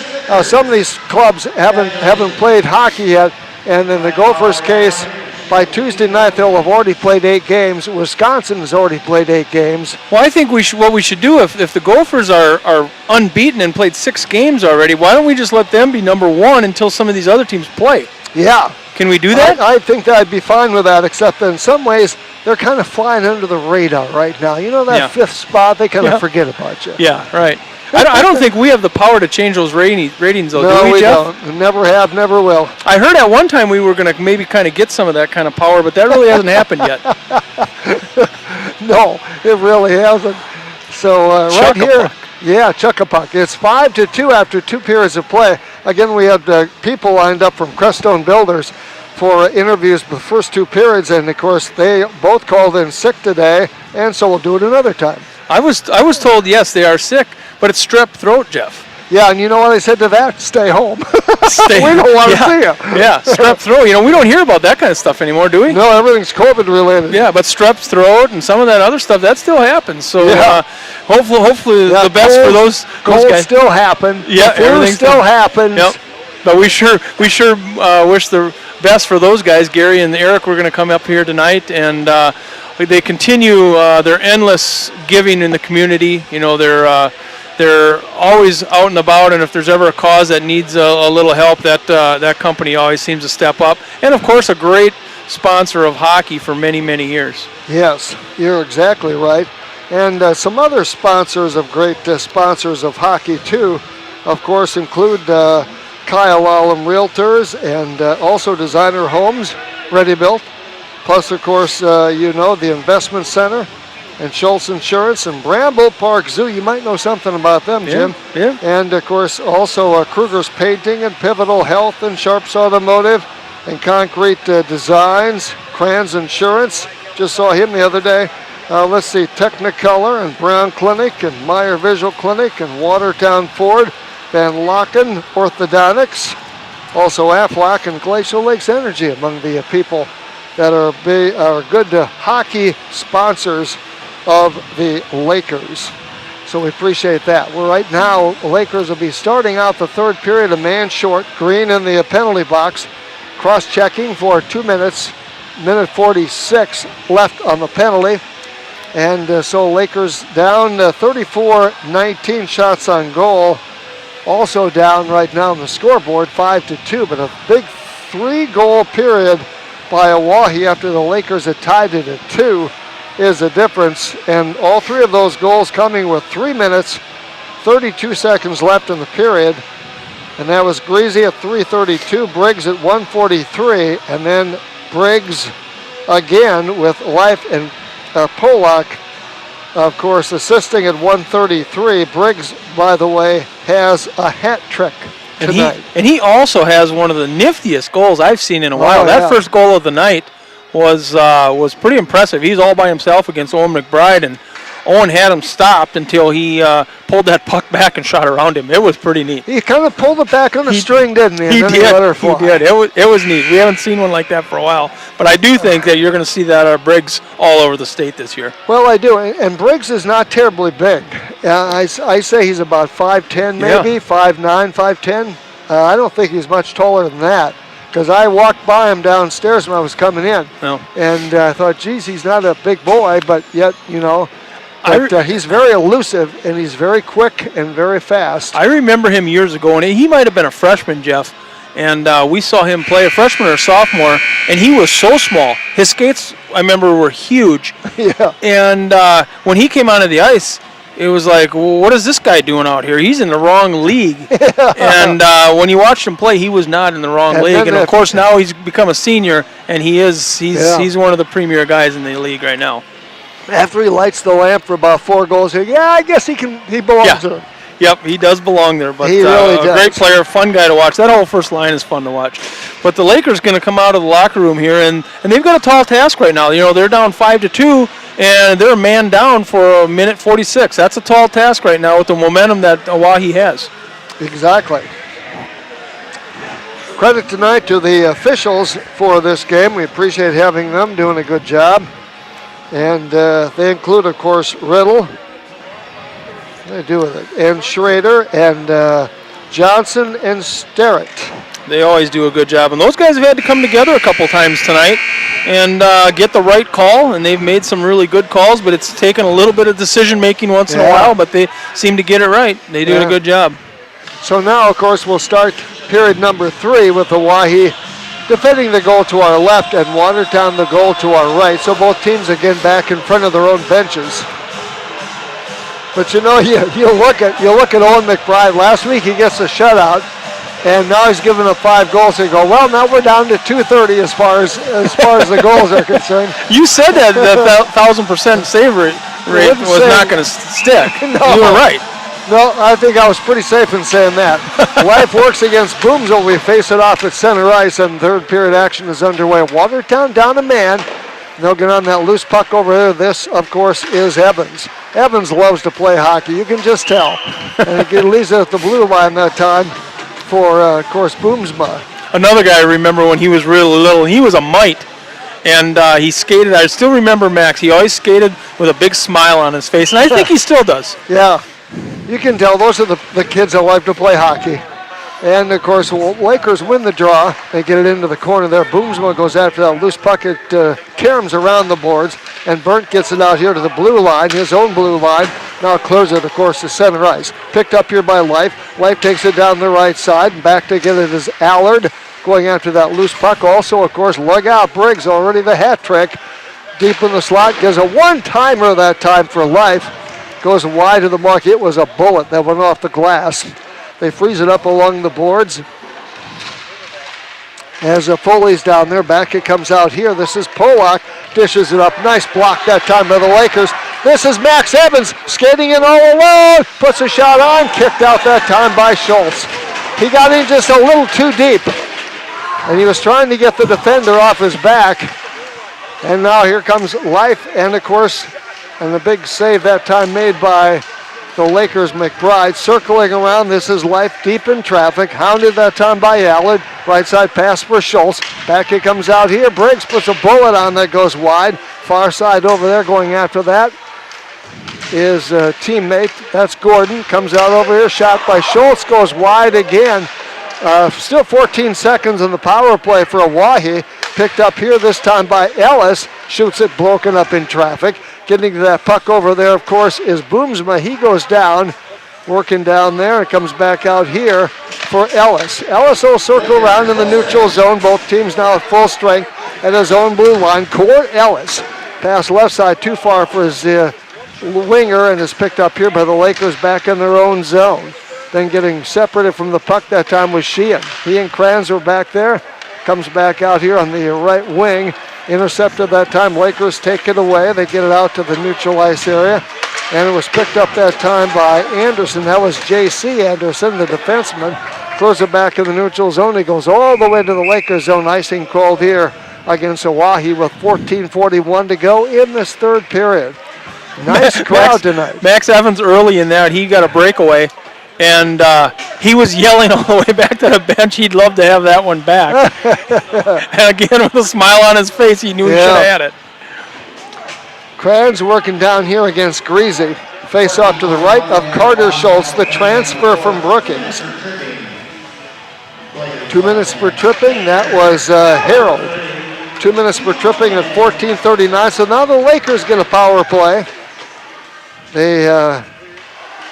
Some of these clubs haven't played hockey yet, and in the Gophers' case, by Tuesday night they'll have already played 8 games. Wisconsin has already played 8 games. Well, I think what we should do if the Gophers are unbeaten and played 6 games already, why don't we just let them be number 1 until some of these other teams play? Yeah. Can we do that? I think that I'd be fine with that, except that in some ways they're kind of flying under the radar right now. You know that 5th spot, they kind of forget about you. Yeah, right. I don't think we have the power to change those ratings, though, no, do we, Jeff? Don't. Never have, never will. I heard at one time we were going to maybe kind of get some of that kind of power, but that really hasn't happened yet. No, it really hasn't. So right here, chuck-a-puck. It's 5-2 after 2 periods of play. Again, we had people lined up from Crestone Builders for interviews the first 2 periods, and of course they both called in sick today, and so we'll do it another time. I was told, yes, they are sick, but it's strep throat, Jeff. Yeah, and you know what I said to that? Stay home. We don't want to see you. Yeah, strep throat. You know, we don't hear about that kind of stuff anymore, do we? No, everything's COVID related. Yeah, but strep throat and some of that other stuff, that still happens. So hopefully the best for those guys. Still happen. Yeah, everything still happens. Yep. But we sure wish the best for those guys. Gary and Eric were going to come up here tonight, and they continue their endless giving in the community. You know, they're always out and about, and if there's ever a cause that needs a little help, that company always seems to step up. And of course, a great sponsor of hockey for many, many years. Yes, you're exactly right. And some other sponsors of great sponsors of hockey too, of course, include Kyle Allen Realtors and also Designer Homes, Ready Built. Plus, of course, the Investment Center and Schultz Insurance and Bramble Park Zoo. You might know something about them, Jim. Yeah. And, of course, also Kruger's Painting and Pivotal Health and Sharps Automotive and Concrete Designs, Kranz Insurance. Just saw him the other day. Let's see, Technicolor and Brown Clinic and Meyer Visual Clinic and Watertown Ford, Van Locken Orthodontics, also Aflac and Glacial Lakes Energy among the people that are good hockey sponsors of the Lakers. So we appreciate that. Well, right now, the Lakers will be starting out the third period, a man short. Green in the penalty box, cross-checking for 2 minutes, minute 46 left on the penalty. And so Lakers down 34-19 shots on goal. Also down right now on the scoreboard, 5-2, but a big 3-goal period by Oahe after the Lakers had tied it at 2 is the difference. And all 3 of those goals coming with 3 minutes, 32 seconds left in the period. And that was Greasy at 3:32, Briggs at 1:43, and then Briggs again with Life and Polak, of course, assisting at 1:33. Briggs, by the way, has a hat trick tonight. And he also has one of the niftiest goals I've seen in a while. That first goal of the night was pretty impressive. He's all by himself against Owen McBride, and Owen had him stopped until he pulled that puck back and shot around him. It was pretty neat. He kind of pulled it back on the string, didn't he? He And then did. He let her fly. He did. It was neat. We haven't seen one like that for a while. But I do think that you're going to see that Briggs all over the state this year. Well, I do. And Briggs is not terribly big. I say he's about 5'10", maybe, 5'9", 5'10". I don't think he's much taller than that, because I walked by him downstairs when I was coming in. No. And I thought, geez, he's not a big boy, but yet, But he's very elusive, and he's very quick and very fast. I remember him years ago, and he might have been a freshman, Jeff, and we saw him play a freshman or a sophomore, and he was so small. His skates, I remember, were huge. Yeah. And when he came onto the ice, it was like, well, what is this guy doing out here? He's in the wrong league. And when you watched him play, he was not in the wrong league. And, of course, now he's become a senior, and he's one of the premier guys in the league right now. After he lights the lamp for about 4 goals, I guess he belongs there. Yep, he does belong there. But he really does. A great player, fun guy to watch. That whole first line is fun to watch. But the Lakers going to come out of the locker room here, and they've got a tall task right now. They're down 5-2, and they're a man down for a minute 46. That's a tall task right now with the momentum that Oahe has. Exactly. Credit tonight to the officials for this game. We appreciate having them doing a good job. And they include, of course, Riddle. What do they do with it? And Schrader and Johnson and Sterrett. They always do a good job. And those guys have had to come together a couple times tonight and get the right call. And they've made some really good calls, but it's taken a little bit of decision-making once in a while. But they seem to get it right. They do a good job. So now, of course, we'll start period number 3 with Oahe defending the goal to our left and Watertown the goal to our right. So both teams again back in front of their own benches. But you look at Owen McBride. Last week he gets a shutout, and now he's given up 5 goals. They go, well, now we're down to 230 as far as the goals are concerned. You said that 1,000% save rate was not going to stick. No. You were right. No, I think I was pretty safe in saying that. Life works against Boomsville. We face it off at center ice, and third period action is underway. Watertown down a man. They'll get on that loose puck over there. This, of course, is Evans. Evans loves to play hockey. You can just tell. And he leaves it at the blue line that time for, of course, Boomsma. Another guy I remember when he was really little, he was a mite. And he skated. I still remember Max. He always skated with a big smile on his face, and I think he still does. Yeah. You can tell those are the kids that like to play hockey. And, of course, Lakers win the draw. They get it into the corner there. Boomsma goes after that loose puck. It caroms around the boards, and Burnt gets it out here to the blue line, his own blue line. Now clears it, of course, to center ice. Picked up here by Life. Life takes it down the right side, and back to get it is Allard going after that loose puck. Also, of course, lug out Briggs, already the hat trick. Deep in the slot, gives a one-timer that time for Life. Goes wide of the mark. It was a bullet that went off the glass. They freeze it up along the boards. As Foley's down there, back it comes out here. This is Polak, dishes it up. Nice block that time by the Lakers. This is Max Evans skating in all alone. Puts a shot on, kicked out that time by Schultz. He got in just a little too deep. And he was trying to get the defender off his back. And now here comes Life, and of course, and the big save that time made by the Lakers' McBride. Circling around, this is Life deep in traffic. Hounded that time by Allard. Right side pass for Schultz. Back it comes out here. Briggs puts a bullet on that goes wide. Far side over there going after that is a teammate. That's Gordon. Comes out over here. Shot by Schultz. Goes wide again. Still 14 seconds in the power play for Oahe. Picked up here this time by Ellis. Shoots it broken up in traffic. Getting to that puck over there, of course, is Boomsma. He goes down. Working down there. It comes back out here for Ellis. Ellis will circle around in the neutral zone. Both teams now at full strength at his own blue line. Court Ellis. Pass left side too far for his winger and is picked up here by the Lakers back in their own zone. Then getting separated from the puck that time was Sheehan. He and Kranz were back there. Comes back out here on the right wing. Intercepted that time. Lakers take it away. They get it out to the neutral ice area. And it was picked up that time by Anderson. That was J.C. Anderson, the defenseman. Throws it back in the neutral zone. He goes all the way to the Lakers zone. Icing called here against Oahe with 14:41 to go in this third period. Nice crowd tonight. Max Evans early in that, he got a breakaway. And he was yelling all the way back to the bench. He'd love to have that one back. And again, with a smile on his face, he knew he should have had it. Kranz working down here against Greasy. Face off to the right of Carter Schultz, the transfer from Brookings. 2 minutes for tripping. That was Harold. 2 minutes for tripping at 14:39. So now the Lakers get a power play. They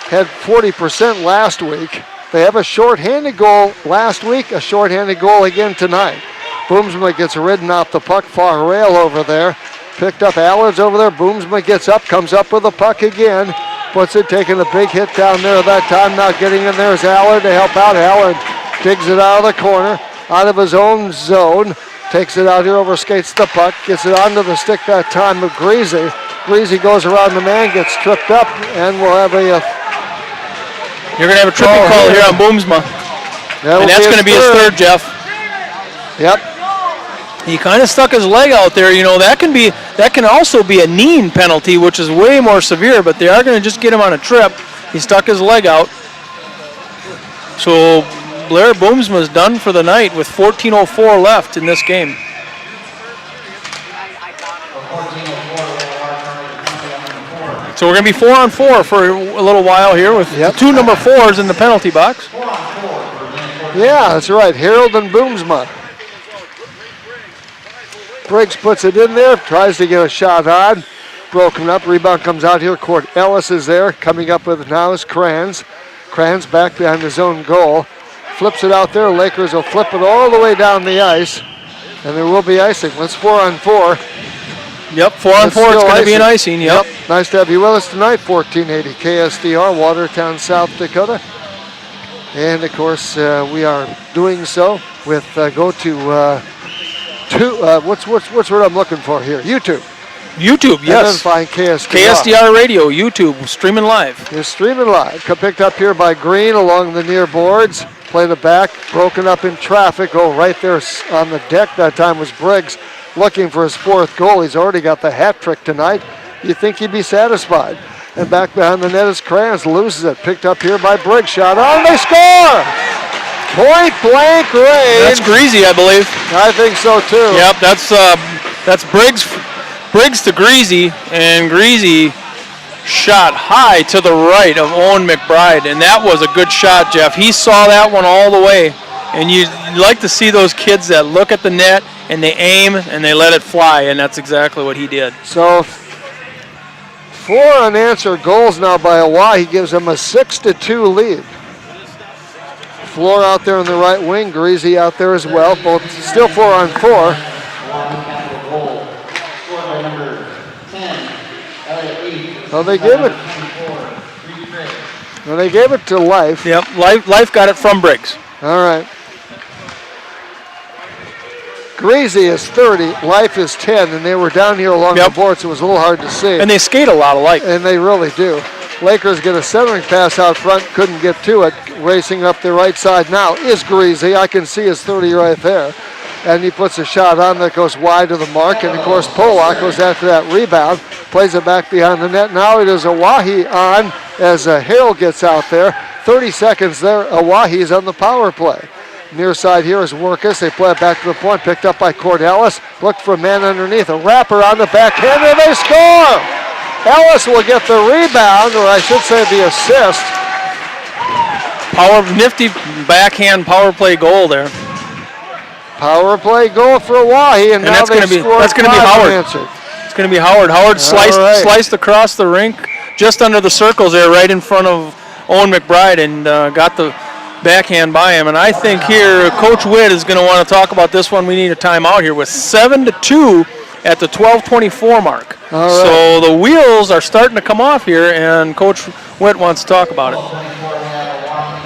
had 40% last week. They have a shorthanded goal last week, a shorthanded goal again tonight. Boomsma gets ridden off the puck, far rail over there. Picked up Allard's over there. Boomsma gets up, comes up with the puck again. Puts it, taking a big hit down there that time. Now getting in there is Allard to help out. Allard digs it out of the corner, out of his own zone. Takes it out here, overskates the puck, gets it onto the stick that time of Greasy. Greasy goes around the man, gets tripped up, and we'll have a... You're going to have a tripping call here on Boomsma. And that's going to be his third, Jeff. Yep. He kind of stuck his leg out there. You know, that can also be a kneeing penalty, which is way more severe, but they are going to just get him on a trip. He stuck his leg out. So Blair Boomsma's done for the night with 14:04 left in this game. So we're going to be 4-on-4 for a little while here with two number 4s in the penalty box. Yeah, that's right. Harold and Boomsma. Briggs puts it in there, tries to get a shot on. Broken up, rebound comes out here. Court Ellis is there. Coming up with it now is Kranz. Kranz back behind his own goal. Flips it out there. Lakers will flip it all the way down the ice. And there will be icing. Let's 4-on-4. Yep, 4-on-4. It's going to be an icing. Yep. Nice to have you with us tonight. 1480 KSDR, Watertown, South Dakota. And of course, we are doing so with what's word I'm looking for here? YouTube. YouTube, yes. And then find KSDR. KSDR Radio, YouTube, streaming live. It's streaming live. Picked up here by Green along the near boards. Played it back, broken up in traffic. Oh, right there on the deck that time was Briggs looking for his fourth goal. He's already got the hat trick tonight. You'd think he'd be satisfied. And back behind the net is Kranz, loses it. Picked up here by Briggs. Shot on, they score! Point blank range. That's Greasy, I believe. I think so too. Yep, that's Briggs to Greasy, and Greasy shot high to the right of Owen McBride, and that was a good shot, Jeff. He saw that one all the way, and you like to see those kids that look at the net and they aim and they let it fly, and that's exactly what he did. So 4 unanswered goals now by Oahe gives them a 6-2 lead. Floor out there on the right wing, Greasy out there as well. Both still 4-on-4. Well, they gave it to Life. Yep, Life got it from Briggs. All right. Greasy is 30, Life is 10, and they were down here along the board, so it was a little hard to see. And they skate a lot alike. And they really do. Lakers get a centering pass out front, couldn't get to it. Racing up the right side now is Greasy. I can see his 30 right there. And he puts a shot on that goes wide of the mark. And, of course, Polak goes after that rebound, plays it back behind the net. Now it is Ohae on as Harold gets out there. 30 seconds there. Oahe's on the power play. Near side here is Workus. They play it back to the point, picked up by Cordellis. Looked for a man underneath. A wrapper on the backhand, and they score! Ellis will get the rebound, or I should say the assist. Nifty backhand power play goal there. Power play goal for Oahe, and now that's they going to be Howard. Howard. It's going to be Howard. Howard sliced across the rink, just under the circles there, right in front of Owen McBride, and got the backhand by him. And I think here Coach Witt is going to want to talk about this one. We need a timeout here with 7-2 at the 12:24 mark. All right. So the wheels are starting to come off here, and Coach Witt wants to talk about it.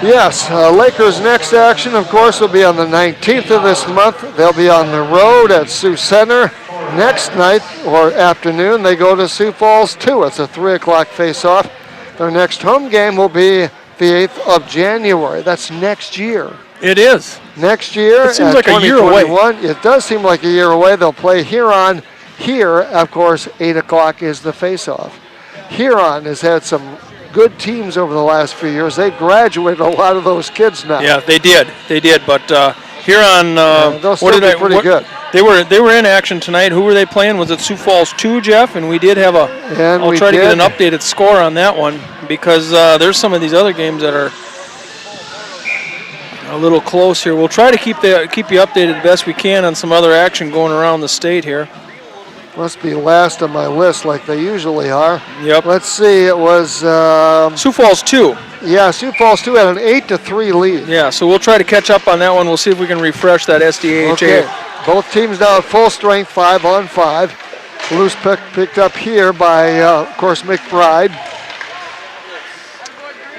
Yes, Lakers' next action, of course, will be on the 19th of this month. They'll be on the road at Sioux Center. Next night or afternoon, they go to Sioux Falls 2. It's a 3 o'clock face-off. Their next home game will be the 8th of January. That's next year. It is. Next year, it seems like a year away. It does seem like a year away. They'll play Huron. Here, of course, 8 o'clock is the face-off. Huron has had some good teams over the last few years. They've graduated a lot of those kids now. Yeah, they did. But Huron, they'll still be pretty good. They were in action tonight. Who were they playing? Was it Sioux Falls 2, Jeff? And we did have I'll try to get an updated score on that one, because there's some of these other games that are a little close here. We'll try to keep you updated best we can on some other action going around the state here. Must be last on my list like they usually are. Yep. Let's see, it was Sioux Falls 2. Yeah, Sioux Falls 2 had an 8-3 lead. Yeah, so we'll try to catch up on that one. We'll see if we can refresh that SDAHA. Okay. Both teams now at full strength, 5-on-5. Loose picked up here by, of course, McBride.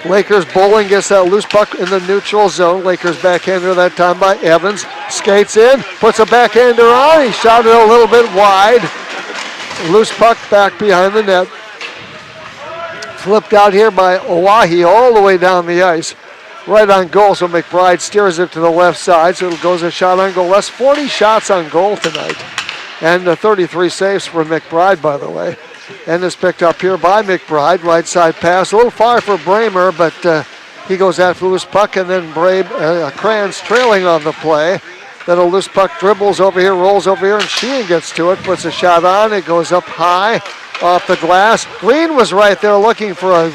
Lakers bowling gets that loose puck in the neutral zone. Lakers backhander that time by Evans. Skates in, puts a backhander on. He shot it a little bit wide. Loose puck back behind the net. Flipped out here by Ohae all the way down the ice. Right on goal, so McBride steers it to the left side, so it goes a shot on goal. That's 40 shots on goal tonight. And 33 saves for McBride, by the way. And is picked up here by McBride. Right side pass, a little far for Bramer, but he goes after loose puck, and then Kranz trailing on the play. Then a loose puck dribbles over here, rolls over here, and Sheehan gets to it, puts a shot on. It goes up high off the glass. Green was right there looking for a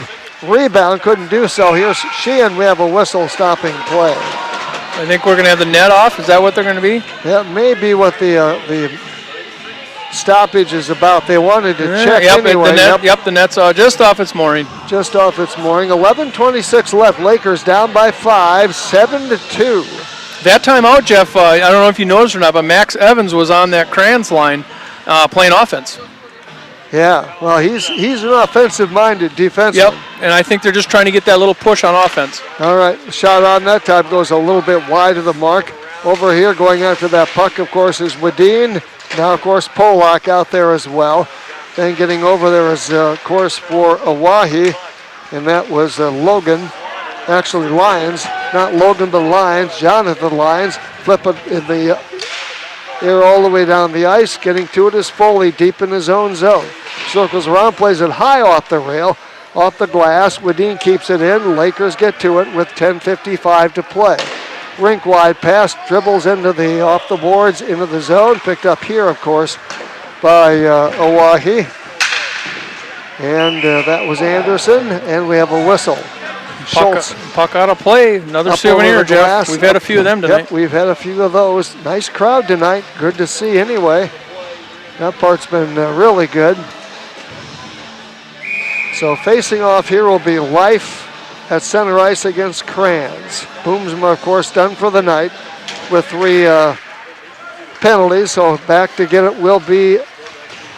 rebound, couldn't do so. Here's Sheehan. We have a whistle stopping play. I think we're going to have the net off. Is that what they're going to be? That may be what the stoppage is about. They wanted to check anyway. The net's just off its mooring. Just off its mooring. 11:26 left. Lakers down by 5, 7-2. That timeout, Jeff, I don't know if you noticed or not, but Max Evans was on that Kranz line playing offense. Yeah, well, he's an offensive-minded defenseman. Yep, and I think they're just trying to get that little push on offense. All right, shot on that time goes a little bit wide of the mark. Over here going after that puck, of course, is Wadeen. Now, of course, Polak out there as well. Then getting over there is, of course, for Ohae, and that was Logan. Actually, Lyons, not Logan, but Lyons. Jonathan Lyons, flip it in the air all the way down the ice. Getting to it is Foley deep in his own zone. Circles around, plays it high off the rail, off the glass. Wadeen keeps it in. Lakers get to it with 10:55 to play. Rink wide pass, dribbles into off the boards, into the zone. Picked up here, of course, by Ohae. And that was Anderson, and we have a whistle. Schultz. Puck out of play. Another souvenir, Jeff. We've had a few of them tonight. Yep, we've had a few of those. Nice crowd tonight. Good to see anyway. That part's been really good. So facing off here will be Life at center ice against Kranz. Boomsma, of course, done for the night with 3 penalties. So back to get it will be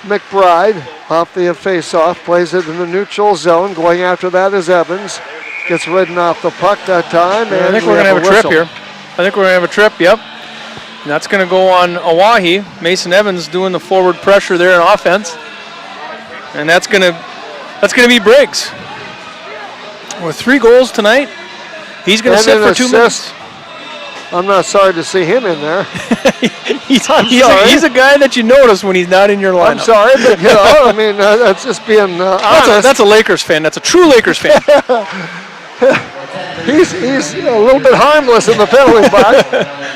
McBride off the face-off. Plays it in the neutral zone. Going after that is Evans. Gets ridden off the puck that time. And I think we're going to have a trip here. I think we're going to have a trip, yep. And that's going to go on Oahe. Mason Evans doing the forward pressure there in offense. And that's going to be Briggs. With 3 goals tonight, he's going to sit for 2 minutes. I'm not sorry to see him in there. he's a guy that you notice when he's not in your lineup. I'm sorry, but I mean, that's just being honest. That's a Lakers fan. That's a true Lakers fan. He's a little bit harmless in the penalty box.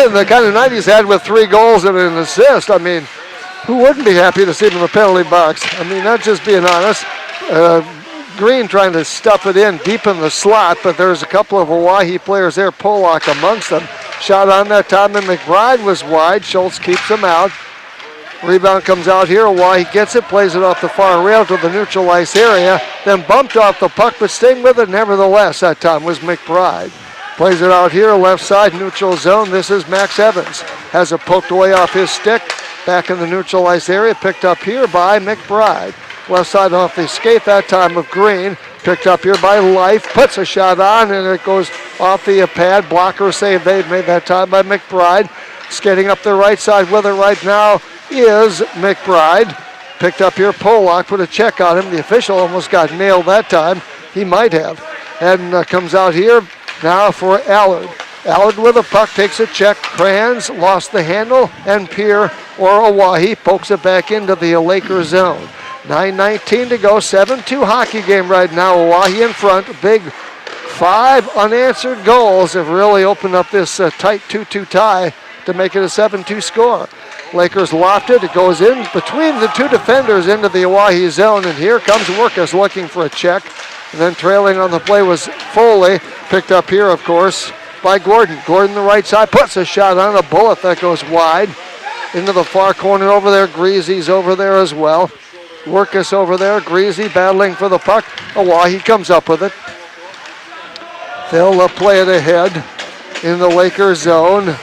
The kind of night he's had with 3 goals and an assist. I mean, who wouldn't be happy to see him in the penalty box? I mean, not just being honest. Green trying to stuff it in deep in the slot, but there's a couple of Oahe players there, Pollock amongst them. Shot on that time, and McBride was wide. Schultz keeps him out. Rebound comes out here. Oahe gets it, plays it off the far rail to the neutral ice area, then bumped off the puck, but staying with it nevertheless that time was McBride. Plays it out here, left side, neutral zone. This is Max Evans. Has it poked away off his stick. Back in the neutral ice area, picked up here by McBride. Left side off the skate that time of Green. Picked up here by Life. Puts a shot on, and it goes off the pad. Blocker save they made that time by McBride. Skating up the right side with it right now is McBride. Picked up here, Pollock put a check on him. The official almost got nailed that time. He might have. And comes out here now for Allard. Allard with a puck, takes a check. Kranz lost the handle, and Pierre or Oahe pokes it back into the Lakers zone. 9:19 to go, 7-2 hockey game right now. Oahe in front. Big 5 unanswered goals have really opened up this tight 2-2 tie to make it a 7-2 score. Lakers lofted. It goes in between the 2 defenders into the Oahe zone, and here comes Workus looking for a check. And then trailing on the play was Foley. Picked up here, of course, by Gordon. Gordon the right side puts a shot on a bullet that goes wide. Into the far corner over there. Greasy's over there as well. Workus over there, Greasy battling for the puck. Oahe comes up with it. They'll play it ahead in the Lakers zone.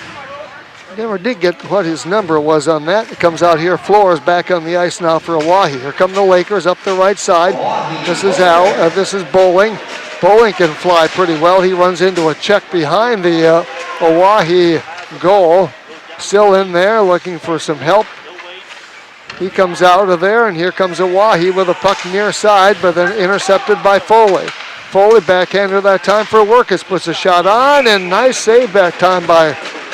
Never did get what his number was on that. It comes out here. Flores back on the ice now for Oahe. Here come the Lakers up the right side. This is Al. This is Bowling. Bowling can fly pretty well. He runs into a check behind the Oahe goal. Still in there looking for some help. He comes out of there, and here comes Oahe with a puck near side, but then intercepted by Foley. Foley backhander that time for Workus, puts a shot on, and nice save that time by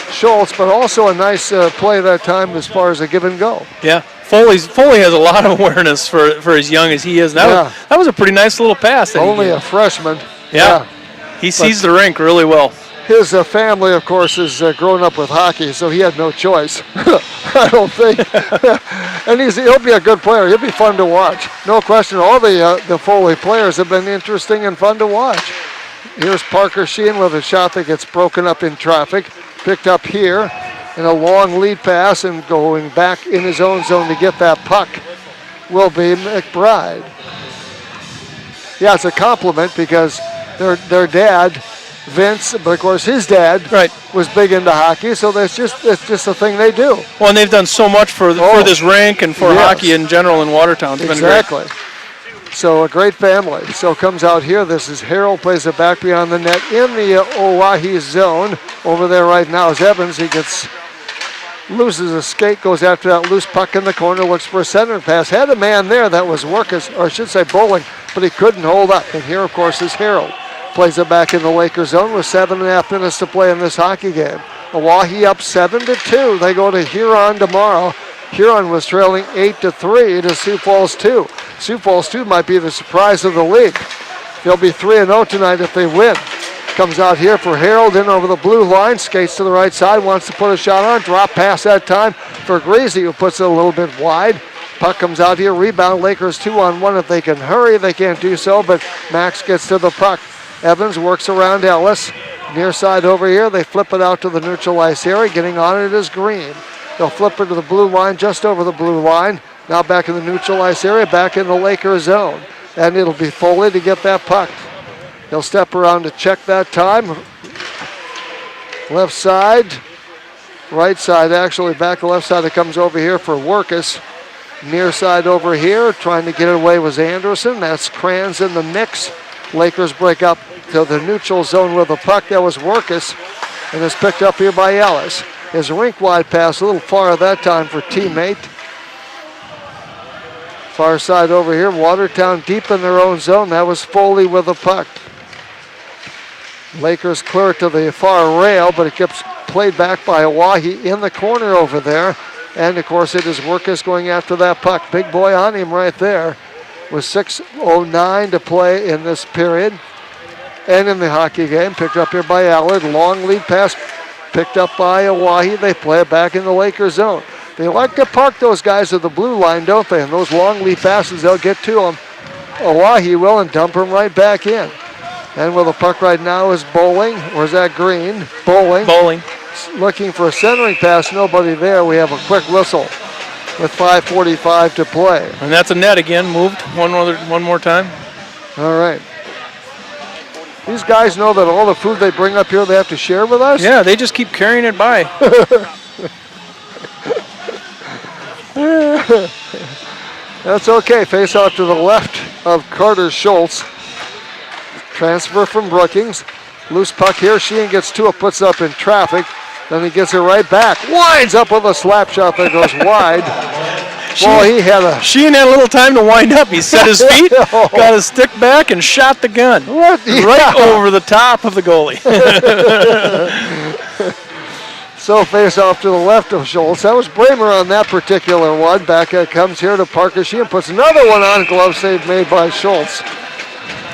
Schultz, but also a nice play that time as far as a give and go. Yeah, Foley has a lot of awareness for as young as he is. That was a pretty nice little pass. Only a freshman. Yeah. He sees the rink really well. His family, of course, is grown up with hockey, so he had no choice. I don't think. And he'll be a good player. He'll be fun to watch. No question. All the Foley players have been interesting and fun to watch. Here's Parker Sheehan with a shot that gets broken up in traffic. Picked up here in a long lead pass, and going back in his own zone to get that puck will be McBride. Yeah, it's a compliment because their dad, Vince, but of course his dad was big into hockey, so it's just a thing they do. Well, and they've done so much for this rink and for hockey in general in Watertown. It's been great. So a great family. So comes out here. This is Harold, plays it back beyond the net in the Oahe zone. Over there right now is Evans. He loses a skate, goes after that loose puck in the corner, looks for a center pass. Had a man there that was Workus, or I should say Bowling, but he couldn't hold up. And here, of course, is Harold. Plays it back in the Lakers zone with 7.5 minutes to play in this hockey game. Oahe up 7-2. They go to Huron tomorrow. Huron was trailing 8-3 to Sioux Falls 2. Sioux Falls 2 might be the surprise of the league. They'll be 3-0 tonight if they win. Comes out here for Harold, in over the blue line, skates to the right side, wants to put a shot on, drop pass that time for Greasy, who puts it a little bit wide. Puck comes out here, rebound, Lakers 2-on-1. If they can hurry, they can't do so, but Max gets to the puck. Evans works around Ellis. Near side over here, they flip it out to the neutral ice area. Getting on it is Green. They'll flip it to the blue line, just over the blue line. Now back in the neutral ice area, back in the Lakers zone. And it'll be Foley to get that puck. He'll step around to check that time. Left side, right side actually, back to left side. It comes over here for Workus. Near side over here, trying to get it away was Anderson. That's Kranz in the mix. Lakers break up to the neutral zone with the puck. That was Workus, and it's picked up here by Ellis. His rink-wide pass a little far that time for teammate. Far side over here, Watertown deep in their own zone. That was Foley with the puck. Lakers clear to the far rail, but it gets played back by Oahe in the corner over there. And of course it is Workus going after that puck. Big boy on him right there with 6:09 to play in this period. And in the hockey game, picked up here by Allard. Long lead pass picked up by Oahe. They play it back in the Lakers zone. They like to park those guys at the blue line, don't they? And those long lead passes, they'll get to them. Oahe will and dump them right back in. And with the puck right now is Bowling. Or is that Green? Bowling. Bowling. Looking for a centering pass. Nobody there. We have a quick whistle with 5:45 to play. And that's a net again, moved one more time. All right. These guys know that all the food they bring up here they have to share with us? Yeah, they just keep carrying it by. That's okay. Face off to the left of Carter Schultz. Transfer from Brookings. Loose puck here. Sheehan gets to it, puts it up in traffic. Then he gets it right back. Winds up with a slap shot that goes wide. Sheehan had a little time to wind up. He set his feet, got his stick back, and shot the gun. What? Right over the top of the goalie. So face off to the left of Schultz. That was Bramer on that particular one. Back comes here to Parker Sheehan. Puts another one on. Glove save made by Schultz.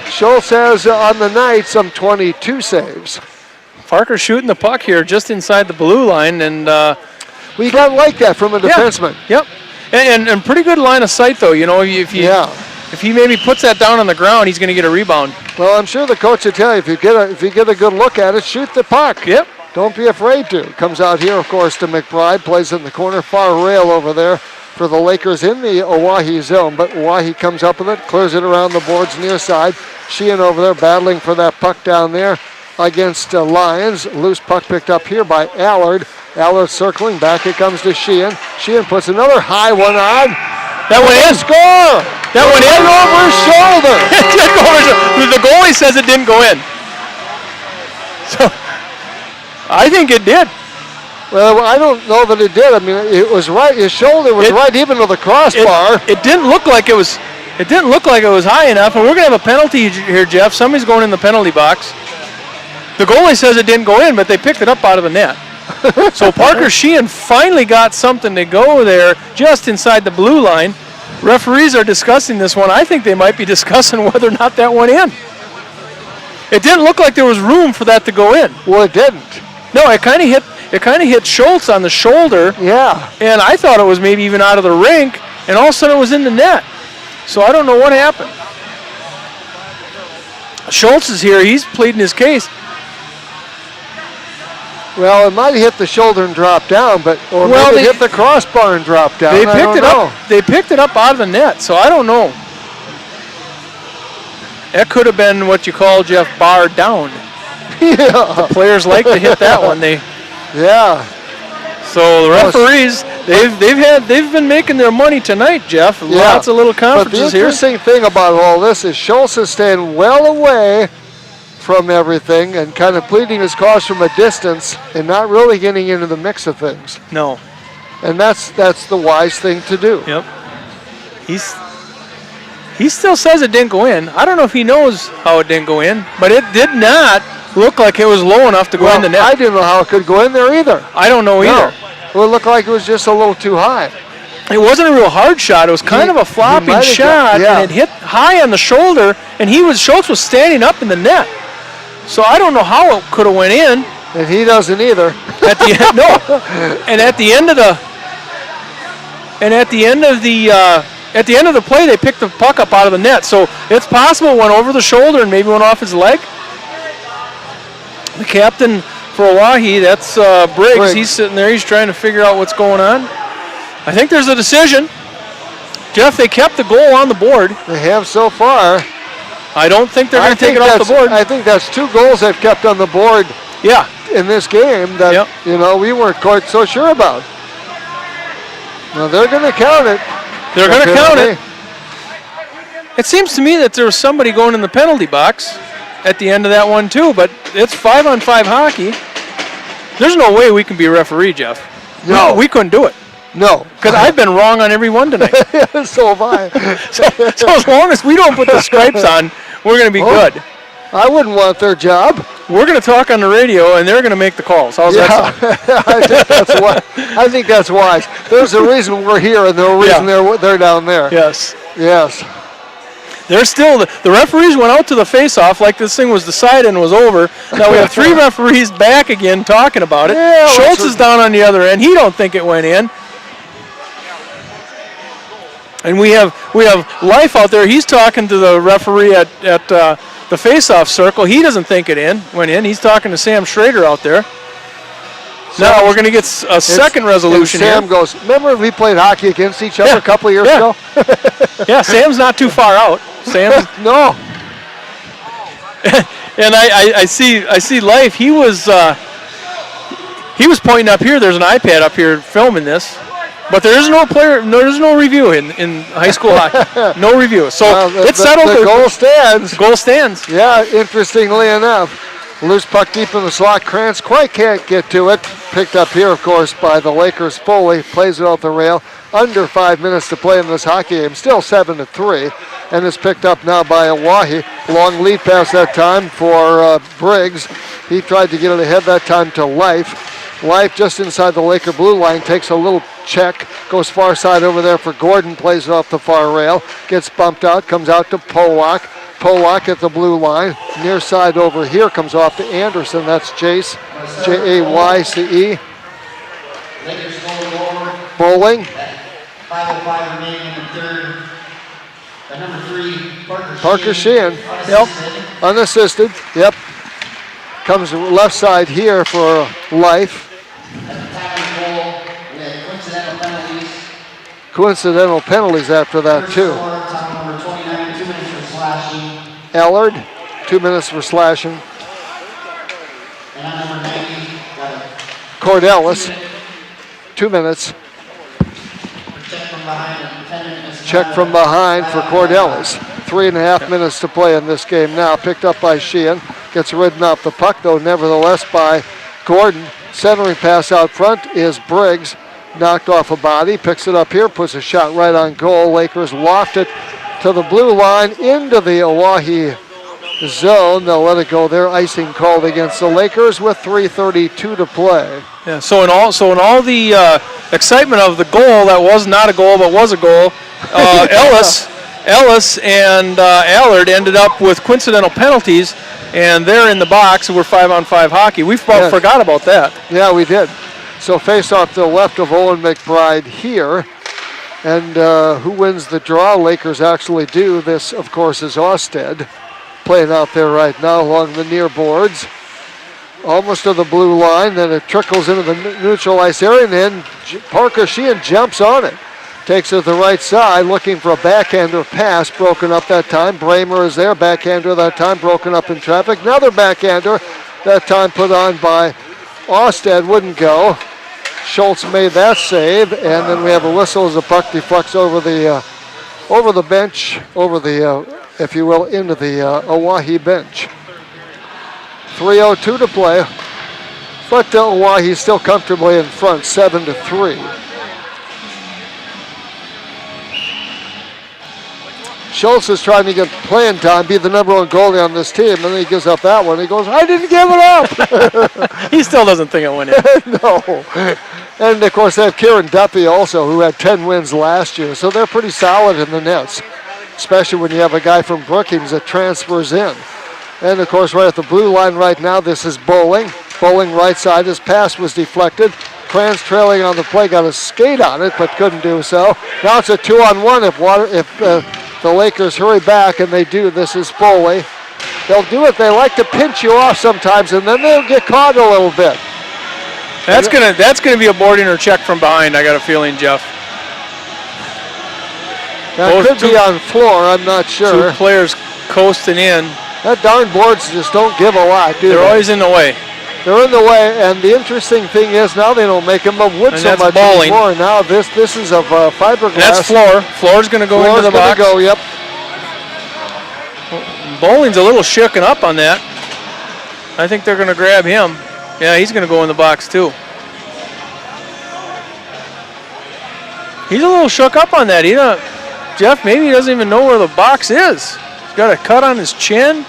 Schultz has on the night some 22 saves. Parker shooting the puck here just inside the blue line. And we got like that from a defenseman. Yep. And pretty good line of sight, though. You know, if he maybe puts that down on the ground, he's going to get a rebound. Well, I'm sure the coach will tell you, if you get a good look at it, shoot the puck. Yep. Don't be afraid to. Comes out here, of course, to McBride. Plays in the corner, far rail over there for the Lakers in the Oahe zone. But Oahe comes up with it, clears it around the boards near side. Sheehan over there battling for that puck down there against Lyons. Loose puck picked up here by Allard. Allard circling back. It comes to Sheehan. Sheehan puts another high one on. That went in. Score! That went in over his shoulder. It did go over his shoulder. The goalie says it didn't go in. So I think it did. Well, I don't know that it did. I mean, it was right. His shoulder was right even to the crossbar. It didn't look like it was. It didn't look like it was high enough. And we're gonna have a penalty here, Jeff. Somebody's going in the penalty box. The goalie says it didn't go in, but they picked it up out of the net. So Parker Sheehan finally got something to go there just inside the blue line. Referees are discussing this one. I think they might be discussing whether or not that went in. It didn't look like there was room for that to go in. Well, it didn't. No, it kind of hit Schultz on the shoulder. Yeah. And I thought it was maybe even out of the rink, and all of a sudden it was in the net. So I don't know what happened. Schultz is here. He's pleading his case. Well, it might have hit the shoulder and dropped down, or maybe it hit the crossbar and dropped down. They picked it up. They picked it up out of the net, so I don't know. That could have been what you call, Jeff, barred down. Yeah. The players like to hit that one. Yeah. So the referees, they've been making their money tonight, Jeff. Yeah. Lots of little conferences here. But the interesting thing about all this is Schultz is staying well away from everything and kind of pleading his cause from a distance and not really getting into the mix of things. No. And that's the wise thing to do. Yep. He still says it didn't go in. I don't know if he knows how it didn't go in, but it did not look like it was low enough to go in the net. I didn't know how it could go in there either. I don't know either. It looked like it was just a little too high. It wasn't a real hard shot. It was kind of a flopping shot, and it hit high on the shoulder, and Schultz was standing up in the net. So I don't know how it could have went in. And he doesn't either. At the end, no. And at the end of the play, they picked the puck up out of the net. So it's possible it went over the shoulder and maybe went off his leg. The captain for Oahe, that's Briggs. He's sitting there. He's trying to figure out what's going on. I think there's a decision. Jeff, they kept the goal on the board. They have so far. I don't think they're going to take it off the board. I think that's 2 goals they've kept on the board. Yeah. In this game that we weren't quite so sure about. Now they're going to count it. They're going to count it. It seems to me that there was somebody going in the penalty box at the end of that one too, but it's 5-on-5 hockey. There's no way we can be a referee, Jeff. No. We couldn't do it. No. Because I've been wrong on every one tonight. So have I. so as long as we don't put the stripes on, we're going to be good. I wouldn't want their job. We're going to talk on the radio, and they're going to make the calls. How's that sound? I think that's wise. There's a reason we're here, and there's a reason they're down there. Yes. Yes. They're still, the referees went out to the face-off like this thing was decided and was over. Now we have 3 referees back again talking about it. Yeah, Schultz is down on the other end. He don't think it went in. And we have Life out there. He's talking to the referee at the face-off circle. He doesn't think it went in. He's talking to Sam Schrader out there. Now we're going to get a second resolution Sam here. goes, remember we played hockey against each other a couple of years ago? Yeah, Sam's not too far out. Sam's no. And I see Life. He was pointing up here. There's an iPad up here filming this, but there is no player. There's no review in high school hockey. No review. So it's settled. The goal stands. Goal stands. Yeah, interestingly enough. Loose puck deep in the slot. Krantz quite can't get to it. Picked up here, of course, by the Lakers. Foley plays it off the rail. Under 5 minutes to play in this hockey game. Still 7-3. And is picked up now by Ohae. Long lead pass that time for Briggs. He tried to get it ahead that time to Life. Life just inside the Laker blue line. Takes a little check. Goes far side over there for Gordon. Plays it off the far rail. Gets bumped out. Comes out to Polak. Polak at the blue line. Near side over here comes off to Anderson. That's Jace. Jayce. Lakers going forward. Bowling. 5:05 remaining in the third. Number 3, Parker Sheehan. Yep. Unassisted. Yep. Comes left side here for Life. At the time of the goal, we had coincidental penalties. Coincidental penalties after that, too. Time number 29, 2 minutes for slashing. Allard, 2 minutes for slashing. And on number 90, got a Cordellis, 2 minutes. check from behind. And 10 minutes. Check from behind for Cordellis. 3.5 minutes to play in this game now. Picked up by Sheehan. Gets ridden off the puck, though, nevertheless, by Gordon. Centering pass out front is Briggs. Knocked off a body. Picks it up here. Puts a shot right on goal. Lakers loft it to the blue line into the Ohae zone. They'll let it go there. Icing called against the Lakers with 3:32 to play. Yeah. So in all the excitement of the goal that was not a goal but was a goal, Ellis and Allard ended up with coincidental penalties, and they're in the box. We're 5-on-5 hockey. We forgot about that. Yeah, we did. So face off to the left of Owen McBride here. And who wins the draw? Lakers actually do. This, of course, is Austed playing out there right now along the near boards. Almost to the blue line. Then it trickles into the neutral ice area. And then Parker Sheehan jumps on it. Takes it to the right side, looking for a backhander pass. Broken up that time. Bramer is there. Backhander that time. Broken up in traffic. Another backhander. That time put on by Austed. Wouldn't go. Schultz made that save, and then we have a whistle as the puck deflects over the bench, if you will, into the Ohae bench. 3:02 to play, but Oahe still comfortably in front, 7-3. Schultz is trying to get playing time, be the number 1 goalie on this team, and then he gives up that one. He goes, I didn't give it up. He still doesn't think it went in. No. And, of course, they have Kieran Duffy also, who had 10 wins last year. So they're pretty solid in the nets, especially when you have a guy from Brookings that transfers in. And, of course, right at the blue line right now, this is Bowling. Bowling right side. His pass was deflected. Kranz trailing on the play, got a skate on it, but couldn't do so. Now it's a 2-on-1 if the Lakers hurry back, and they do. This is Foley. They'll do it. They like to pinch you off sometimes, and then they'll get caught a little bit. That's gonna be a boarding or check from behind. I got a feeling, Jeff. That could be on floor. I'm not sure. 2 players coasting in. That darn boards just don't give a lot, do they? They're always in the way. They're in the way, and the interesting thing is now they don't make them of wood And so that's much bowling. anymore. Now this is of fiberglass. And that's floor. Floor's gonna go into the box. Go, yep. Bowling's a little shooken up on that. I think they're gonna grab him. Yeah, he's going to go in the box too. He's a little shook up on that. Jeff, maybe he doesn't even know where the box is. He's got a cut on his chin.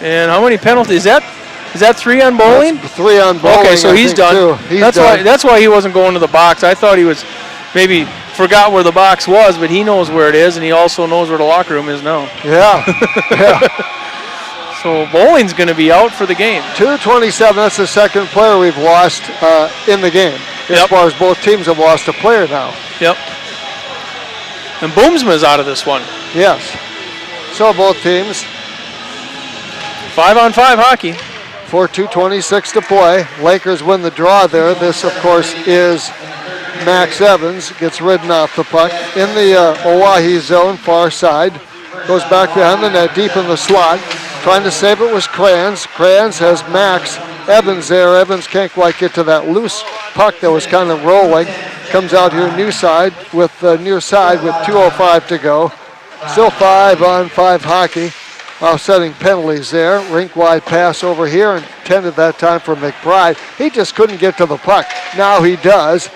And how many penalties? Is that 3 on bowling? That's 3 on bowling. Okay, so he's done. That's why he wasn't going to the box. I thought he was maybe forgot where the box was, but he knows where it is, and he also knows where the locker room is now. Yeah. Yeah. So bowling's going to be out for the game. 2:27. That's the second player we've lost in the game. As far as both teams have lost a player now. Yep. And Boomsma's out of this one. Yes. So both teams. 5-on-5 hockey. 4:2:26 to play. Lakers win the draw there. This, of course, is Max Evans. Gets ridden off the puck in the Oahe zone, far side. Goes back behind the net, deep in the slot. Trying to save it was Kranz. Kranz has Max Evans there. Evans can't quite get to that loose puck that was kind of rolling. Comes out here near side with 2:05 to go. Still 5-on-5 hockey. Offsetting penalties there. Rink-wide pass over here, intended that time for McBride. He just couldn't get to the puck. Now he does,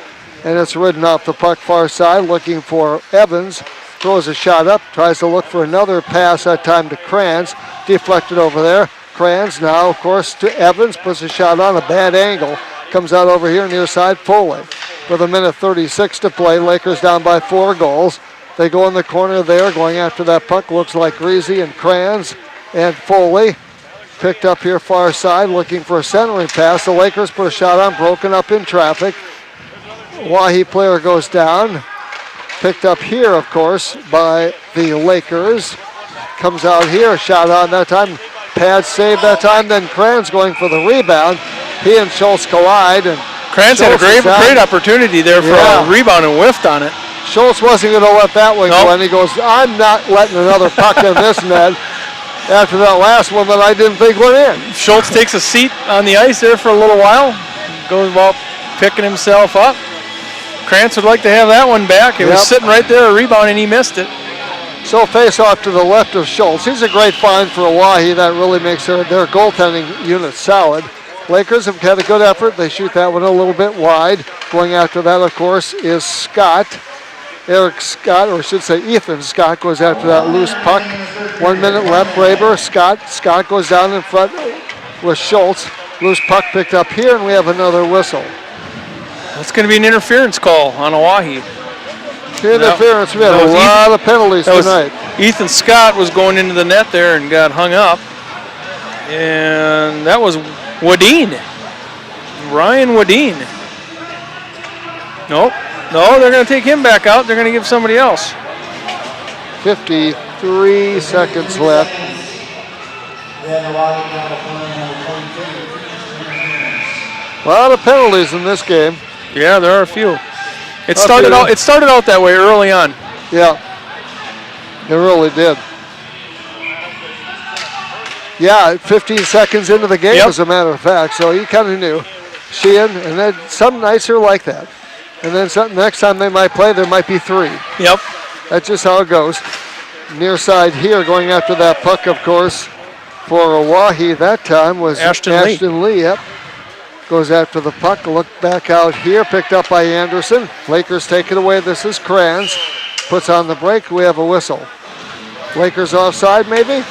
and it's ridden off the puck far side, looking for Evans. Throws a shot up, tries to look for another pass, that time to Kranz. Deflected over there. Kranz now, of course, to Evans. Puts a shot on a bad angle. Comes out over here near side, Foley. With 1:36 to play, Lakers down by 4 goals. They go in the corner there, going after that puck. Looks like Greasy and Kranz and Foley. Picked up here far side, looking for a centering pass. The Lakers put a shot on, broken up in traffic. Wahi player goes down. Picked up here, of course, by the Lakers. Comes out here, shot on that time. Pad save that time, then Kranz going for the rebound. He and Schultz collide. And Kranz had a great opportunity there for a rebound and whiffed on it. Schultz wasn't going to let that one go, and he goes, I'm not letting another puck in this net after that last one that I didn't think went in. Schultz takes a seat on the ice there for a little while. Goes about picking himself up. Krantz would like to have that one back. It was sitting right there, a rebound, and he missed it. So face off to the left of Schultz. He's a great find for Oahe. That really makes their goaltending unit solid. Lakers have had a good effort. They shoot that one a little bit wide. Going after that, of course, is Scott. Eric Scott, or I should say Ethan Scott, goes after that loose puck. 1 minute left, Braber, Scott goes down in front with Schultz. Loose puck picked up here, and we have another whistle. That's going to be an interference call on Oahe. Interference, we have a lot of penalties tonight. Ethan Scott was going into the net there and got hung up. And that was Wadeen. Ryan Wadeen. Nope. No, they're going to take him back out. They're going to give somebody else. 53 seconds left. A lot of penalties in this game. Yeah, there are a few. It started out that way early on. Yeah, it really did. Yeah, 15 seconds into the game, as a matter of fact. So you kind of knew. Sheehan, and then some nights are like that. And then next time they might play, there might be 3. Yep. That's just how it goes. Near side here, going after that puck, of course, for Oahe that time was Ashton Lee. Yep. Goes after the puck. Look back out here. Picked up by Anderson. Lakers take it away. This is Kranz. Puts on the break. We have a whistle. Lakers offside, maybe?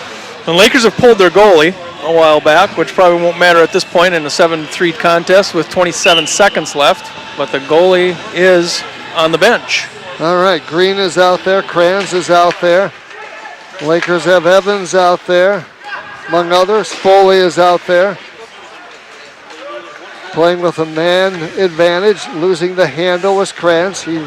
The Lakers have pulled their goalie a while back, which probably won't matter at this point in a 7-3 contest with 27 seconds left. But the goalie is on the bench. All right. Green is out there. Kranz is out there. Lakers have Evans out there, among others. Foley is out there. Playing with a man advantage. Losing the handle was Kranz. He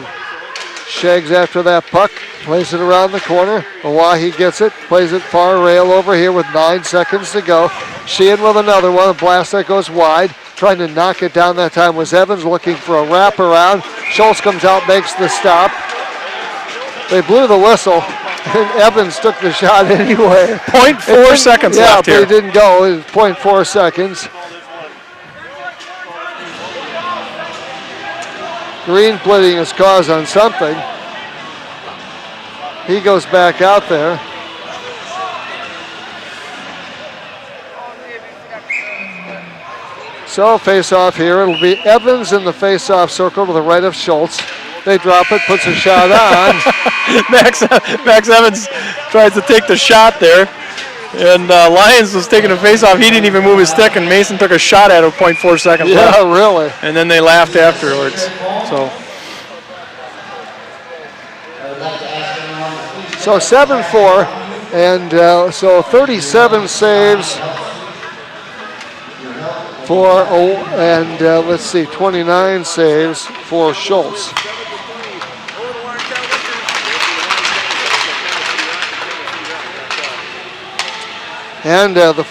shags after that puck. Plays it around the corner. Oahe gets it. Plays it far rail over here with 9 seconds to go. Sheehan with another one. A blast that goes wide. Trying to knock it down that time was Evans, looking for a wraparound. Schultz comes out, makes the stop. They blew the whistle, and Evans took the shot anyway. 0.4 seconds left here. Yeah, but it didn't go. It was 0.4 seconds. Green pleading his cause on something. He goes back out there. So face-off here. It'll be Evans in the face-off circle to the right of Schultz. They drop it, puts a shot on. Max Evans tries to take the shot there. And Lyons was taking a face-off. He didn't even move his stick, and Mason took a shot at it with 0.4 seconds left. Yeah, really. And then they laughed afterwards. So 7-4, and so 37 saves for, and let's see, 29 saves for Schultz. And the